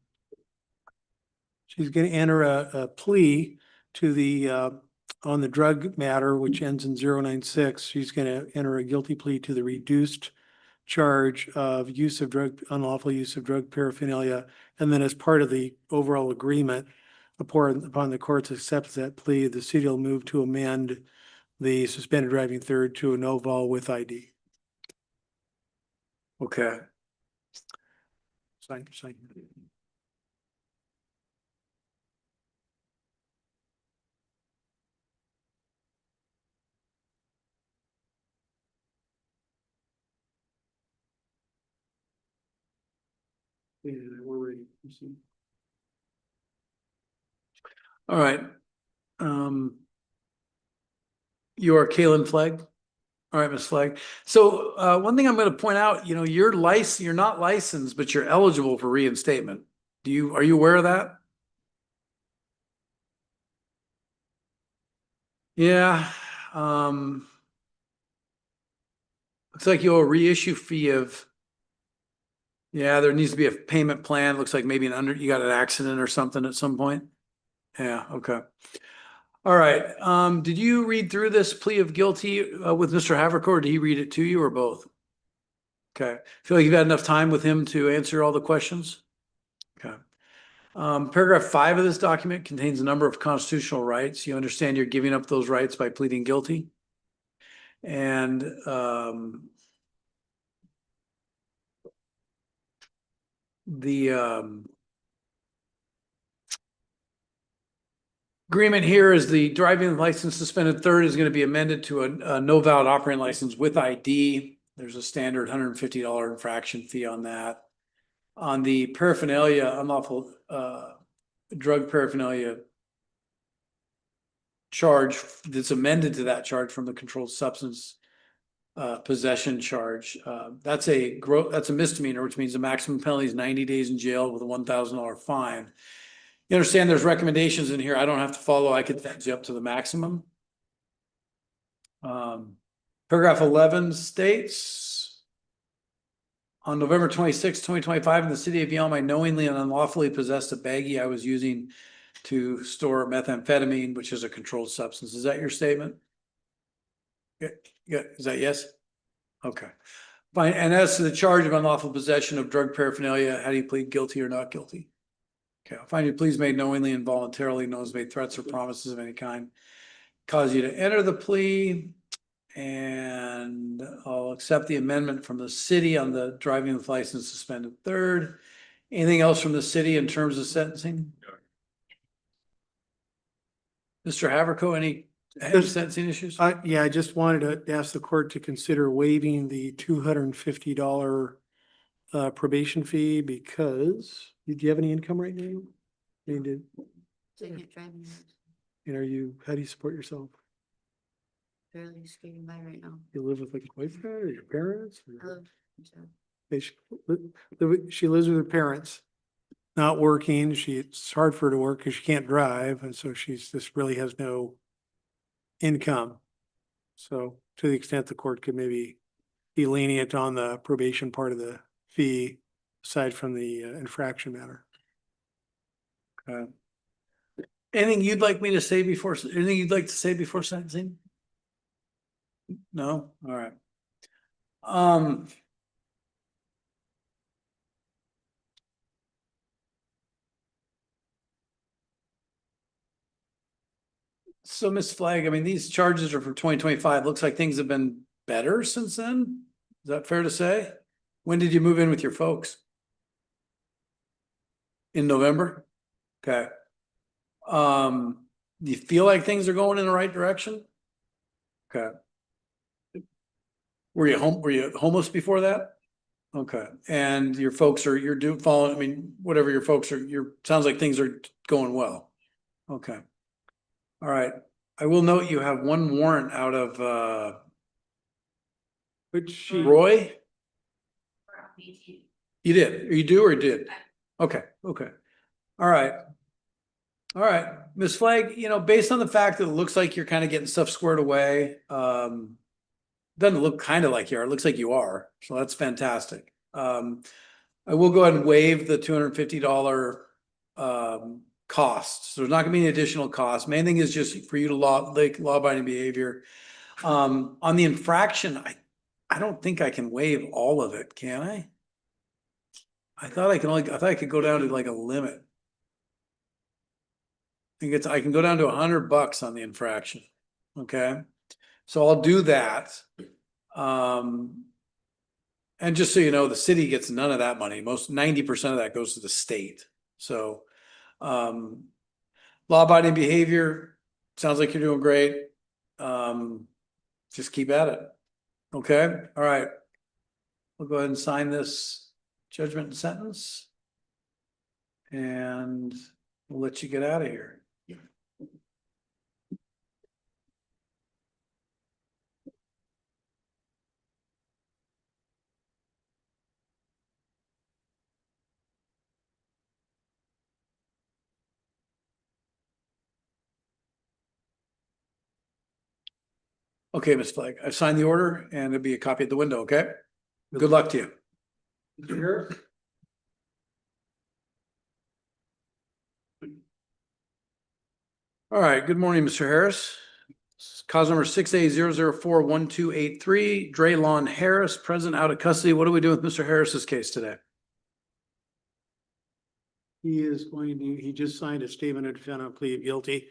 she's going to enter a plea to the on the drug matter, which ends in 096, she's gonna enter a guilty plea to the reduced charge of unlawful use of drug paraphernalia. And then as part of the overall agreement, upon the court's acceptance of that plea, the city will move to amend the suspended driving third to a no vol with ID. Okay. Sign. Yeah, we're ready. All right. You are Kaylin Flagg. All right, Ms. Flagg. So one thing I'm going to point out, you're not licensed, but you're eligible for reinstatement. Are you aware of that? Yeah. Looks like you owe a reissue fee of, yeah, there needs to be a payment plan. Looks like maybe you got an accident or something at some point. Yeah, okay. All right. Did you read through this plea of guilty with Mr. Haverco, or did he read it to you, or both? Okay. Feel like you've had enough time with him to answer all the questions? Okay. Paragraph 5 of this document contains a number of constitutional rights. You understand you're giving up those rights by pleading guilty. And the agreement here is the driving license suspended third is going to be amended to a no valid operating license with ID. There's a standard $150 infraction fee on that. On the paraphernalia, unlawful drug paraphernalia charge that's amended to that charge from the controlled substance possession charge. That's a misdemeanor, which means the maximum penalty is 90 days in jail with a $1,000 fine. You understand there's recommendations in here I don't have to follow. I could sentence you up to the maximum. Paragraph 11 states, on November 26, 2025, in the city of Yelm, I knowingly and unlawfully possessed a baggie I was using to store methamphetamine, which is a controlled substance. Is that your statement? Yeah. Is that yes? Okay. Fine. And as to the charge of unlawful possession of drug paraphernalia, how do you plead guilty or not guilty? Okay. I'll find you pleas made knowingly and voluntarily, no one's made threats or promises of any kind, cause you to enter the plea. And I'll accept the amendment from the city on the driving with license suspended third. Anything else from the city in terms of sentencing? Mr. Haverco, any sentencing issues? Yeah, I just wanted to ask the court to consider waiving the $250 probation fee because, do you have any income right now? And how do you support yourself? Barely skating by right now. You live with like a boyfriend or your parents? I live She lives with her parents, not working. It's hard for her to work because she can't drive. And so this really has no income. So to the extent the court could maybe be lenient on the probation part of the fee, aside from the infraction matter. Okay. Anything you'd like to say before sentencing? No? All right. So Ms. Flagg, I mean, these charges are for 2025. Looks like things have been better since then. Is that fair to say? When did you move in with your folks? In November? Okay. Do you feel like things are going in the right direction? Okay. Were you homeless before that? Okay. And your folks following, I mean, whatever your folks are, sounds like things are going well. Okay. All right. I will note you have one warrant out of Roy? You did? You do or did? Okay. Okay. All right. All right. Ms. Flagg, based on the fact that it looks like you're kind of getting stuff squared away, doesn't look kind of like you are. It looks like you are. So that's fantastic. I will go ahead and waive the $250 costs. There's not gonna be any additional costs. Main thing is just for you to law-abiding behavior. On the infraction, I don't think I can waive all of it, can I? I thought I could go down to like a limit. I can go down to $100 on the infraction. Okay, so I'll do that. And just so you know, the city gets none of that money. 90% of that goes to the state. So, law-abiding behavior, sounds like you're doing great. Just keep at it. Okay, all right. We'll go ahead and sign this judgment and sentence. And we'll let you get out of here. Okay, Ms. Flagg, I've signed the order and it'll be a copy at the window, okay? Good luck to you. Mr. Harris? All right, good morning, Mr. Harris. Cause number 6A0041283, Draylon Harris, present out of custody. What are we doing with Mr. Harris's case today? He just signed a statement of defense on plea of guilty.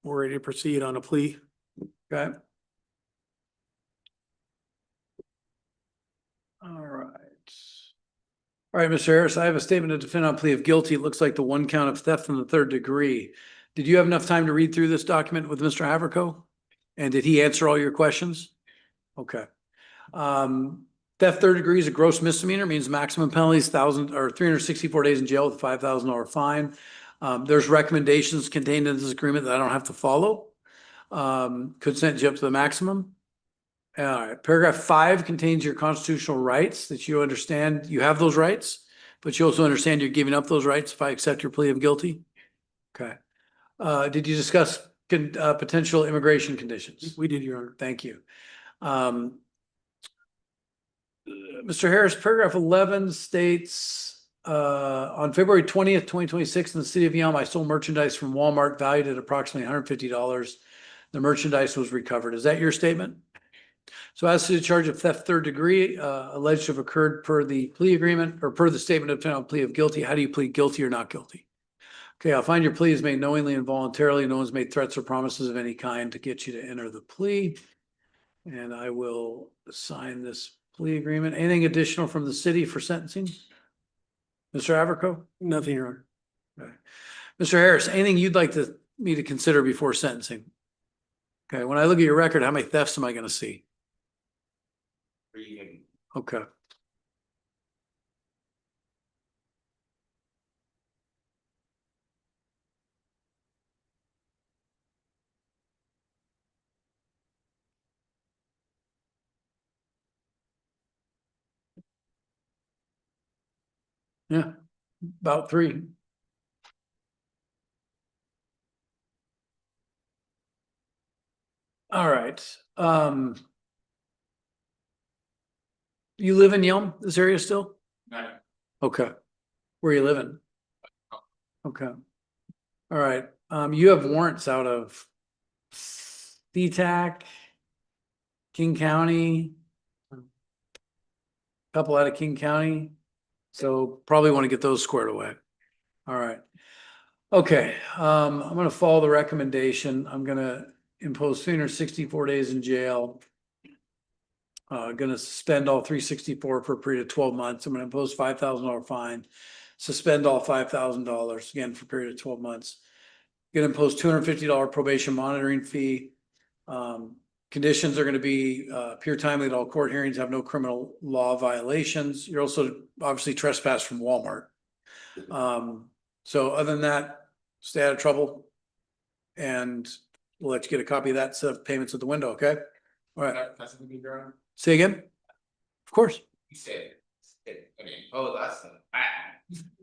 We're ready to proceed on a plea. Okay. All right. All right, Mr. Harris, I have a statement of defense on plea of guilty. It looks like the one count of theft in the third degree. Did you have enough time to read through this document with Mr. Haverco? And did he answer all your questions? Okay. Theft third degree is a gross misdemeanor, means maximum penalties 364 days in jail with a $5,000 fine. There's recommendations contained in this agreement that I don't have to follow. Could sentence you up to the maximum. All right. Paragraph 5 contains your constitutional rights that you understand you have those rights, but you also understand you're giving up those rights if I accept your plea of guilty. Okay. Did you discuss potential immigration conditions? We did, Your Honor. Thank you. Mr. Harris, paragraph 11 states, on February 20th, 2026 in the city of Yelm, I stole merchandise from Walmart valued at approximately $150. The merchandise was recovered. Is that your statement? So as to the charge of theft third degree, alleged to have occurred per the plea agreement or per the statement of plea of guilty, how do you plead guilty or not guilty? Okay, I'll find your plea is made knowingly and voluntarily. No one's made threats or promises of any kind to get you to enter the plea. And I will sign this plea agreement. Anything additional from the city for sentencing? Mr. Haverco? Nothing, Your Honor. Okay. Mr. Harris, anything you'd like me to consider before sentencing? Okay, when I look at your record, how many thefts am I going to see? Okay. Yeah, about 3. All right. You live in Yelm, this area still? No. Okay. Where you living? Okay. All right. You have warrants out of DTAC, King County, couple out of King County. So probably want to get those squared away. All right. Okay. I'm going to follow the recommendation. I'm going to impose 364 days in jail. Going to suspend all 364 for a period of 12 months. I'm going to impose $5,000 fine, suspend all $5,000 again for a period of 12 months. Going to impose $250 probation monitoring fee. Conditions are going to be appear timely at all court hearings, have no criminal law violations. You're also obviously trespassed from Walmart. So other than that, stay out of trouble. And we'll let you get a copy of that set of payments at the window, okay? All right. Say again? Of course. You said, oh, that's bad.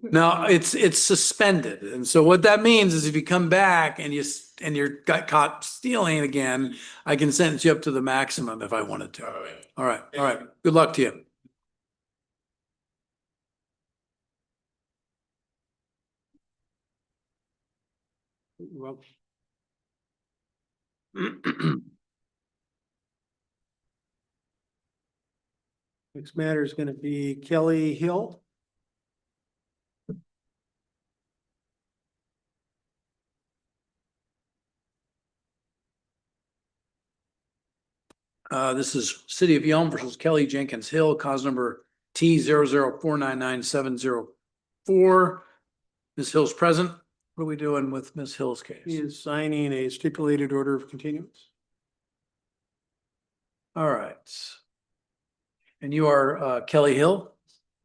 No, it's suspended. And so what that means is if you come back and you're got caught stealing again, I can sentence you up to the maximum if I wanted to. All right. All right. Good luck to you. Well. Next matter is gonna be Kelly Hill. This is City of Yelm versus Kelly Jenkins Hill, cause number T 004999704. Ms. Hill's present. What are we doing with Ms. Hill's He case? is signing a stipulated order of continuance. All right. And you are Kelly Hill?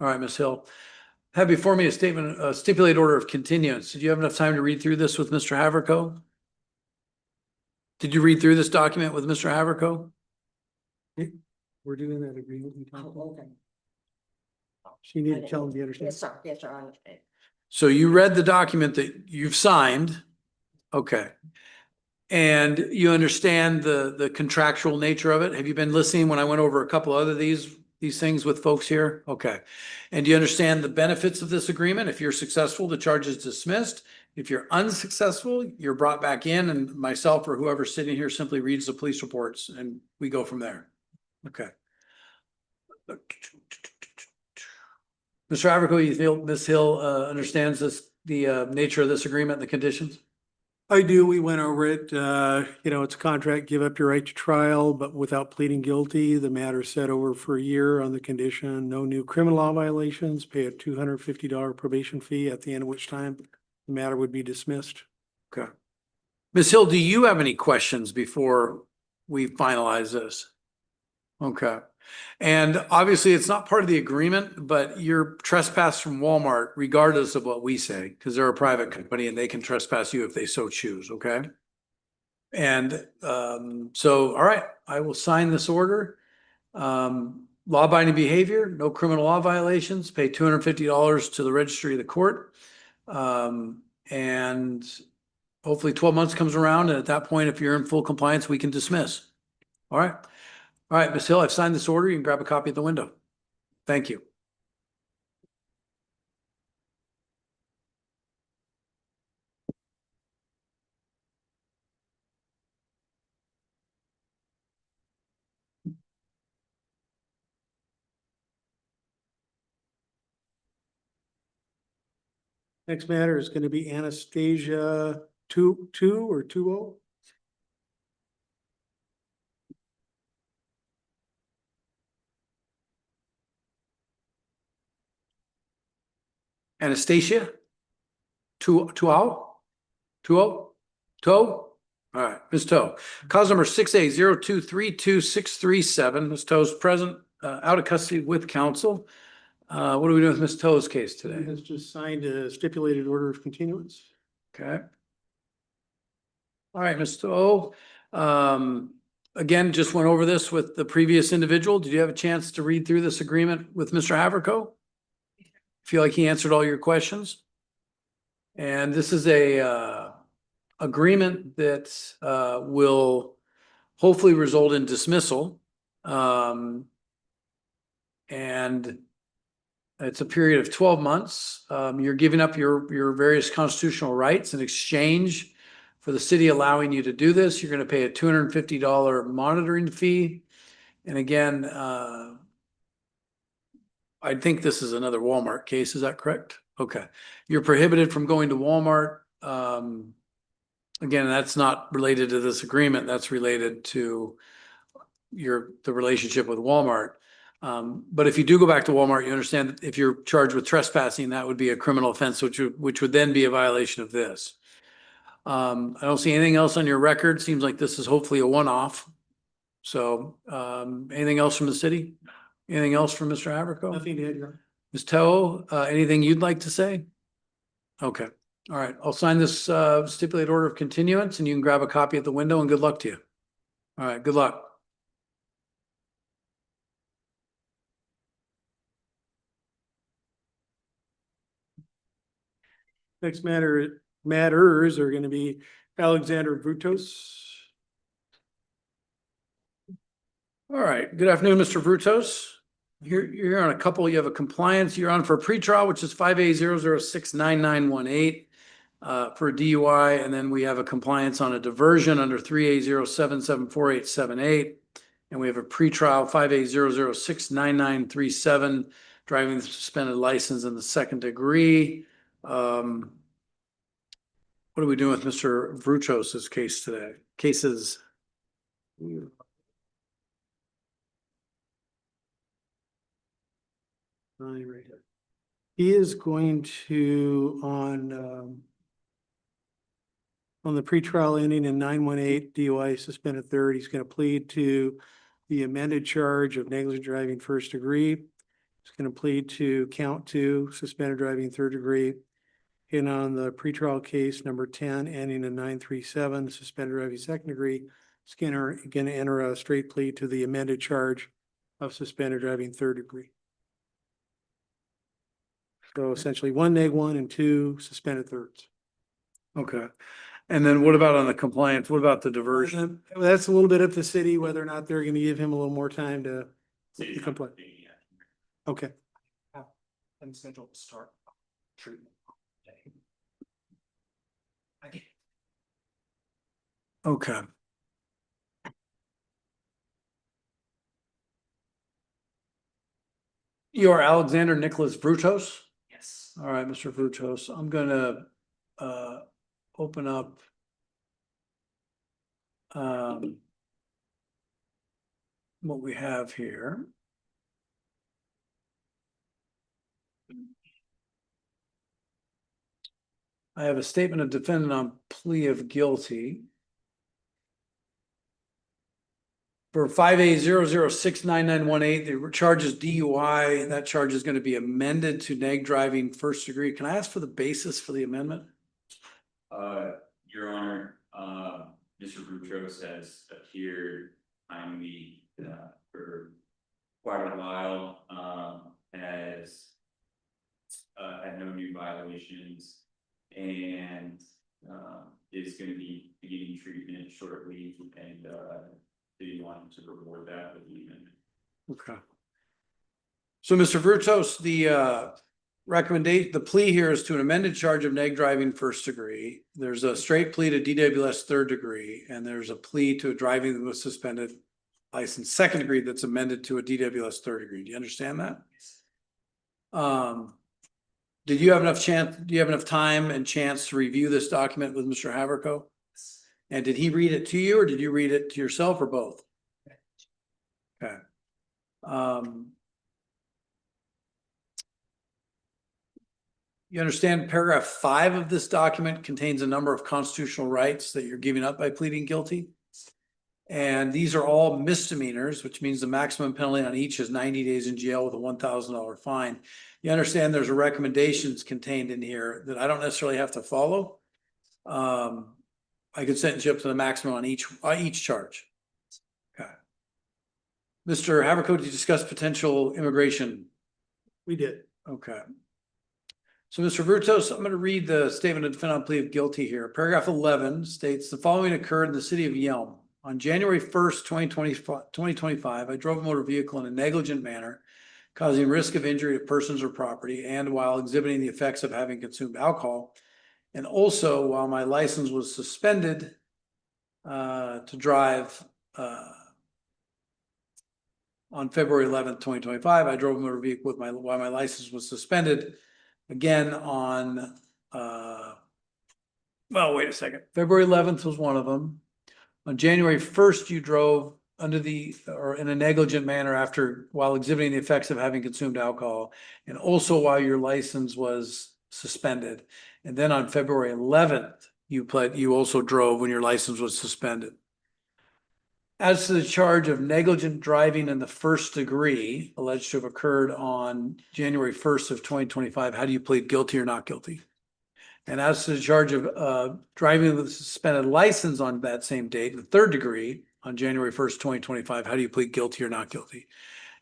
All right, Ms. Hill. Have before me a statement, a stipulated order of continuance. Did you have enough time to read through this with Mr. Haverco? Did you read through this document with Mr. Haverco? We're doing that agreement. we talked about. Okay. She needed to tell him the Yes, understanding. sir, yes, sir, I understand. So you read the document that you've signed. Okay. And you understand the contractual nature of it? Have you been listening when I went over a couple other these things with folks here? Okay. And do you understand the benefits of this agreement? If you're successful, the charge is dismissed. If you're unsuccessful, you're brought back in and myself or whoever's sitting here simply reads the police reports and we go from there. Okay. Mr. Haverco, you feel Ms. Hill understands the nature of this agreement and the conditions? I do. We went over it. It's a contract, give up your right to trial, but without pleading guilty. The matter set over for a year on the condition, no new criminal law violations, pay a $250 probation fee, at the end of which time the matter would be dismissed. Okay. Ms. Hill, do you have any questions before we finalize this? Okay. And obviously it's not part of the agreement, but you're trespassed from Walmart regardless of what we say, because they're a private company and they can trespass you if they so choose, okay? And so, all right, I will sign this order. Law-abiding behavior, no criminal law violations, pay $250 to the registry of the court. And hopefully 12 months comes around, and at that point, if you're in full compliance, we can dismiss. All right. All right, Ms. Hill, I've signed this order. You can grab a copy at the window. Thank you. Next matter is going to be Anastasia 2 or 2-0. Anastasia? Two All right, Ms. Toe. Cause number 6A02326637. Ms. Toe's present, out of custody with counsel. What are we doing with Ms. Toe's case He today? has just signed a stipulated order of continuance. Okay. All right, Ms. Toe. Again, just went over this with the previous individual. Did you have a chance to read through this agreement with Mr. Haverco? Feel like he answered all your questions? And this is a agreement that will hopefully result in dismissal. And it's a period of 12 months. You're giving up your various constitutional rights in exchange for the city allowing you to do this. You're going to pay a $250 monitoring fee. And again, I think this is another Walmart case. Is that correct? Okay. You're prohibited from going to Walmart. Again, that's not related to this agreement. That's related to the relationship with Walmart. But if you do go back to Walmart, you understand that if you're charged with trespassing, that would be a criminal offense, which would then be a violation of this. I don't see anything else on your record. Seems like this is hopefully a one-off. So, anything else from the city? Anything else from Mr. Haverco? Nothing to add, Your Honor. Ms. Toe, anything you'd like to say? Okay. All right. I'll sign this stipulated order of continuance and you can grab a copy at the window and good luck to you. All right. Good luck. Next matters are going to be Alexander Vutos. All right. Good afternoon, Mr. Vutos. You're here on a couple. You have a compliance. You're on for a pretrial, which is 5A0069918. for a DUI, and then we have a compliance on a diversion under 3A07748878. And we have a pretrial 5A0069937, driving the suspended license in the second degree. What are we doing with Mr. Vruchos's case today? Cases. He is going to, on the pretrial ending in 918 DUI suspended third, he's going to plead to the amended charge of negligent driving first degree. He's going to plead to count 2, suspended driving third degree. And on the pretrial case number 10, ending in 937, suspended driving second degree, he's going to enter a straight plea to the amended charge of suspended driving third degree. So essentially 1 neg 1 and 2 suspended thirds. Okay. And then what about on the compliance? What about the diversion? That's a little bit up to the city, whether or not they're going to give him a little more time to comply. Okay. I'm scheduled to start treatment. Okay. You are Alexander Nicholas Vruchos? Yes. All right, Mr. Vruchos, I'm gonna open up what we have here. I have a statement of defendant on plea of guilty for 5A0069918. The charge is DUI. That charge is going to be amended to neg driving first degree. Can I ask for the basis for the amendment? Your Honor, Mr. Boutros has appeared timely for quite a while, has had no new violations, and is going to be beginning treatment shortly, and do you want to reward that with the amendment? Okay. So, Mr. Vruchos, the recommendation, the plea here is to an amended charge of neg driving first degree. There's a straight plea to DWS third degree, and there's a plea to a driving with suspended license second degree that's amended to a DWS third degree. Do you understand that? Did you have enough chance? Do you have enough time and chance to review this document with Mr. Haverko? And did he read it to you, or did you read it to yourself, or both? Okay. You understand paragraph 5 of this document contains a number of constitutional rights that you're giving up by pleading guilty. And these are all misdemeanors, which means the maximum penalty on each is 90 days in jail with a $1,000 fine. You understand there's a recommendations contained in here that I don't necessarily have to follow. I could sentence you up to the maximum on each charge. Okay. Mr. Haverko, did you discuss potential immigration? We did. Okay. So, Mr. Vruchos, I'm going to read the statement of defendant on plea of guilty here. Paragraph 11 states the following occurred in the city of Yelm. On January 1st, 2025, I drove a motor vehicle in a negligent manner, causing risk of injury to persons or property, and while exhibiting the effects of having consumed alcohol, and also while my license was suspended to drive on February 11th, 2025, I drove a motor vehicle with while my license was suspended. Again on, well, wait a second. February 11th was one of them. On January 1st, you drove under or in a negligent manner while exhibiting the effects of having consumed alcohol, and also while your license was suspended. And then on February 11th, you also drove when your license was suspended. As to the charge of negligent driving in the first degree alleged to have occurred on January 1st of 2025, how do you plead guilty or not guilty? And as to the charge of driving with a suspended license on that same date, the third degree on January 1st, 2025, how do you plead guilty or not guilty?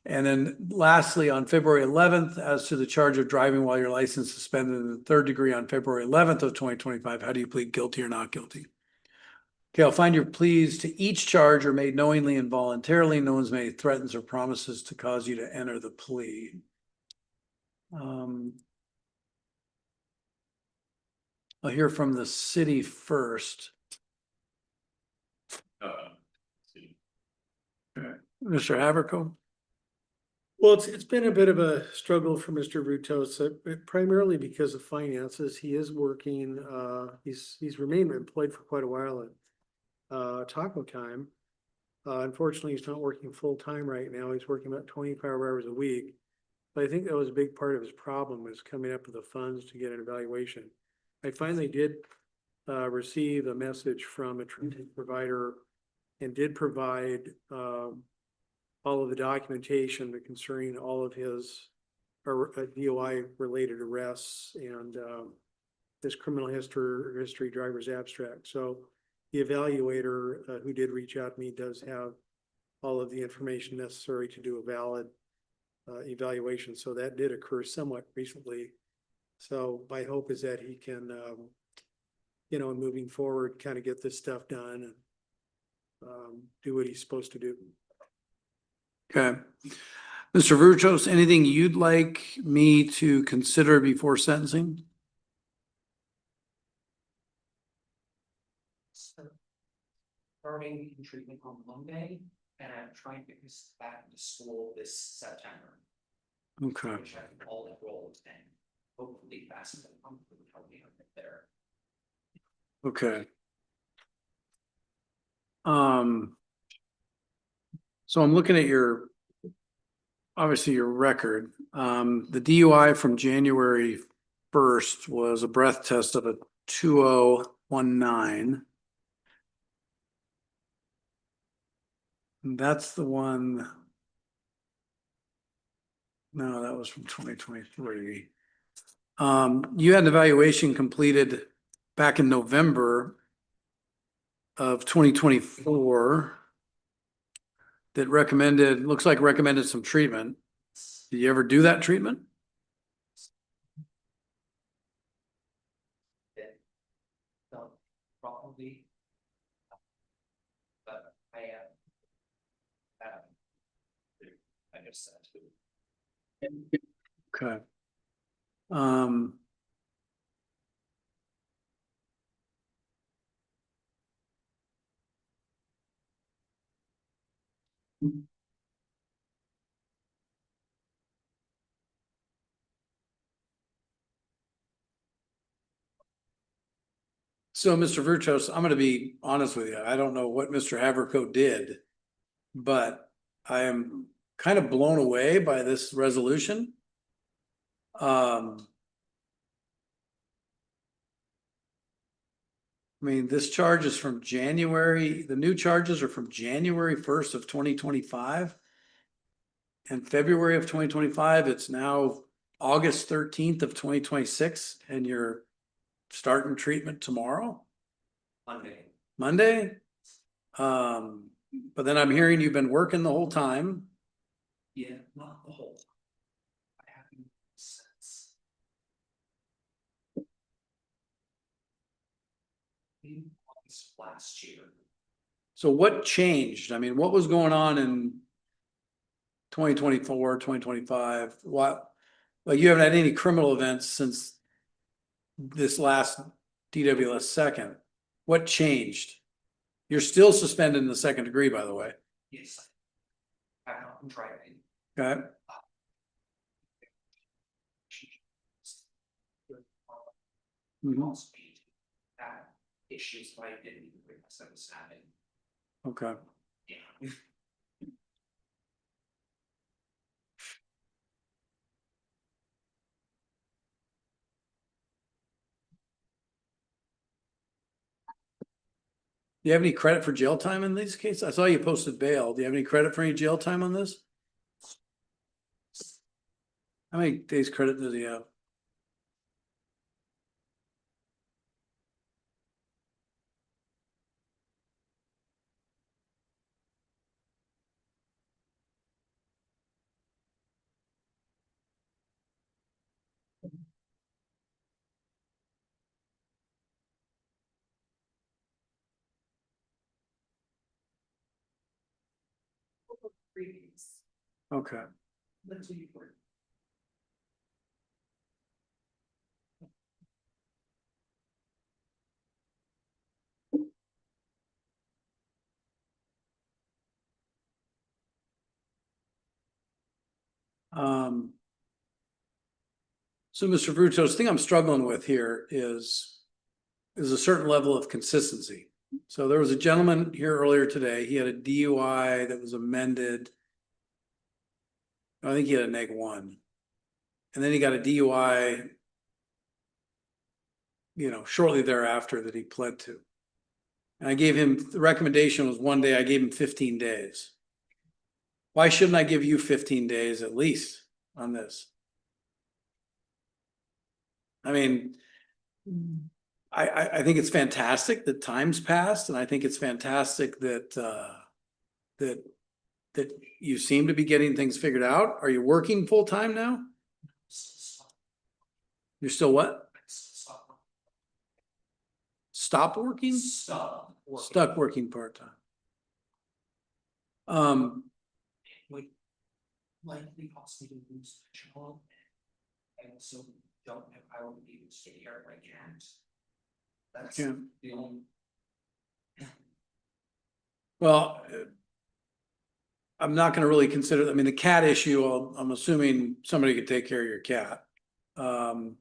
And then lastly, on February 11th, as to the charge of driving while your license is suspended in the third degree on February 11th of 2025, how do you plead guilty or not guilty? Okay, I'll find your pleas to each charge are made knowingly and voluntarily. No one's made threats or promises to cause you to enter the plea. I'll hear from the city first. Mr. Haverko? Well, it's been a bit of a struggle for Mr. Rutos, primarily because of finances. He is working, he's remained employed for quite a while at Taco Time. Unfortunately, he's not working full-time right now. He's working about 25 hours a week. But I think that was a big part of his problem, was coming up with the funds to get an evaluation. I finally did receive a message from a training provider and did provide all of the documentation concerning all of his DOI related arrests and his criminal history driver's abstract. So the evaluator who did reach out to me does have all of the information necessary to do a valid evaluation. So that did occur somewhat recently. So my hope is that he can, you know, moving forward, kind of get this stuff done and do what he's supposed to do. Okay. Mr. Virchos, anything you'd like me to consider before sentencing? Starting treatment on Monday, and I'm trying to get this back to school this September. Okay. Which I've all enrolled and hopefully fast and comfortable will help me get there. Okay. So I'm looking at your, obviously your record. The DUI from January 1st was a breath test of a 2019. That's the one. No, that was from 2023. You had an evaluation completed back in November of 2024 that recommended, looks like recommended some treatment. Did you ever do that treatment? So probably, but I just said to. Okay. So, Mr. Virchos, I'm going to be honest with you. I don't know what Mr. Haverco did, but I am kind of blown away by this resolution. I mean, this charge is from January, the new charges are from January 1st of 2025. And February of 2025, it's now August 13th of 2026, and you're starting treatment tomorrow? Monday? But then I'm hearing you've been working the whole time. Yeah, not the whole. I haven't since. In August last year. So what changed? I mean, what was going on in 2024, 2025? What, like, you haven't had any criminal events since this last DWS second. What changed? You're still suspended in the second degree, by the way. Yes. I'm not driving. Okay. Speed. Issues that I didn't even realize I was having. Okay. Yeah. Do you have any credit for jail time in these cases? I saw you posted bail. Do you have any credit for any jail time on this? How many days credit does he have? Okay. That's what you were. So Mr. Brutos, the thing I'm struggling with here is a certain level of consistency. So there was a gentleman here earlier today, he had a DUI that was amended. I think he had a -1. And then he got a DUI, shortly thereafter that he pled to. And I gave him, the recommendation was 1 day, I gave him 15 days. Why shouldn't I give you 15 days at least on this? I mean, I think it's fantastic that time's passed, and I think it's fantastic that that you seem to be getting things figured out. Are you working full time now? You're still what? Stop working? Stuck working part-time. Would likely cause me to lose the job. And so don't know if I will be able to stay here if I can't. That's Yeah. the only. Well, I'm not gonna really consider, I mean, the cat issue, I'm assuming somebody could take care of your cat. I'm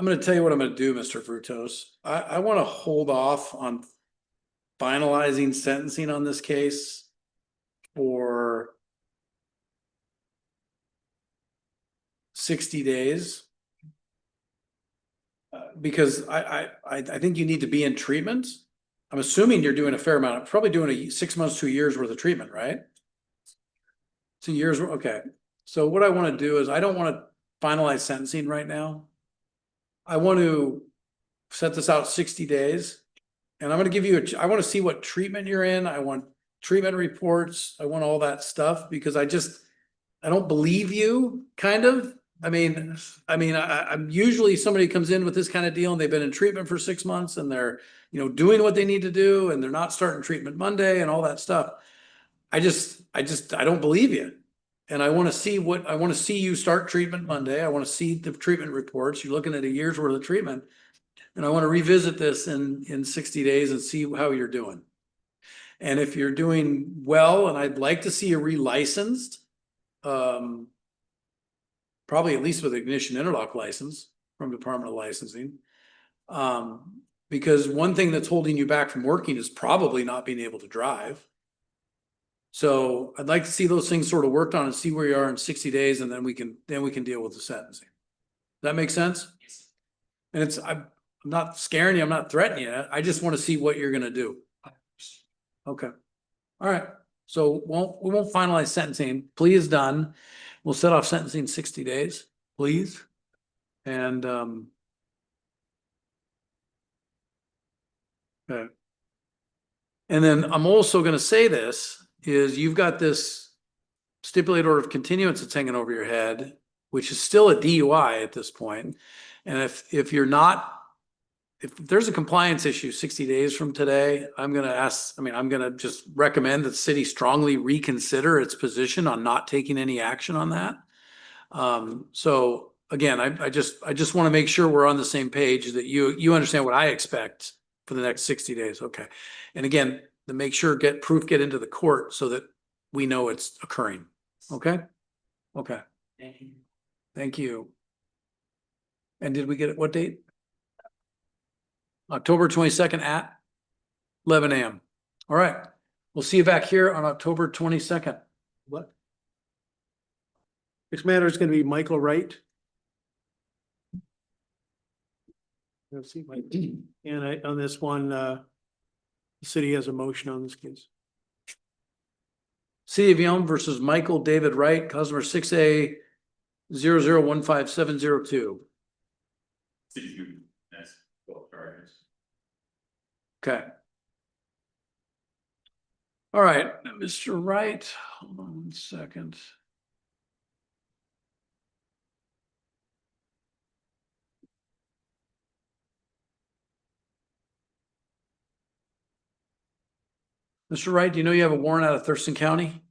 gonna tell you what I'm gonna do, Mr. Frutos. I wanna hold off on finalizing sentencing on this case for 60 days. Because I think you need to be in treatment. I'm assuming you're doing a fair amount, probably doing 6 months to a year's worth of treatment, right? 2 years, okay. So what I want to do is I don't want to finalize sentencing right now. I want to set this out 60 days. And I'm going to give you, I want to see what treatment you're in. I want treatment reports. I want all that stuff because I don't believe you, kind of. I'm usually somebody comes in with this kind of deal and they've been in treatment for 6 months and they're, doing what they need to do and they're not starting treatment Monday and all that stuff. I don't believe you. And I want to see you start treatment Monday. I want to see the treatment reports. You're looking at a year's worth of treatment. And I want to revisit this in 60 days and see how you're doing. And if you're doing well, and I'd like to see you relicensed, probably at least with ignition interlock license from Department of Licensing. Because one thing that's holding you back from working is probably not being able to drive. So I'd like to see those things sort of worked on and see where you are in 60 days, and then we can deal with the sentencing. Does that make sense? And I'm not scaring you, I'm not threatening you. I just want to see what you're gonna do. Okay. All right. So we won't finalize sentencing. Plea is done. We'll set off sentencing 60 days, please. And okay. And then I'm also gonna say this is you've got this stipulated order of continuance that's hanging over your head, which is still a DUI at this point. And if there's a compliance issue 60 days from today, I'm gonna just recommend that the city strongly reconsider its position on not taking any action on that. So again, I just want to make sure we're on the same page, that you understand what I expect for the next 60 days. Okay. And again, to make sure get into the court so that we know it's occurring. Okay. Okay. Thank you. Thank you. And did we get it? What date? October 22nd at 11 a.m. All right. We'll see you back here on October 22nd. What? Next matter is going to be Michael Wright. Let's see, Mike. And on this one, the city has a motion on this case. City of Yelm versus Michael David Wright, customer 6A 0015702. Okay. All right, Mr. Wright, hold on 1 second. Mr. Wright, do you know you have a warrant out of Thurston County?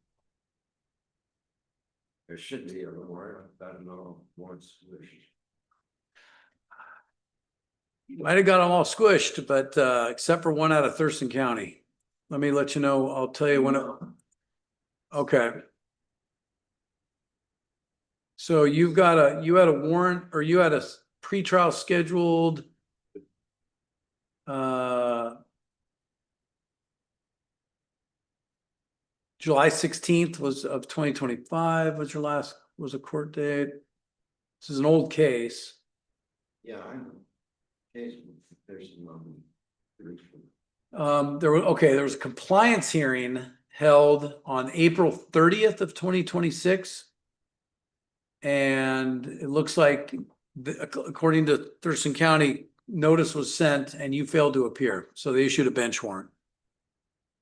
There should be a warrant. I don't know warrants. Might have got them all squished, but except for one out of Thurston County. Let me let you know. I'll tell you when it. Okay. So you had a warrant or you had a pretrial scheduled. July 16th was of 2025 was your last, was a court date. This is an old case. Yeah, I know. There's There was a compliance hearing held on April 30th of 2026. And it looks like, according to Thurston County, notice was sent and you failed to appear. So they issued a bench warrant.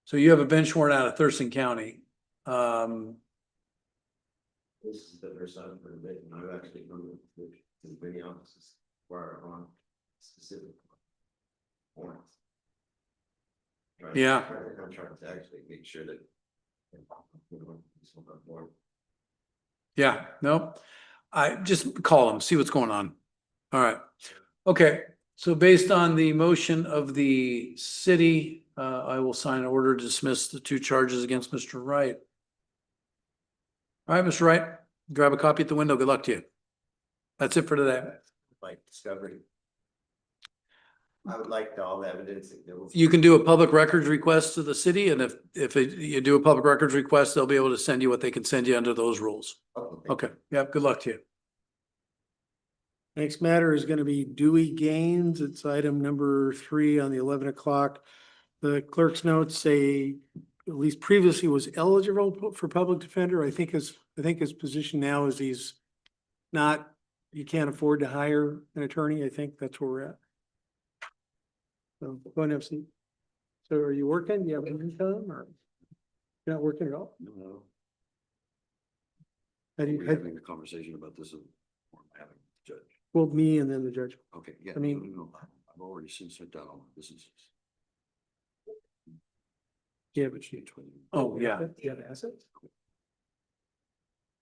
So you have a bench warrant out of Thurston County. This is the first time I've heard of it, and I've actually come to many offices where are on specific warrants. Yeah. I'm trying to actually make sure that. Yeah, no, I just call them, see what's going on. All right. Okay, so based on the motion of the city, I will sign an order to dismiss the 2 charges against Mr. Wright. All right, Mr. Wright, grab a copy at the window. Good luck to you. That's it for today. Like discovery. I would like all the evidence. You can do a public records request to the city, and if you do a public records request, they'll be able to send you what they can send you under those rules. Okay, yep, good luck to you. Next matter is gonna be Dewey Gaines. It's item number 3 on the 11 o'clock. The clerk's notes say at least previously was eligible for public defender. I think his position now is he's not, you can't afford to hire an attorney. I think that's where we're at. So go ahead and have a seat. So are you working? Do you have income or you're not working at all? No. How do you, We're having a conversation about this, or having a judge. well, me and then the judge. Okay, yeah. I mean, no, I've already since sent down all my businesses. yeah, but you. Oh, yeah. Do you have assets?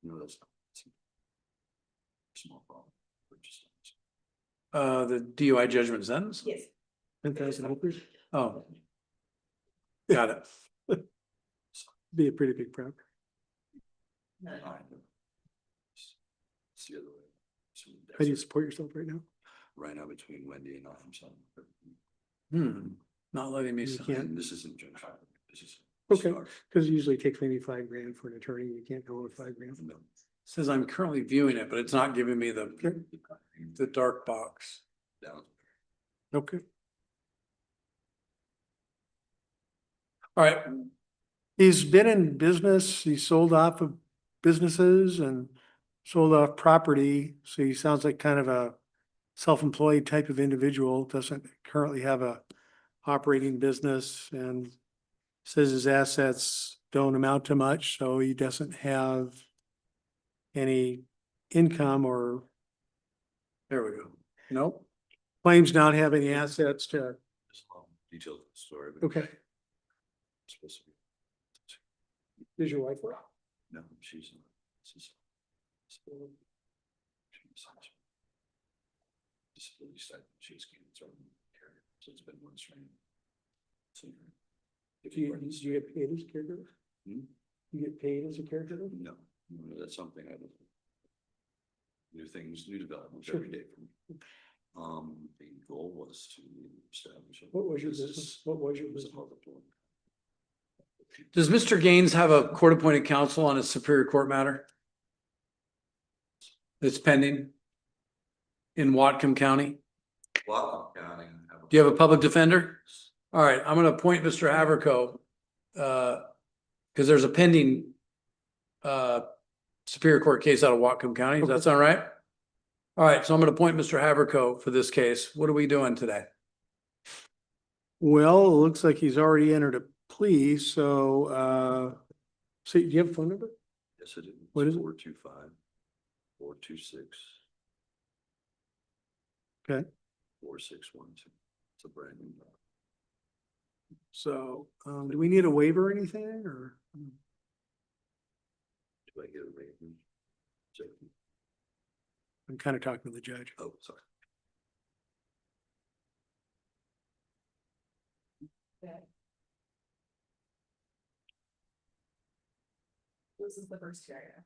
No, that's not. It's a small problem. Just. The DUI judgment sentence? Yes. 10,000 helpers? Oh. Got it. Be a pretty big problem. It's the other way. How do you support yourself right now? Right now between Wendy and I, I'm sorry. Not letting me You sign. can't. This isn't judge. This is. Okay, because it usually takes maybe $5,000 for an attorney. You can't go with $5,000. No. Says I'm currently viewing it, but it's not giving me the dark box. Down. Okay. All right, He's been in business. He sold off of businesses and sold off property. So he sounds like kind of a self-employed type of individual, doesn't currently have a operating business and says his assets don't amount to much, so he doesn't have any income or there we go. Nope. claims not have any assets to, It's a long detailed story. but okay. it's supposed to be. Is your wife work? No, she's. Disability side, she's cancer. So it's been one strain. So. Do you get paid as a caregiver? Hmm? You get paid as a caregiver? No, that's something I don't. New things, new developments Sure. every day for me. The goal was to establish. What was your business? What was your business? Does Mr. Gaines have a court-appointed counsel on his Superior Court matter? That's pending in Whatcom County? Whatcom County. Do you have a public defender? All right, I'm gonna appoint Mr. Haverco, because there's a pending Superior Court case out of Whatcom County. Does that sound right? All right, so I'm gonna appoint Mr. Haverco for this case. What are we doing today? Well, it looks like he's already entered a plea, so, do you have a phone number? Yes, it is. What is it? 425-426. Okay. 4612. It's a brand new. So, do we need a waiver or anything, or? Do I get a rate? Check. I'm kind of talking to the judge. Oh, sorry. This is the first area.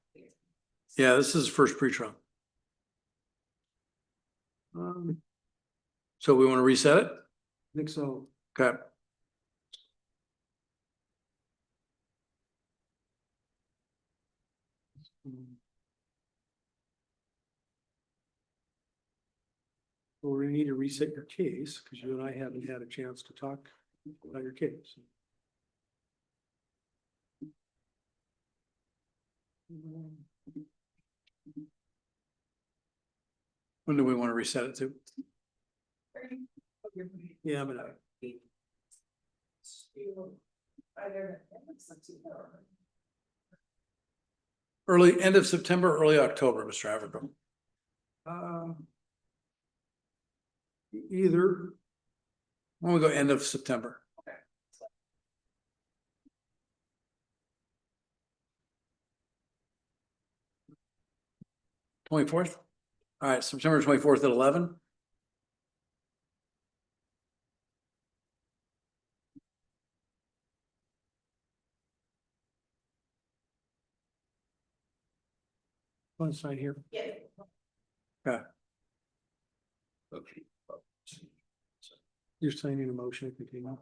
Yeah, this is first pre-trial. So we want to reset it? I think so. Okay. Well, we need to reset your case because you and I haven't had a chance to talk about your case. When do we want to reset it to? Yeah, but Early, end of September, early October, Mr. Havergal. either, Why don't we go end of September? 24th? All right, September 24th at 11. one sign here. Yeah. Okay. You're signing a motion to continue.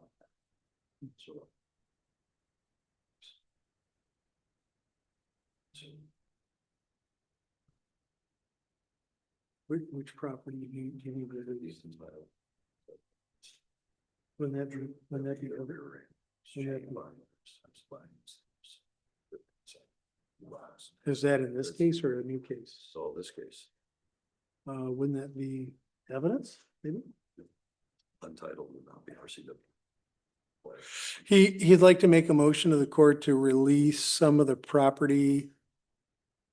Which property do you need to release? When that be over. Is that in this case or a new case? So this case, Wouldn't that be evidence, maybe? untitled would not be RCW. He'd like to make a motion to the court to release some of the property.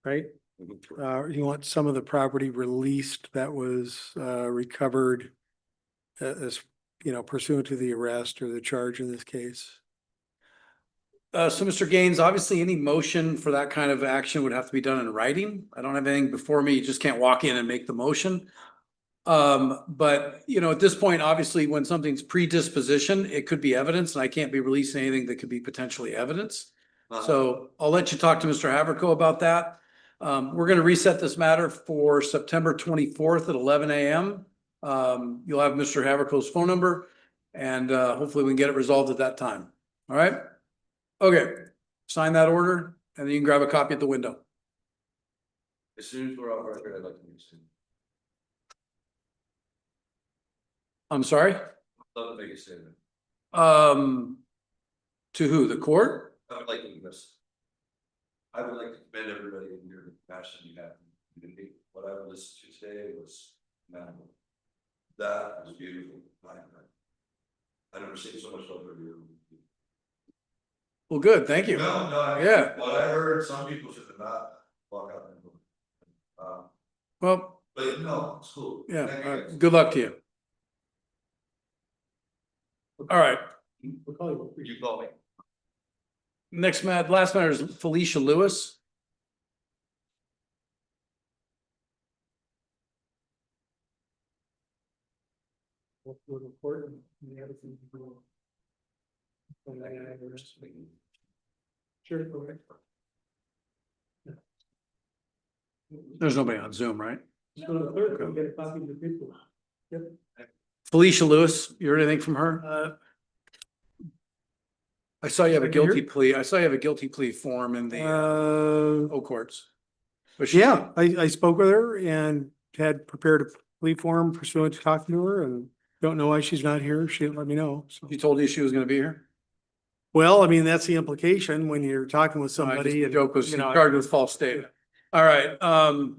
Right? You want some of the property released that was recovered as, pursuant to the arrest or the charge in this case. So Mr. Gaines, obviously any motion for that kind of action would have to be done in writing. I don't have anything before me. You just can't walk in and make the motion. But at this point, obviously, when something's predisposition, it could be evidence, and I can't be releasing anything that could be potentially evidence. So I'll let you talk to Mr. Haverco about that. We're going to reset this matter for September 24th at 11 a.m. You'll have Mr. Haverco's phone number, and hopefully we can get it resolved at that time. All right? Okay, sign that order, and then you can grab a copy at the window. As soon as we're off record, I'd like to make I'm sorry? love to make a statement. To who? The court? I would like to miss. I would like to commend everybody in your passion you have. What I listened to today was phenomenal. That was beautiful. I never seen so much love for you. Well, good, thank you. No, I mean, Yeah. what I heard, some people should not walk out. Well, But no, it's cool. yeah, Thank you guys. good luck to you. All right, You call me. last matter is Felicia Lewis. Sure, okay. There's nobody on Zoom, right? Just go to the clerk and get a copy of the people. Yep. Felicia Lewis, you heard anything from her? I saw you have a Did you hear? guilty plea. I saw you have a guilty plea form in the O courts. Yeah, I spoke with her and had prepared a plea form pursuant to talking to her and don't know why she's not here. She didn't let me know. So. You told you she was gonna be here? Well, I mean, that's the implication when you're talking with I just- somebody. The and, joke was you she know, charged with false statement. All right, all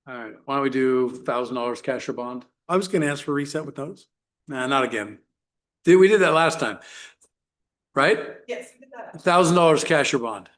right, why don't we do $1,000 cash or bond? I was gonna ask for reset with those. Nah, not again. We did that last time. Right? Yes. we did that. $1,000 cash or bond.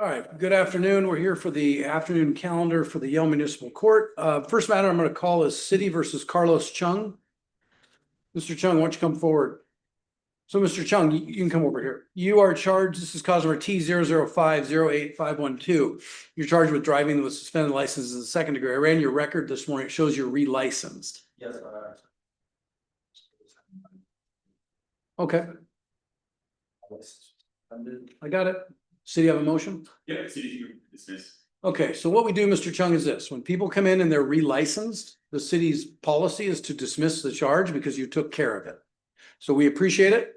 All right, good afternoon. We're here for the afternoon calendar for the Yelm Municipal Court. First matter I'm going to call is City versus Carlos Chung. Mr. Chung, why don't you come forward? So Mr. Chung, you can come over here. You are charged, this is cause number T00508512. You're charged with driving with suspended license in the second degree. I ran your record this morning. It shows you're relicensed. Yes. Okay, I got it. City have a motion? Yeah, city you dismiss. Okay, so what we do, Mr. Chung, is this. When people come in and they're relicensed, the city's policy is to dismiss the charge because you took care of it. So we appreciate it.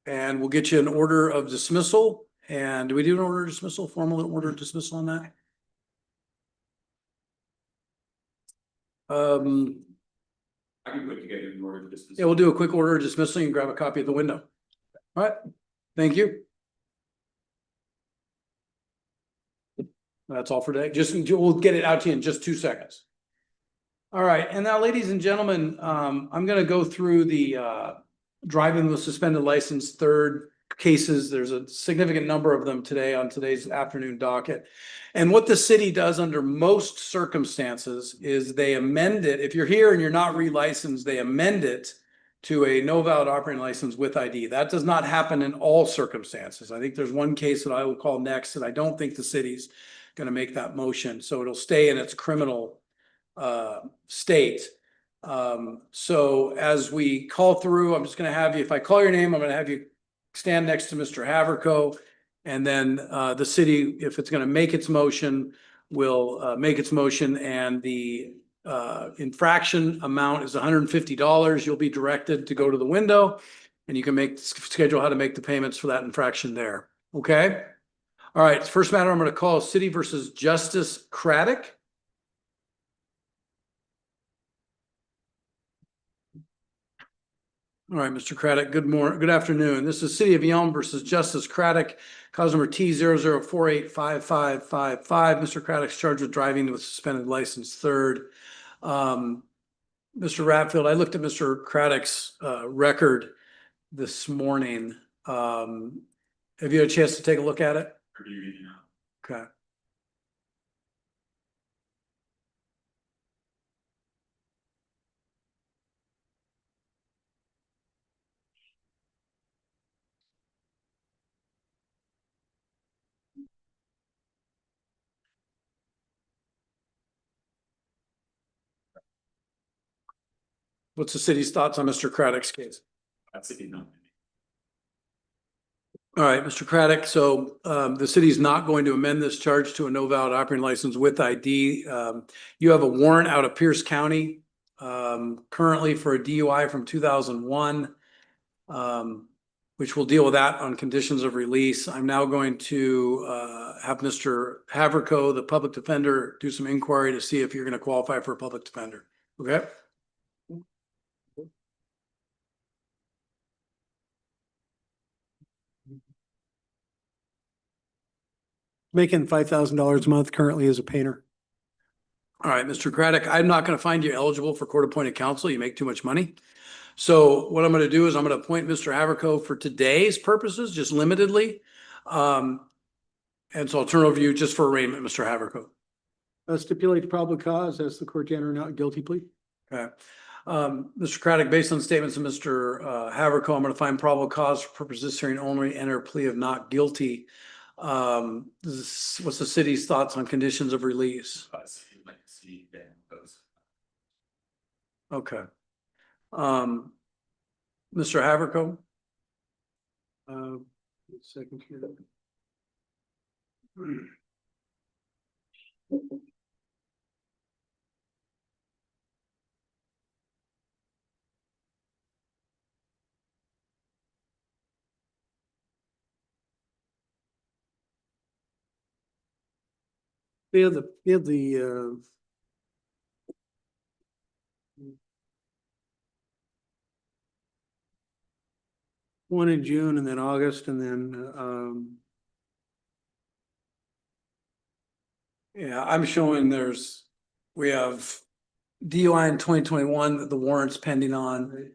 And we'll get you an order of dismissal. And do we do an order of dismissal, formal order of dismissal on that? I can put together an order to dismiss. Yeah, we'll do a quick order of dismissal. You can grab a copy at the window. All right, thank you. That's all for today. We'll get it out to you in just 2 seconds. All right, and now, ladies and gentlemen, I'm gonna go through the driving with suspended license third cases. There's a significant number of them today on today's afternoon docket. And what the city does under most circumstances is they amend it. If you're here and you're not relicensed, they amend it to a no valid operating license with ID. That does not happen in all circumstances. I think there's one case that I will call next, and I don't think the city's going to make that motion. So it'll stay in its criminal state. So as we call through, I'm just going to have you, if I call your name, I'm going to have you stand next to Mr. Haverco. And then the city, if it's going to make its motion, will make its motion, and the infraction amount is $150. You'll be directed to go to the window and you can schedule how to make the payments for that infraction there. Okay. All right. First matter I'm going to call City versus Justice Craddock. All right, Mr. Craddock, good afternoon. This is City of Yelm versus Justice Craddock, cause number T00485555. Mr. Craddock's charged with driving with suspended license third. Mr. Ratfield, I looked at Mr. Craddock's record this morning. Have you had a chance to take a look at it? Okay. What's the city's thoughts on Mr. Craddock's case? That's city not. All right, Mr. Craddock, so the city's not going to amend this charge to a no valid operating license with ID. You have a warrant out of Pierce County currently for a DUI from 2001, which will deal with that on conditions of release. I'm now going to have Mr. Haverco, the public defender, do some inquiry to see if you're going to qualify for a public defender. Okay? Making $5,000 a month currently as a painter. All right, Mr. Craddock, I'm not going to find you eligible for court-appointed counsel. You make too much money. So what I'm going to do is I'm going to appoint Mr. Haverco for today's purposes, just limitedly. And so I'll turn it over to you just for arraignment, Mr. Haverco. Stipulate probable cause as the court to enter not guilty plea. Okay. Mr. Craddock, based on statements of Mr. Haverco, I'm going to find probable cause for purposes of this hearing only, enter a plea of not guilty. What's the city's thoughts on conditions of release? Okay. Mr. Haverco? Second here. They had the one in June and then August and then Yeah, I'm showing we have DUI in 2021 that the warrant's pending on.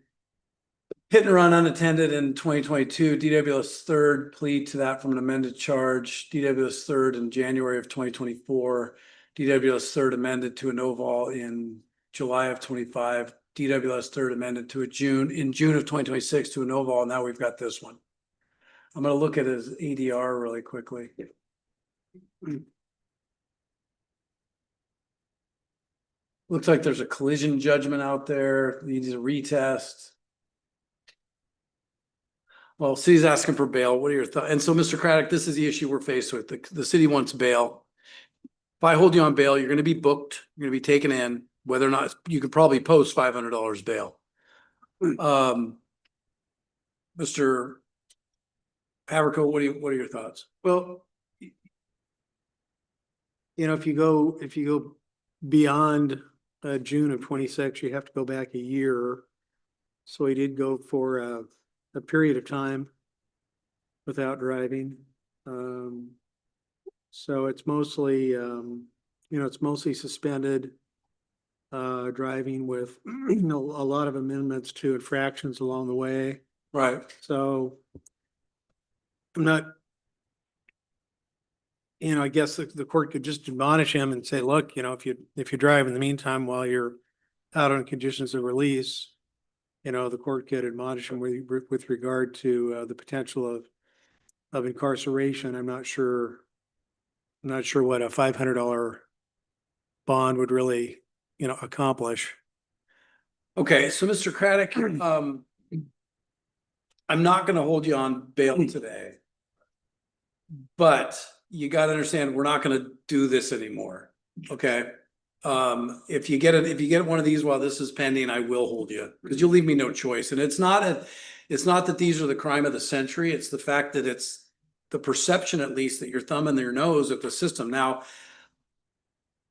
hit and run unattended in 2022, DWS third plea to that from an amended charge, DWS third in January of 2024, DWS third amended to a no vol in July of 25, DWS third amended to in June of 2026 to a no vol. Now we've got this one. I'm going to look at his ADR really quickly. Looks like there's a collision judgment out there. Needs a retest. Well, city's asking for bail. What are your thoughts? And so, Mr. Craddock, this is the issue we're faced with. The city wants bail. If I hold you on bail, you're going to be booked. You're going to be taken in. Whether or not you could probably post $500 bail. Mr. Haverco, what are your thoughts? Well, you know, if you go beyond June of 26, you have to go back a year. So he did go for a period of time without driving. So it's mostly, it's mostly suspended driving with a lot of amendments to infractions along the way. Right. So I'm not, I guess the court could just admonish him and say, look, if you drive in the meantime while you're out on conditions of release, the court could admonish him with regard to the potential of incarceration. I'm not sure what a $500 bond would really, accomplish. Okay, so Mr. Craddock, I'm not going to hold you on bail today, but you got to understand we're not going to do this anymore. Okay. If you get one of these while this is pending, I will hold you because you'll leave me no choice. And it's not that these are the crime of the century. It's the fact that it's the perception, at least, that you're thumbing their nose at the system. Now,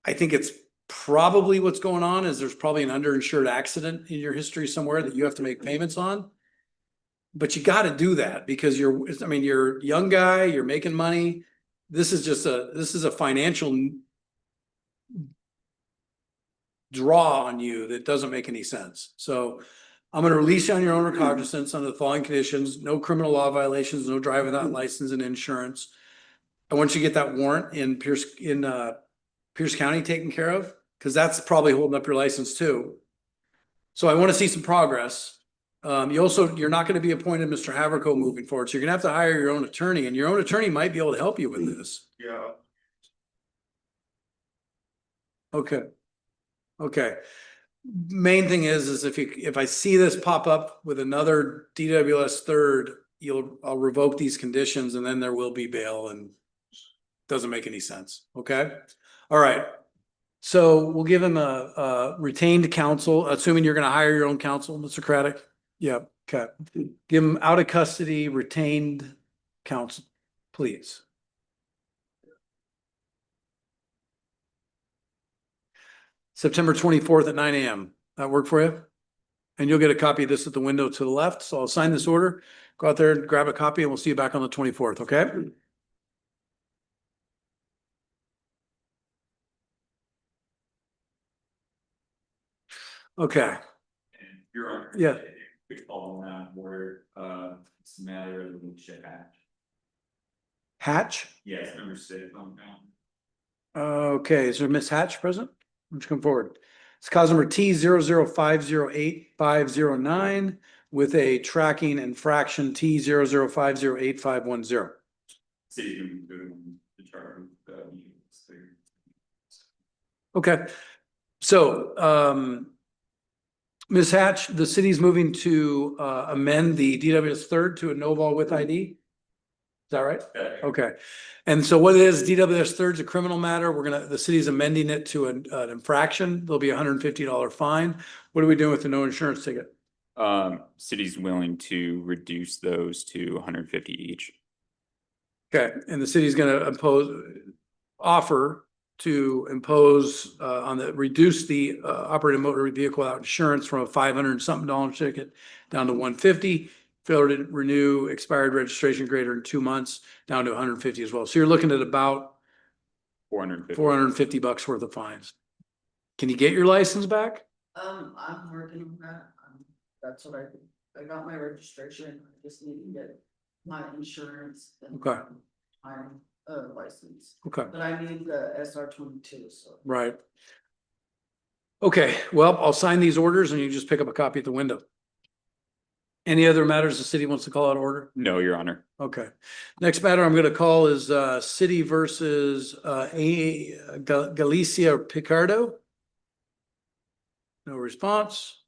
I think it's probably what's going on is there's probably an underinsured accident in your history somewhere that you have to make payments on. But you got to do that because you're a young guy, you're making money. This is a financial draw on you that doesn't make any sense. So I'm going to release you on your own recognizance under the following conditions: no criminal law violations, no driving without license and insurance. I want you to get that warrant in Pierce County taken care of, because that's probably holding up your license too. So I want to see some progress. You're not going to be appointed Mr. Haverco moving forward. So you're going to have to hire your own attorney, and your own attorney might be able to help you with this. Yeah. Okay. Okay. Main thing is if I see this pop up with another DWS third, I'll revoke these conditions and then there will be bail, and doesn't make any sense. Okay. All right. So we'll give him a retained counsel, assuming you're going to hire your own counsel, Mr. Craddock. Yeah. Okay. Give him out of custody, retained counsel, please. September 24th at 9 a.m. That work for you? And you'll get a copy of this at the window to the left. So I'll sign this order, go out there and grab a copy, and we'll see you back on the 24th. Okay. Okay. And Your Honor. Yeah. Quick follow on where it's a matter of the ship hatch. Hatch? Yes, number 6 on down. Okay. Is there Miss Hatch present? Why don't you come forward? It's cause number T00508509 with a tracking infraction T00508510. City can go the charter. Okay. So, Ms. Hatch, the city's moving to amend the DWS third to a no vol with ID. Is that right? Okay. And so what it is, DWS third's a criminal matter. The city's amending it to an infraction. There'll be $150 fine. What are we doing with the no insurance ticket? City's willing to reduce those to 150 each. Okay. And the city's going to offer to impose reduce the operating motor vehicle without insurance from a $500 something ticket down to 150. Failure to renew expired registration greater than 2 months down to 150 as well. So you're looking at about 450 bucks worth of fines. Can you get your license back? I'm working on that. That's what I I got my registration, I just need to get my insurance. and Okay. My license, Okay, but I need the SR-22, so. right. Okay, well, I'll sign these orders and you just pick up a copy at the window. Any other matters the city wants to call out of order? No, Your Honor. Okay. Next matter I'm gonna call is city versus Galicia Picardo. No response.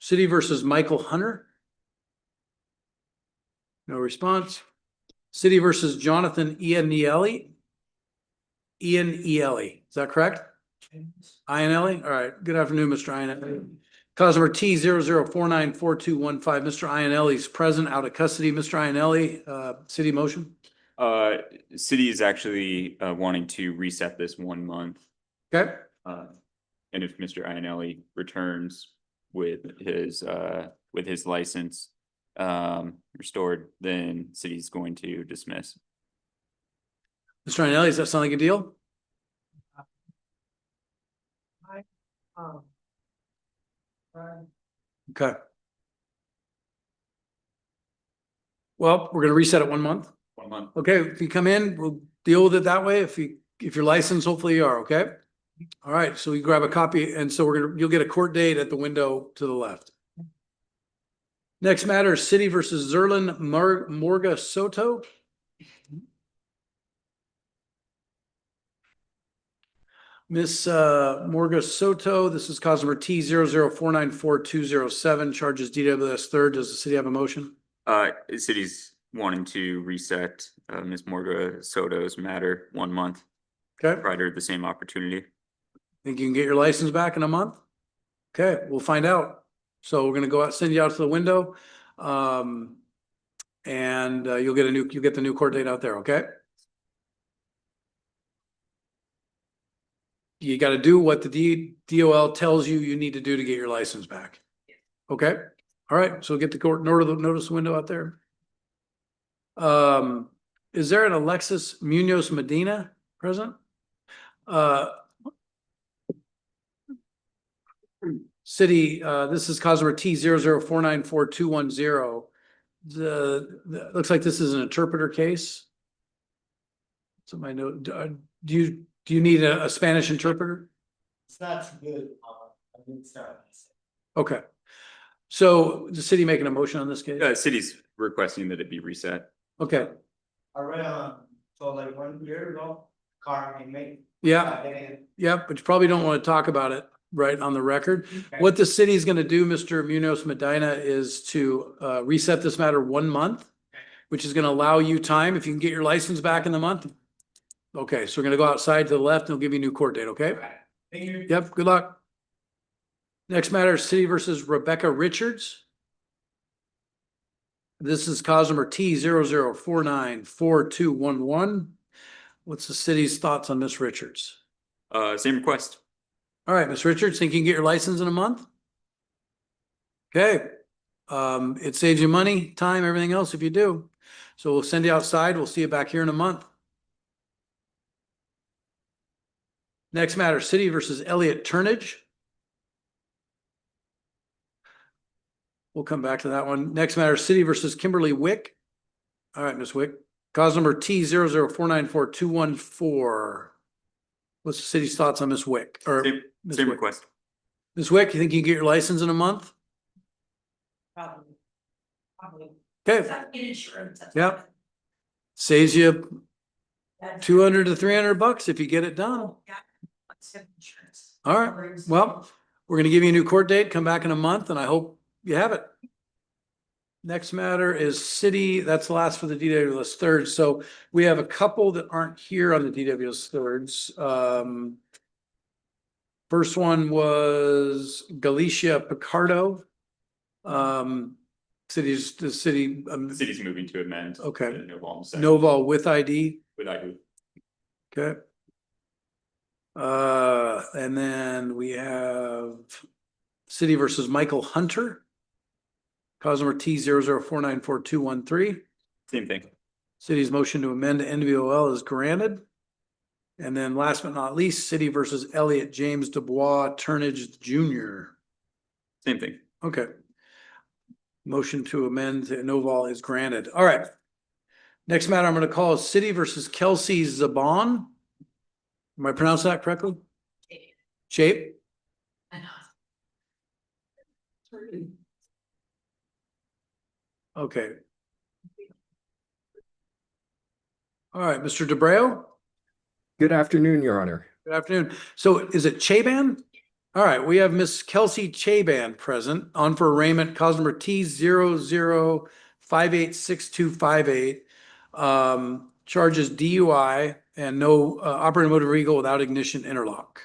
City versus Michael Hunter. No response. City versus Jonathan Iannielli. Iannielli, is that correct? Ianelli, all right, good afternoon, Mr. Ianelli. Cause number T 00494215. Mr. Ianelli's present, out of custody. Mr. Ianelli, city motion? City is actually wanting to reset this 1 month. Okay, And if Mr. Ianelli returns with his license restored, then city's going to dismiss. Mr. Ianelli, does that sound like a deal? Okay. Well, we're gonna reset it 1 month. 1 month. Okay, if you come in, we'll deal with it that way. If you're licensed, hopefully you are, okay? All right, so we grab a copy, and so you'll get a court date at the window to the left. Next matter is City versus Zerlin Morga Soto. Miss Morga Soto, this is cause number T 00494207, charges DWS third. Does the city have a motion? The city's wanting to reset Ms. Morga Soto's matter 1 month. Okay. Provide her the same opportunity. Think you can get your license back in a month? Okay, we'll find out. So we're gonna go out, send you out to the window. And you'll get the new court date out there, okay? You gotta do what the DOL tells you need to do to get your license back. Okay, all right, so get the court notice window out there. Is there an Alexis Munoz Medina present? City, this is cause number T 00494210. Looks like this is an interpreter case. So my note, do you need a Spanish interpreter? It's not good. I didn't start. Okay. So the city making a motion on this case? City's requesting that it be reset. Okay, I read so like 1 year ago, car I made. yeah, but you probably don't want to talk about it right on the record. What the city is going to do, Mr. Munoz Medina, is to reset this matter 1 month, which is going to allow you time if you can get your license back in the month. Okay, so we're going to go outside to the left and they'll give you a new court date, okay? Thank you. Yep, good luck. Next matter is City versus Rebecca Richards. This is cause number T 00494211. What's the city's thoughts on Miss Richards? Same request. All right, Miss Richards, think you can get your license in a month? Okay. It saves you money, time, everything else if you do. So we'll send you outside. We'll see you back here in a month. Next matter, City versus Elliott Turnage. We'll come back to that one. Next matter, City versus Kimberly Wick. All right, Miss Wick. Cause number T 00494214. What's the city's thoughts on Miss Wick? Or Ms. Same Wick? request. Ms. Wick, you think you can get your license in a month? Probably. Okay. Insurance. Yep. Saves you 200 to 300 bucks if you get it done. All right. Well, we're gonna give you a new court date. Come back in a month, and I hope you have it. Next matter is City. That's the last for the DWS thirds. So we have a couple that aren't here on the DWS thirds. First one was Galicia Picardo. City's moving to amend. Okay. the Noval site Noval with ID. With ID. Okay. And then we have City versus Michael Hunter. Cause number T 00494213. Same thing. City's motion to amend NVOL is granted. And then last but not least, City versus Elliott James Dubois Turnage Jr. Same thing. Okay. Motion to amend to Noval is granted. All right. Next matter I'm going to call is City versus Kelsey Zabon. Am I pronouncing that correctly? Shape? Okay. All right, Mr. DeBreo? Good afternoon, Your Honor. Good afternoon. So is it Chaban? All right, we have Miss Kelsey Chaban present on for arraignment, cause number T00586258. Charges DUI and no operating motor vehicle without ignition interlock.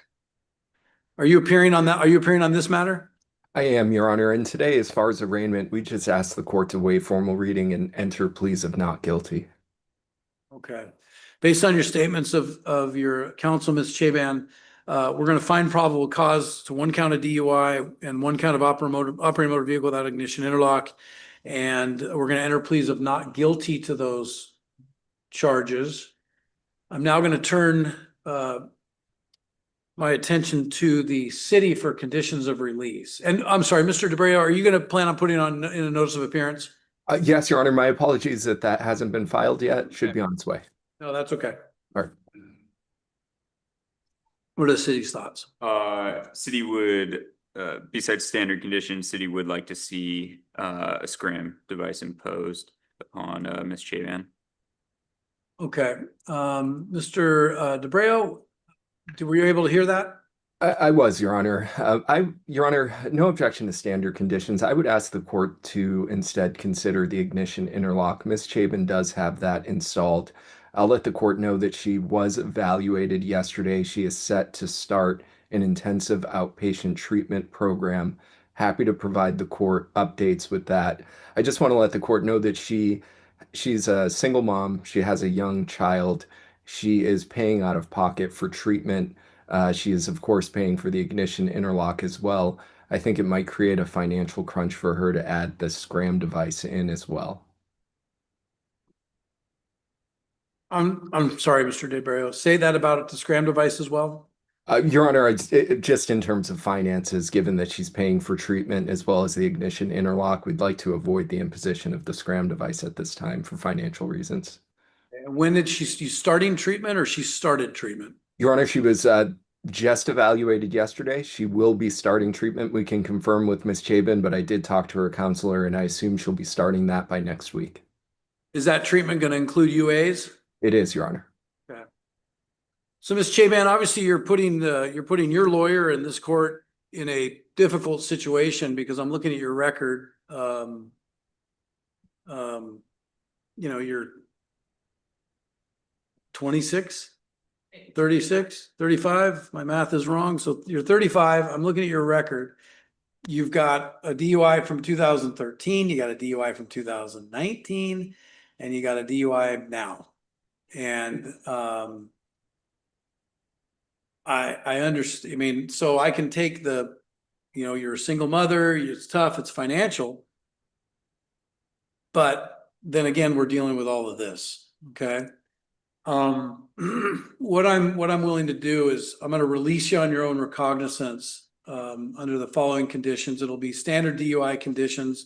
Are you appearing on that? Are you appearing on this matter? I am, Your Honor, and today, as far as arraignment, we just ask the court to waive formal reading and enter pleas of not guilty. Okay. Based on your statements of your counsel, Ms. Chaban, we're going to find probable cause to one count of DUI and one count of operating motor vehicle without ignition interlock. And we're going to enter pleas of not guilty to those charges. I'm now going to turn my attention to the city for conditions of release. And I'm sorry, Mr. DeBreo, are you going to plan on putting on in a notice of appearance? Yes, Your Honor, my apologies that hasn't been filed yet. Should be on its way. No, that's okay. All right. What are the city's thoughts? City would, besides standard conditions, city would like to see a scram device imposed upon Ms. Chavan. Okay, Mr. DeBreo, were you able to hear that? I was, Your Honor. Your Honor, no objection to standard conditions. I would ask the court to instead consider the ignition interlock. Ms. Chabin does have that installed. I'll let the court know that she was evaluated yesterday. She is set to start an intensive outpatient treatment program. Happy to provide the court updates with that. I just want to let the court know that she's a single mom. She has a young child. She is paying out of pocket for treatment. She is, of course, paying for the ignition interlock as well. I think it might create a financial crunch for her to add the scram device in as well. I'm sorry, Mr. DeBreo. Say that about the scram device as well. Your Honor, just in terms of finances, given that she's paying for treatment as well as the ignition interlock, we'd like to avoid the imposition of the scram device at this time for financial reasons. When did she starting treatment or she started treatment? Your Honor, she was just evaluated yesterday. She will be starting treatment. We can confirm with Ms. Chabin, but I did talk to her counselor and I assume she'll be starting that by next week. Is that treatment going to include UAs? It is, Your Honor. Okay. So, Ms. Chaban, obviously you're putting your lawyer in this court in a difficult situation because I'm looking at your record. You're 26, 36, 35. My math is wrong. So you're 35. I'm looking at your record. You've got a DUI from 2013. You got a DUI from 2019, and you got a DUI now. And I understand. I mean, so I can take you're a single mother. It's tough. It's financial. But then again, we're dealing with all of this. Okay. What I'm willing to do is I'm going to release you on your own recognizance under the following conditions. It'll be standard DUI conditions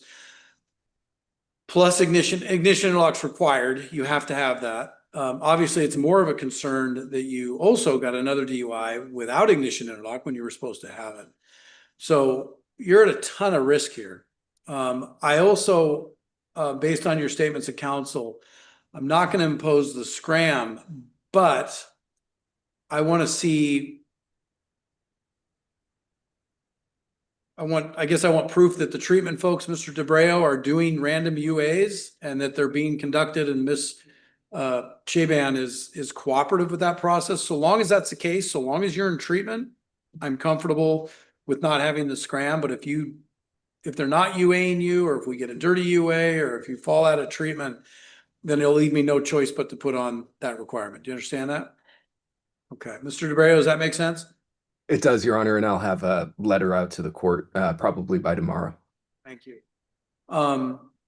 plus ignition interlocks required. You have to have that. Obviously, it's more of a concern that you also got another DUI without ignition interlock when you were supposed to have it. So you're at a ton of risk here. I also, based on your statements of counsel, I'm not going to impose the scram, but I want to see. I guess I want proof that the treatment folks, Mr. DeBreo, are doing random UAs and that they're being conducted, and Ms. Chaban is cooperative with that process. So long as that's the case, so long as you're in treatment, I'm comfortable with not having the scram. But if they're not UAing you, or if we get a dirty UA, or if you fall out of treatment, then it'll leave me no choice but to put on that requirement. Do you understand that? Okay, Mr. DeBreo, does that make sense? It does, Your Honor, and I'll have a letter out to the court probably by tomorrow. Thank you.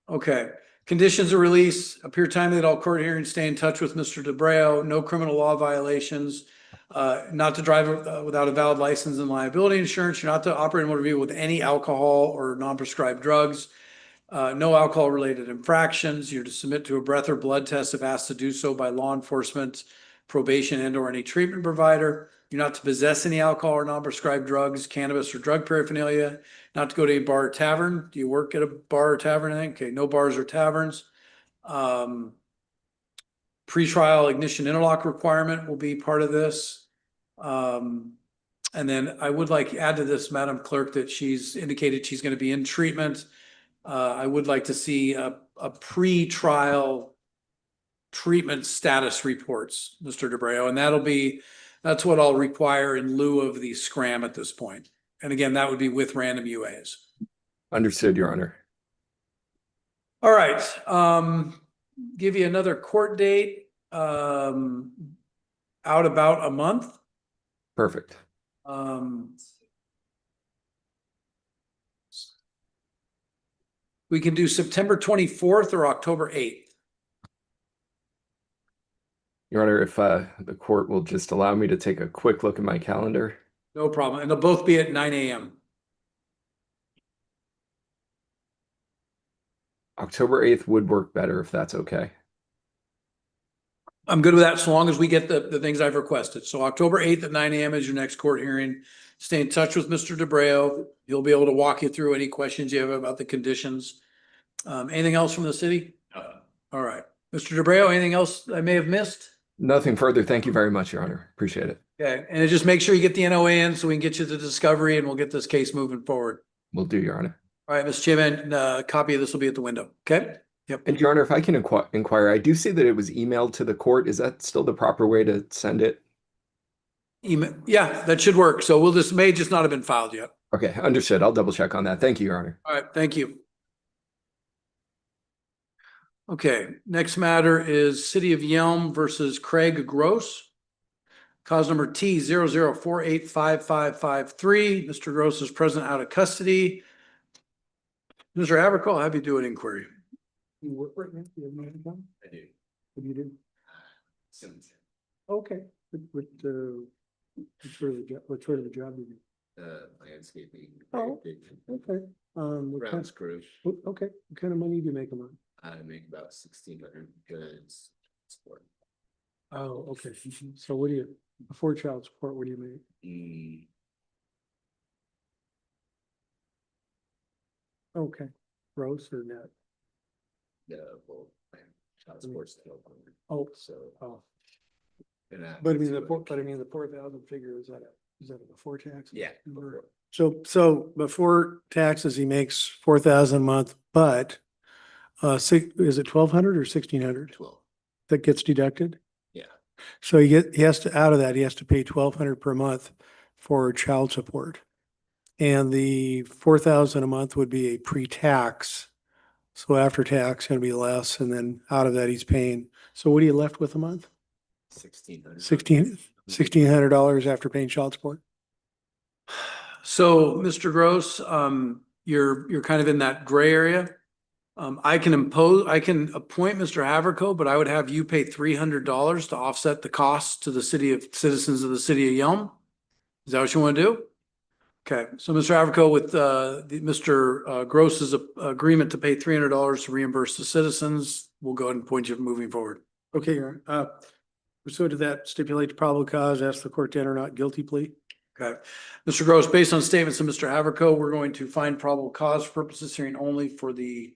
Okay. Conditions of release, appear timely at all court hearings, stay in touch with Mr. DeBreo, no criminal law violations. Not to drive without a valid license and liability insurance. You're not to operate a motor vehicle with any alcohol or non-prescribed drugs. No alcohol-related infractions. You're to submit to a breath or blood test if asked to do so by law enforcement, probation, and/or any treatment provider. You're not to possess any alcohol or non-prescribed drugs, cannabis, or drug paraphernalia. Not to go to a bar or tavern. Do you work at a bar or tavern? I think. Okay, no bars or taverns. Pre-trial ignition interlock requirement will be part of this. And then I would like to add to this, Madam Clerk, that she's indicated she's going to be in treatment. I would like to see a pre-trial treatment status reports, Mr. DeBreo, and that's what I'll require in lieu of the scram at this point. And again, that would be with random UAs. Understood, Your Honor. All right. Give you another court date, out about a month. Perfect. We can do September 24th or October 8th. Your Honor, if the court will just allow me to take a quick look at my calendar. No problem. And they'll both be at 9 a.m. October 8th would work better if that's okay. I'm good with that so long as we get the things I've requested. So October 8th at 9 a.m. is your next court hearing. Stay in touch with Mr. DeBreo. He'll be able to walk you through any questions you have about the conditions. Anything else from the city? All right. Mr. DeBreo, anything else I may have missed? Nothing further. Thank you very much, Your Honor. Appreciate it. Okay. And just make sure you get the NOA in so we can get you the discovery and we'll get this case moving forward. Will do, Your Honor. All right, Mr. Chairman, a copy of this will be at the window. Okay? Yep. And Your Honor, if I can inquire, I do see that it was emailed to the court. Is that still the proper way to send it? Email. Yeah, that should work. So this may just not have been filed yet. Okay, understood. I'll double check on that. Thank you, Your Honor. All right, thank you. Okay, next matter is City of Yelm versus Craig Gross. Cause number T 00485553. Mr. Gross is present out of custody. Mr. Averco, I'll have you do an inquiry. You work right now? You have no income? I do. What do you do? Simmons. Okay. What sort of a job do you do? Landscaping. Oh, okay. Grounds crew. Okay. What kind of money do you make a month? I make about 1,600 goods. Sport. Oh, okay. So what do you, before child support, what do you make? Okay. Gross or net? Well, child support's still. Oh, So. But I mean, the 4,000 figure, is that before tax? Yeah. So before taxes, he makes 4,000 a month, but is it 1,200 or 1,600? 12. That gets deducted? Yeah. So he has to, out of that, he has to pay 1,200 per month for child support. And the 4,000 a month would be a pre-tax. So after tax, gonna be less, and then out of that, he's paying. So what are you left with a month? $1,600 after paying child support? So, Mr. Gross, you're kind of in that gray area. I can appoint Mr. Haverco, but I would have you pay $300 to offset the costs to the citizens of the city of Yelm. Is that what you want to do? Okay, so Mr. Haverco, with Mr. Gross's agreement to pay $300 to reimburse the citizens, we'll go ahead and appoint you moving forward. Okay, Your Honor. Pursuant to that, stipulate the probable cause, ask the court to enter not guilty plea. Okay, Mr. Gross, based on statements of Mr. Haverco, we're going to find probable cause for purposes hearing only for the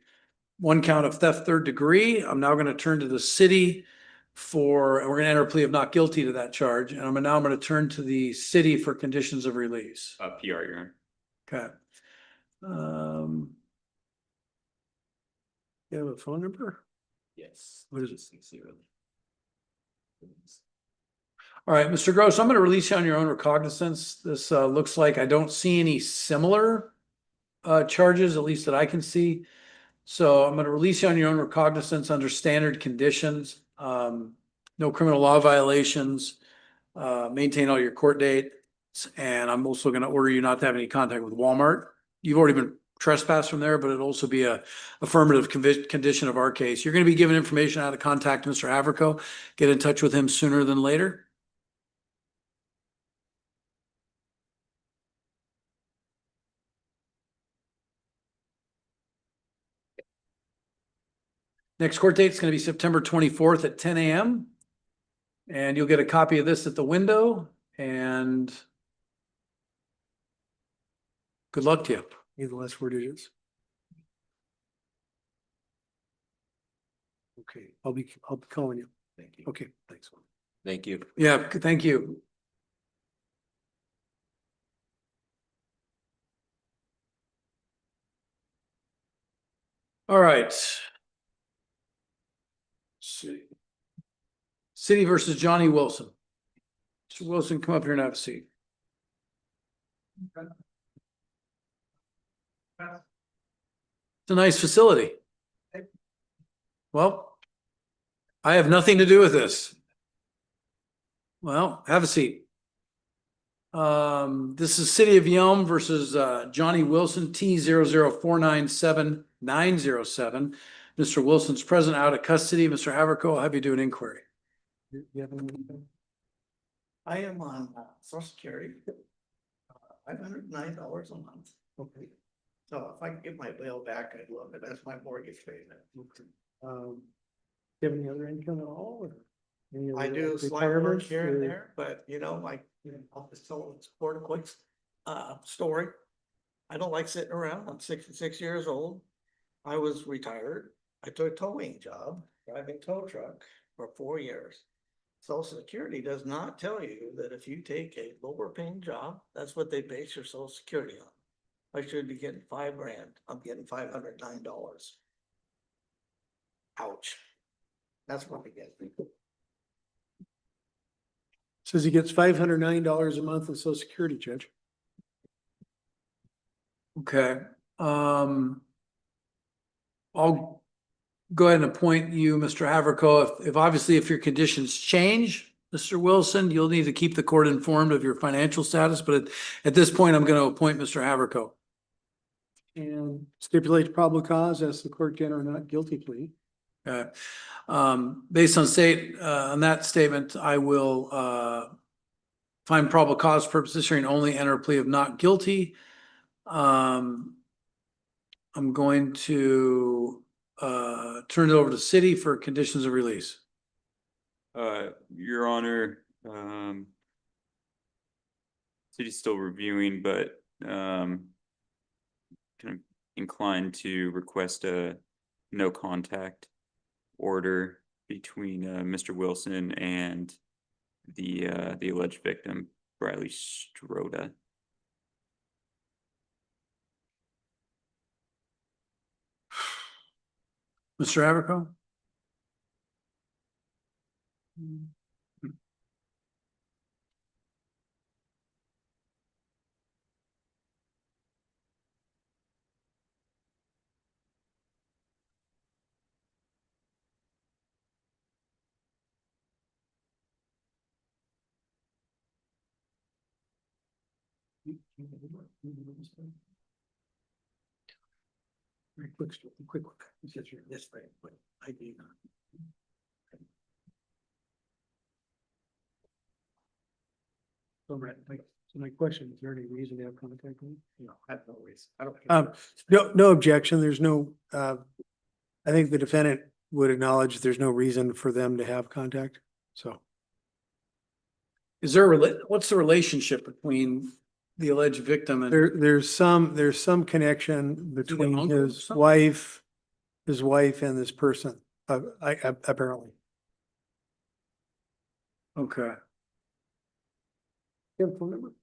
one count of theft third degree. I'm now going to turn to the city and we're going to enter a plea of not guilty to that charge. And I'm going to turn to the city for conditions of release. PR, Your Honor. Okay. You have a phone number? Yes. What is it? 60. All right, Mr. Gross, I'm going to release you on your own recognizance. This looks like I don't see any similar charges, at least that I can see. So I'm going to release you on your own recognizance under standard conditions. No criminal law violations, maintain all your court dates. And I'm also going to order you not to have any contact with Walmart. You've already been trespassed from there, but it'll also be a affirmative condition of our case. You're going to be given information how to contact Mr. Haverco. Get in touch with him sooner than later. Next court date is going to be September 24th at 10 a.m. And you'll get a copy of this at the window, and good luck to you. Need the last 4 digits. Okay, I'll be calling you. Thank you. Okay, thanks. Thank you. Yeah, thank you. All right. City versus Johnny Wilson. Mr. Wilson, come up here and have a seat. It's a nice facility. Well, I have nothing to do with this. Well, have a seat. This is City of Yelm versus Johnny Wilson, T00497-907. Mr. Wilson's present out of custody. Mr. Haverco, I'll have you do an inquiry. I am on Social Security. $509 a month. Okay. So if I can get my bill back, I'd love it. That's my mortgage payment. Do you have any other income at all? Or any I other do slight work retirements, here and or- there, but I'll just tell a quick story. I don't like sitting around. I'm 66 years old. I was retired. I took a towing job, driving tow truck for 4 years. Social Security does not tell you that if you take a lower paying job, that's what they base your Social Security on. I should be getting $5,000. I'm getting $509. Ouch. That's what I get. Says he gets $509 a month in Social Security, Judge. Okay. I'll go ahead and appoint you, Mr. Haverco. If obviously if your conditions change, Mr. Wilson, you'll need to keep the court informed of your financial status, but at this point, I'm going to appoint Mr. Haverco. And stipulate probable cause as the court can or not guilty plea. Okay. Based on that statement, I will find probable cause for purposes hearing only, enter a plea of not guilty. I'm going to turn it over to city for conditions of release. Your Honor, city's still reviewing, but kind of inclined to request a no contact order between Mr. Wilson and the alleged victim, Briley Stroda. Mr. Haverco? Very quick. This way, but I do not. So my question, is there any reason to have contact with him? No, I have no reason. I don't. No objection. There's no, I think the defendant would acknowledge there's no reason for them to have contact, so. Is there what's the relationship between the alleged victim and? There's some connection between uncle or his something? wife and this person, apparently. Okay. You have a phone number?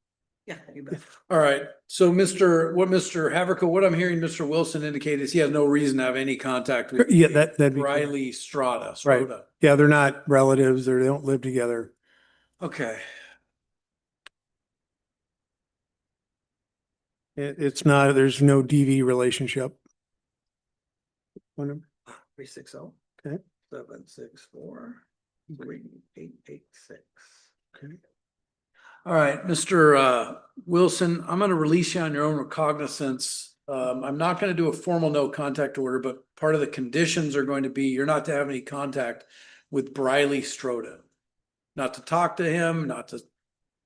Yeah, you bet. All right. So Mr. Haverco, what I'm hearing Mr. Wilson indicate is he has no reason to have any contact with Yeah, that'd be correct. Riley Strada. Right. Yeah, they're not relatives, they don't live together. Okay. It's not, there's no DV relationship. Phone number? 360. Okay. 764 3886. Okay. All right, Mr. Wilson, I'm going to release you on your own recognizance. I'm not going to do a formal no contact order, but part of the conditions are going to be you're not to have any contact with Briley Stroda. Not to talk to him, not to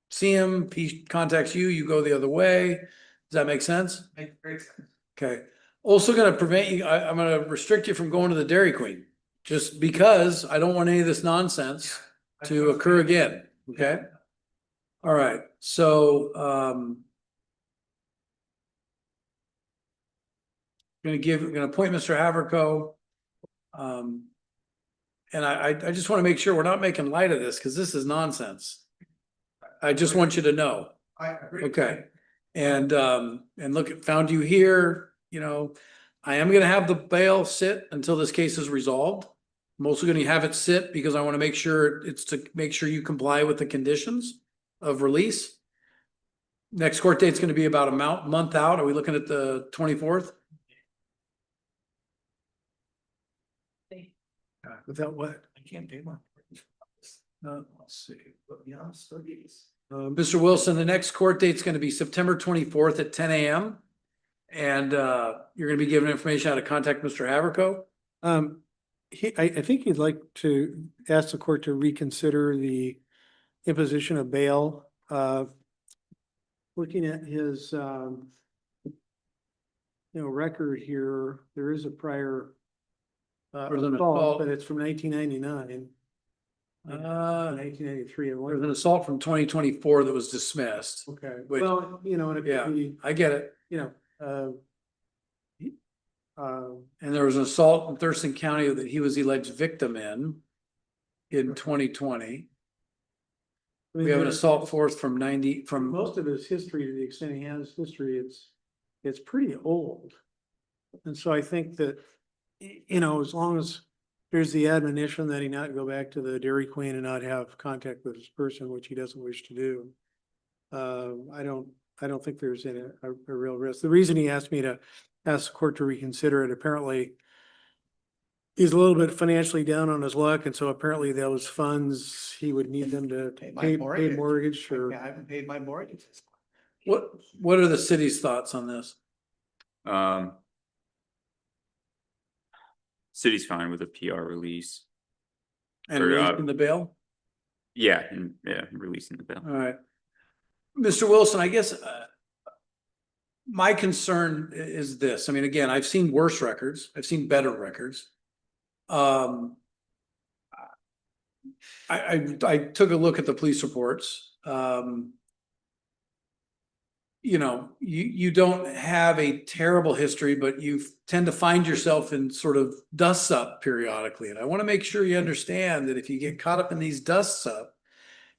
see him. He contacts you, you go the other way. Does that make sense? Makes great sense. Okay. Also going to prevent you, I'm going to restrict you from going to the Dairy Queen. just because I don't want any of this nonsense to occur again, okay? All right, so, gonna appoint Mr. Haverco. And I just want to make sure we're not making light of this, because this is nonsense. I just want you to know. I agree. Okay. And look, found you here, I am gonna have the bail sit until this case is resolved. I'm also gonna have it sit because I want to make sure it's to make sure you comply with the conditions of release. Next court date's gonna be about a month out. Are we looking at the 24th? Without what? I can't do my. Let's see. But be honest, studies. Mr. Wilson, the next court date's gonna be September 24th at 10 a.m. And you're gonna be given information how to contact Mr. Haverco. I think he'd like to ask the court to reconsider the imposition of bail. Looking at his, record here, there is a prior There's an assault, assault. but it's from 1999. 1993. There was an assault from 2024 that was dismissed. Okay, Which- well, and it Yeah, could be, I get it. And there was an assault in Thurston County that he was the alleged victim in 2020. We have an assault force from most of his history, to the extent he has history, it's pretty old. And so I think that, as long as there's the admonition that he not go back to the Dairy Queen and not have contact with this person, which he doesn't wish to do. I don't think there's a real risk. The reason he asked me to ask the court to reconsider it, apparently he's a little bit financially down on his luck, and so apparently those funds, he would need them to Pay my pay mortgage. mortgage or. I haven't paid my mortgage. What are the city's thoughts on this? City's fine with a PR release. And Or, releasing the bail? Yeah, releasing the bill. All right. Mr. Wilson, I guess my concern is this. I mean, again, I've seen worse records. I've seen better records. I took a look at the police reports. You don't have a terrible history, but you tend to find yourself in sort of dusts up periodically. And I want to make sure you understand that if you get caught up in these dusts up,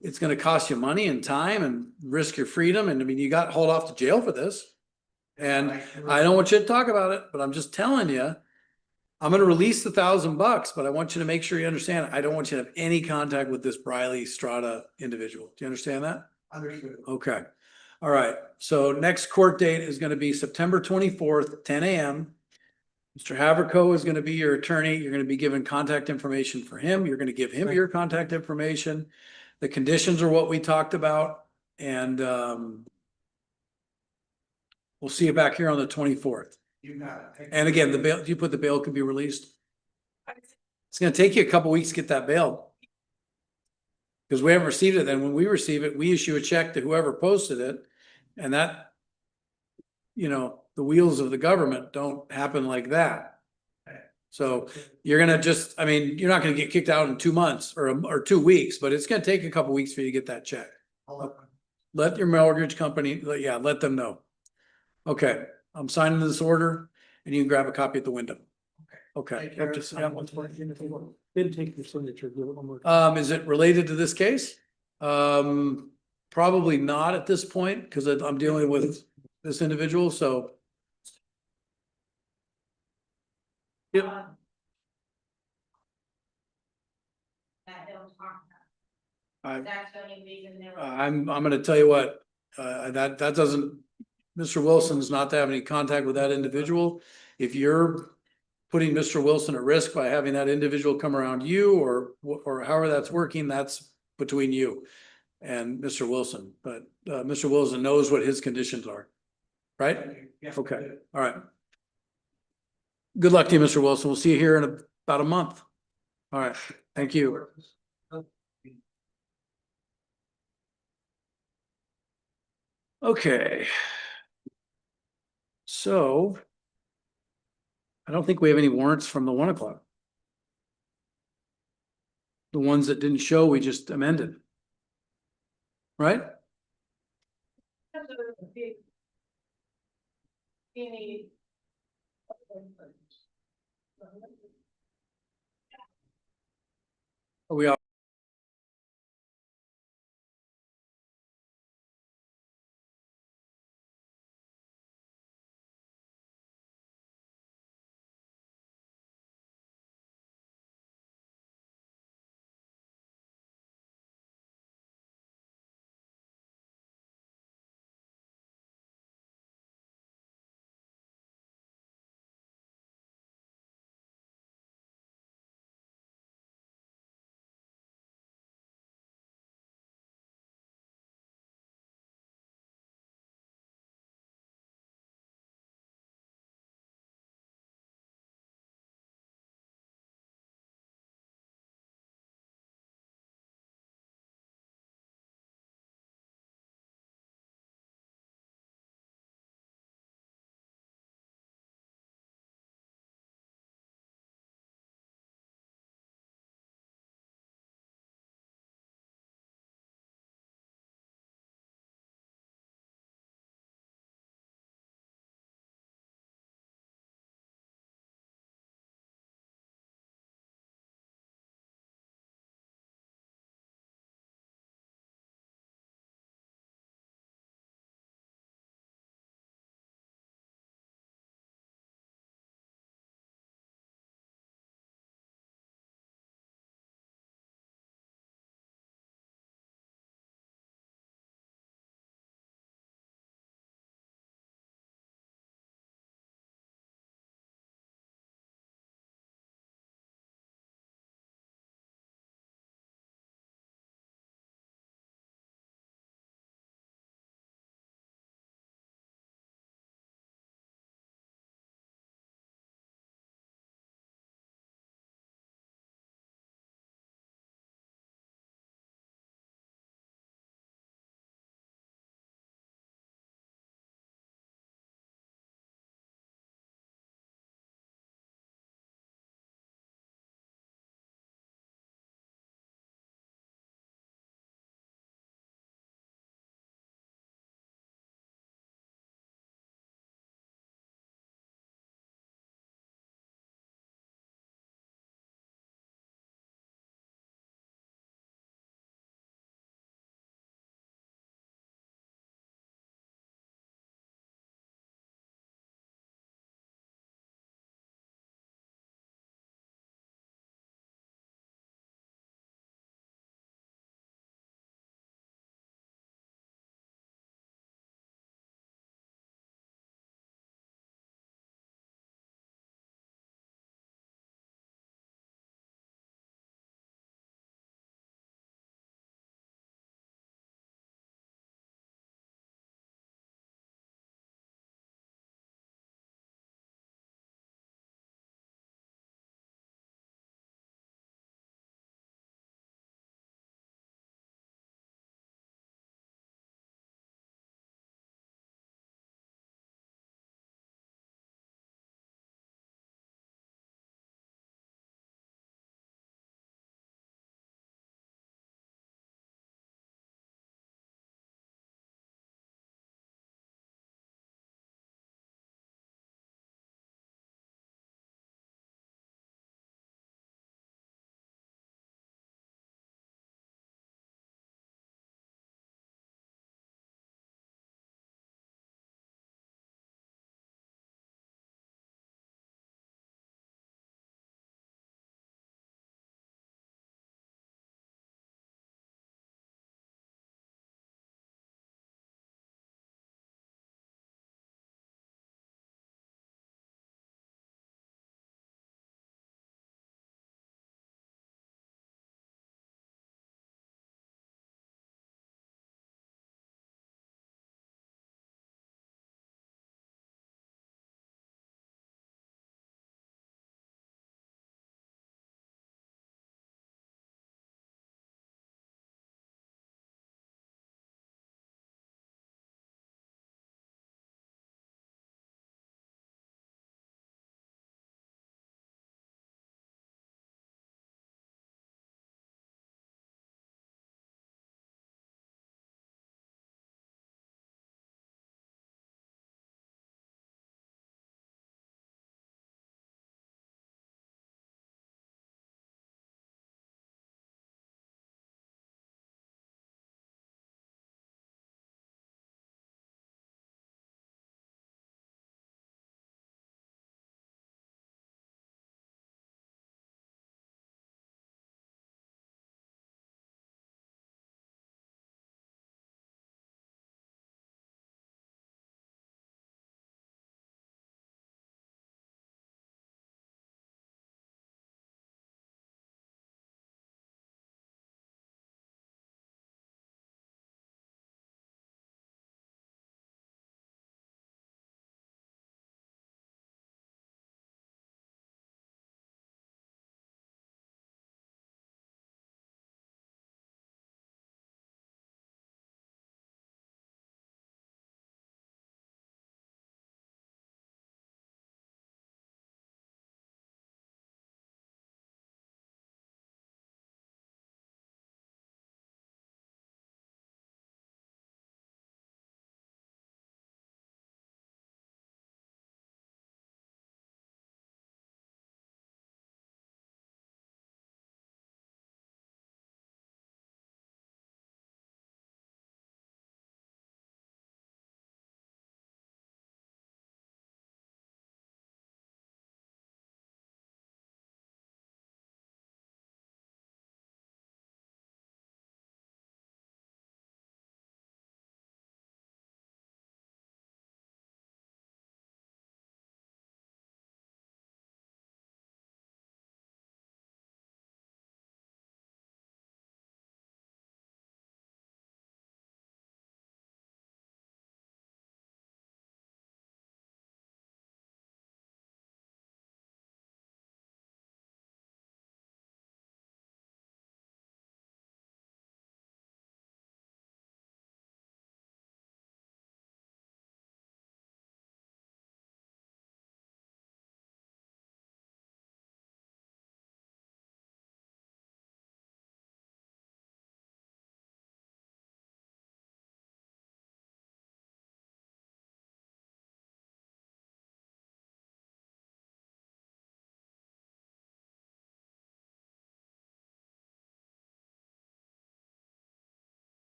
it's going to cost you money and time and risk your freedom. And I mean, you got hauled off to jail for this. And I don't want you to talk about it, but I'm just telling you, I'm going to release the $1,000, but I want you to make sure you understand, I don't want you to have any contact with this Briley Strata individual. Do you understand that? Understood. Okay. All right. So next court date is going to be September 24th, 10 a.m. Mr. Haverco is going to be your attorney. You're going to be given contact information for him. You're going to give him your contact information. The conditions are what we talked about. And we'll see you back here on the 24th. You got it. And again, the bail, you put the bail could be released. It's going to take you a couple weeks to get that bail. Because we haven't received it. Then when we receive it, we issue a check to whoever posted it. And that, the wheels of the government don't happen like that. So you're going to just, you're not going to get kicked out in 2 months or 2 weeks, but it's going to take a couple weeks for you to get that check. Let your mortgage company, let them know. Okay, I'm signing this order and you can grab a copy at the window. Okay. Didn't take your signature. Give it one more. Is it related to this case? Probably not at this point, because I'm dealing with this individual, so. Yep. That's the only reason they were. I'm gonna tell you what, that doesn't, Mr. Wilson's not to have any contact with that individual. If you're putting Mr. Wilson at risk by having that individual come around you or however that's working, that's between you and Mr. Wilson. But Mr. Wilson knows what his conditions are, right? Okay, all right. Good luck to you, Mr. Wilson. We'll see you here in about a month. All right, thank you. Okay. So I don't think we have any warrants from the 1 o'clock. The ones that didn't show, we just amended. Right? Are we all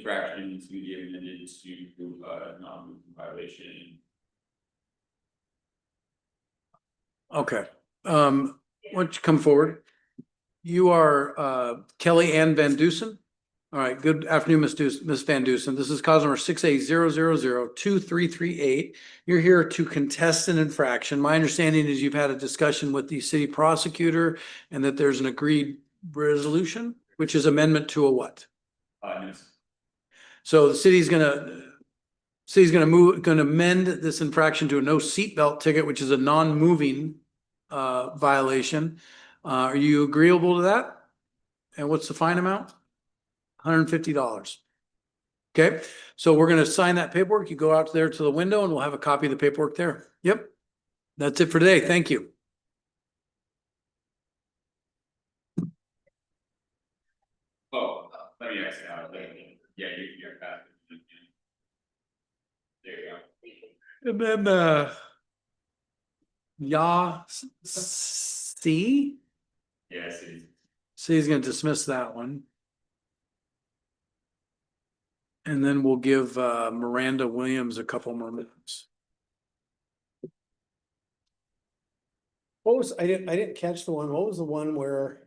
infraction to be amended to, non-moving violation. Okay, why don't you come forward? You are Kelly Ann Van Dusen. All right, good afternoon, Ms. Van Dusen. This is cause number 680002338. You're here to contest an infraction. My understanding is you've had a discussion with the city prosecutor and that there's an agreed resolution, which is amendment to a what? No, So the city's gonna amend this infraction to a no seatbelt ticket, which is a non-moving violation. Are you agreeable to that? And what's the fine amount? $150. Okay, so we're gonna sign that paperwork. You go out there to the window and we'll have a copy of the paperwork there. Yep. That's it for today. Thank you. Oh, let me ask you how, yeah, you're back. There you go. And then C. Yes, C's gonna dismiss that one. And then we'll give Miranda Williams a couple more minutes. What was, I didn't catch the one, what was the one where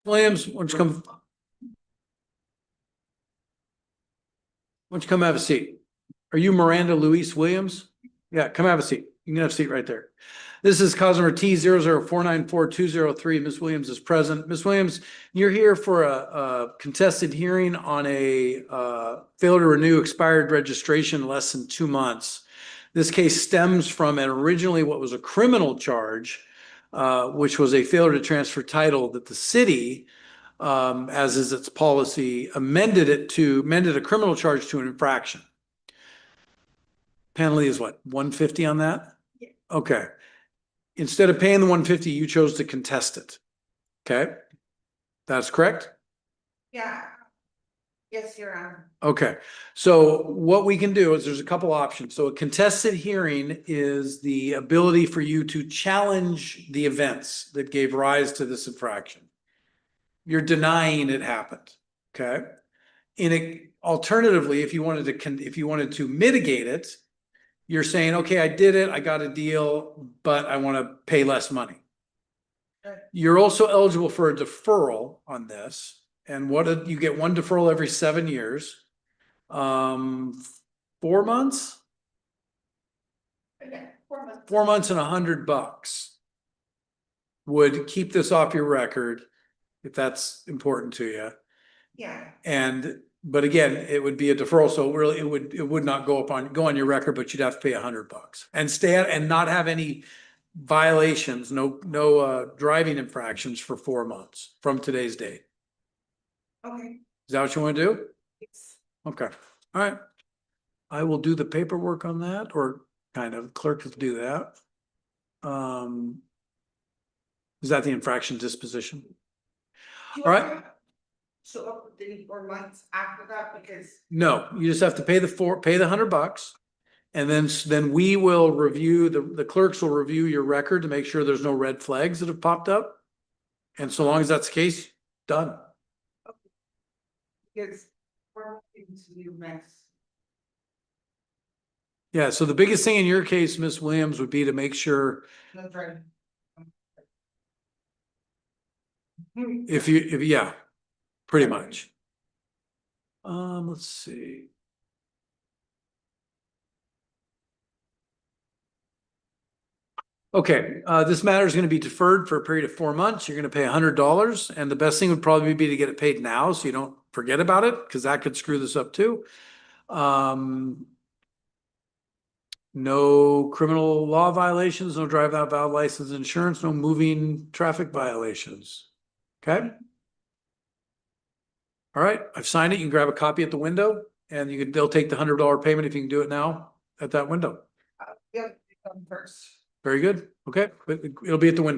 Williams, why don't you come? Why don't you come have a seat? Are you Miranda Louise Williams? Yeah, come have a seat. You can have a seat right there. This is cause number T 00494-203. Ms. Williams is present. Ms. Williams, you're here for a contested hearing on a failure to renew expired registration less than 2 months. This case stems from originally what was a criminal charge, which was a failure to transfer title that the city, as is its policy, amended a criminal charge to an infraction. Penalty is what, 150 on that? Yeah. Okay. Instead of paying the 150, you chose to contest it. Okay? That's correct? Yeah. Yes, Your Honor. Okay. So what we can do is there's a couple options. So a contested hearing is the ability for you to challenge the events that gave rise to this infraction. You're denying it happened. Okay? Alternatively, if you wanted to mitigate it, you're saying, okay, I did it, I got a deal, but I want to pay less money. You're also eligible for a deferral on this. And you get one deferral every 7 years. 4 months? Okay, 4 months. 4 months and $100 would keep this off your record if that's important to you. Yeah. But again, it would be a deferral, so really it would not go on your record, but you'd have to pay $100 and and not have any violations, no driving infractions for 4 months from today's date. Okay. Is that what you want to do? Yes. Okay, all right. I will do the paperwork on that, or kind of clerk will do that. Is that the infraction disposition? All right. So up to 4 months after that, because. No, you just have to pay the $100, and then we will review, the clerks will review your record to make sure there's no red flags that have popped up. And so long as that's the case, done. Because we're into mess. Yeah, so the biggest thing in your case, Ms. Williams, would be to make sure No driving. if yeah, pretty much. Let's see. Okay, this matter is going to be deferred for a period of 4 months. You're going to pay $100, and the best thing would probably be to get it paid now so you don't forget about it, because that could screw this up too. No criminal law violations, no drive without valid license insurance, no moving traffic violations. Okay. All right, I've signed it. You can grab a copy at the window, and they'll take the $100 payment if you can do it now at that window. Yeah, come first. Very good. Okay, it'll be at the window.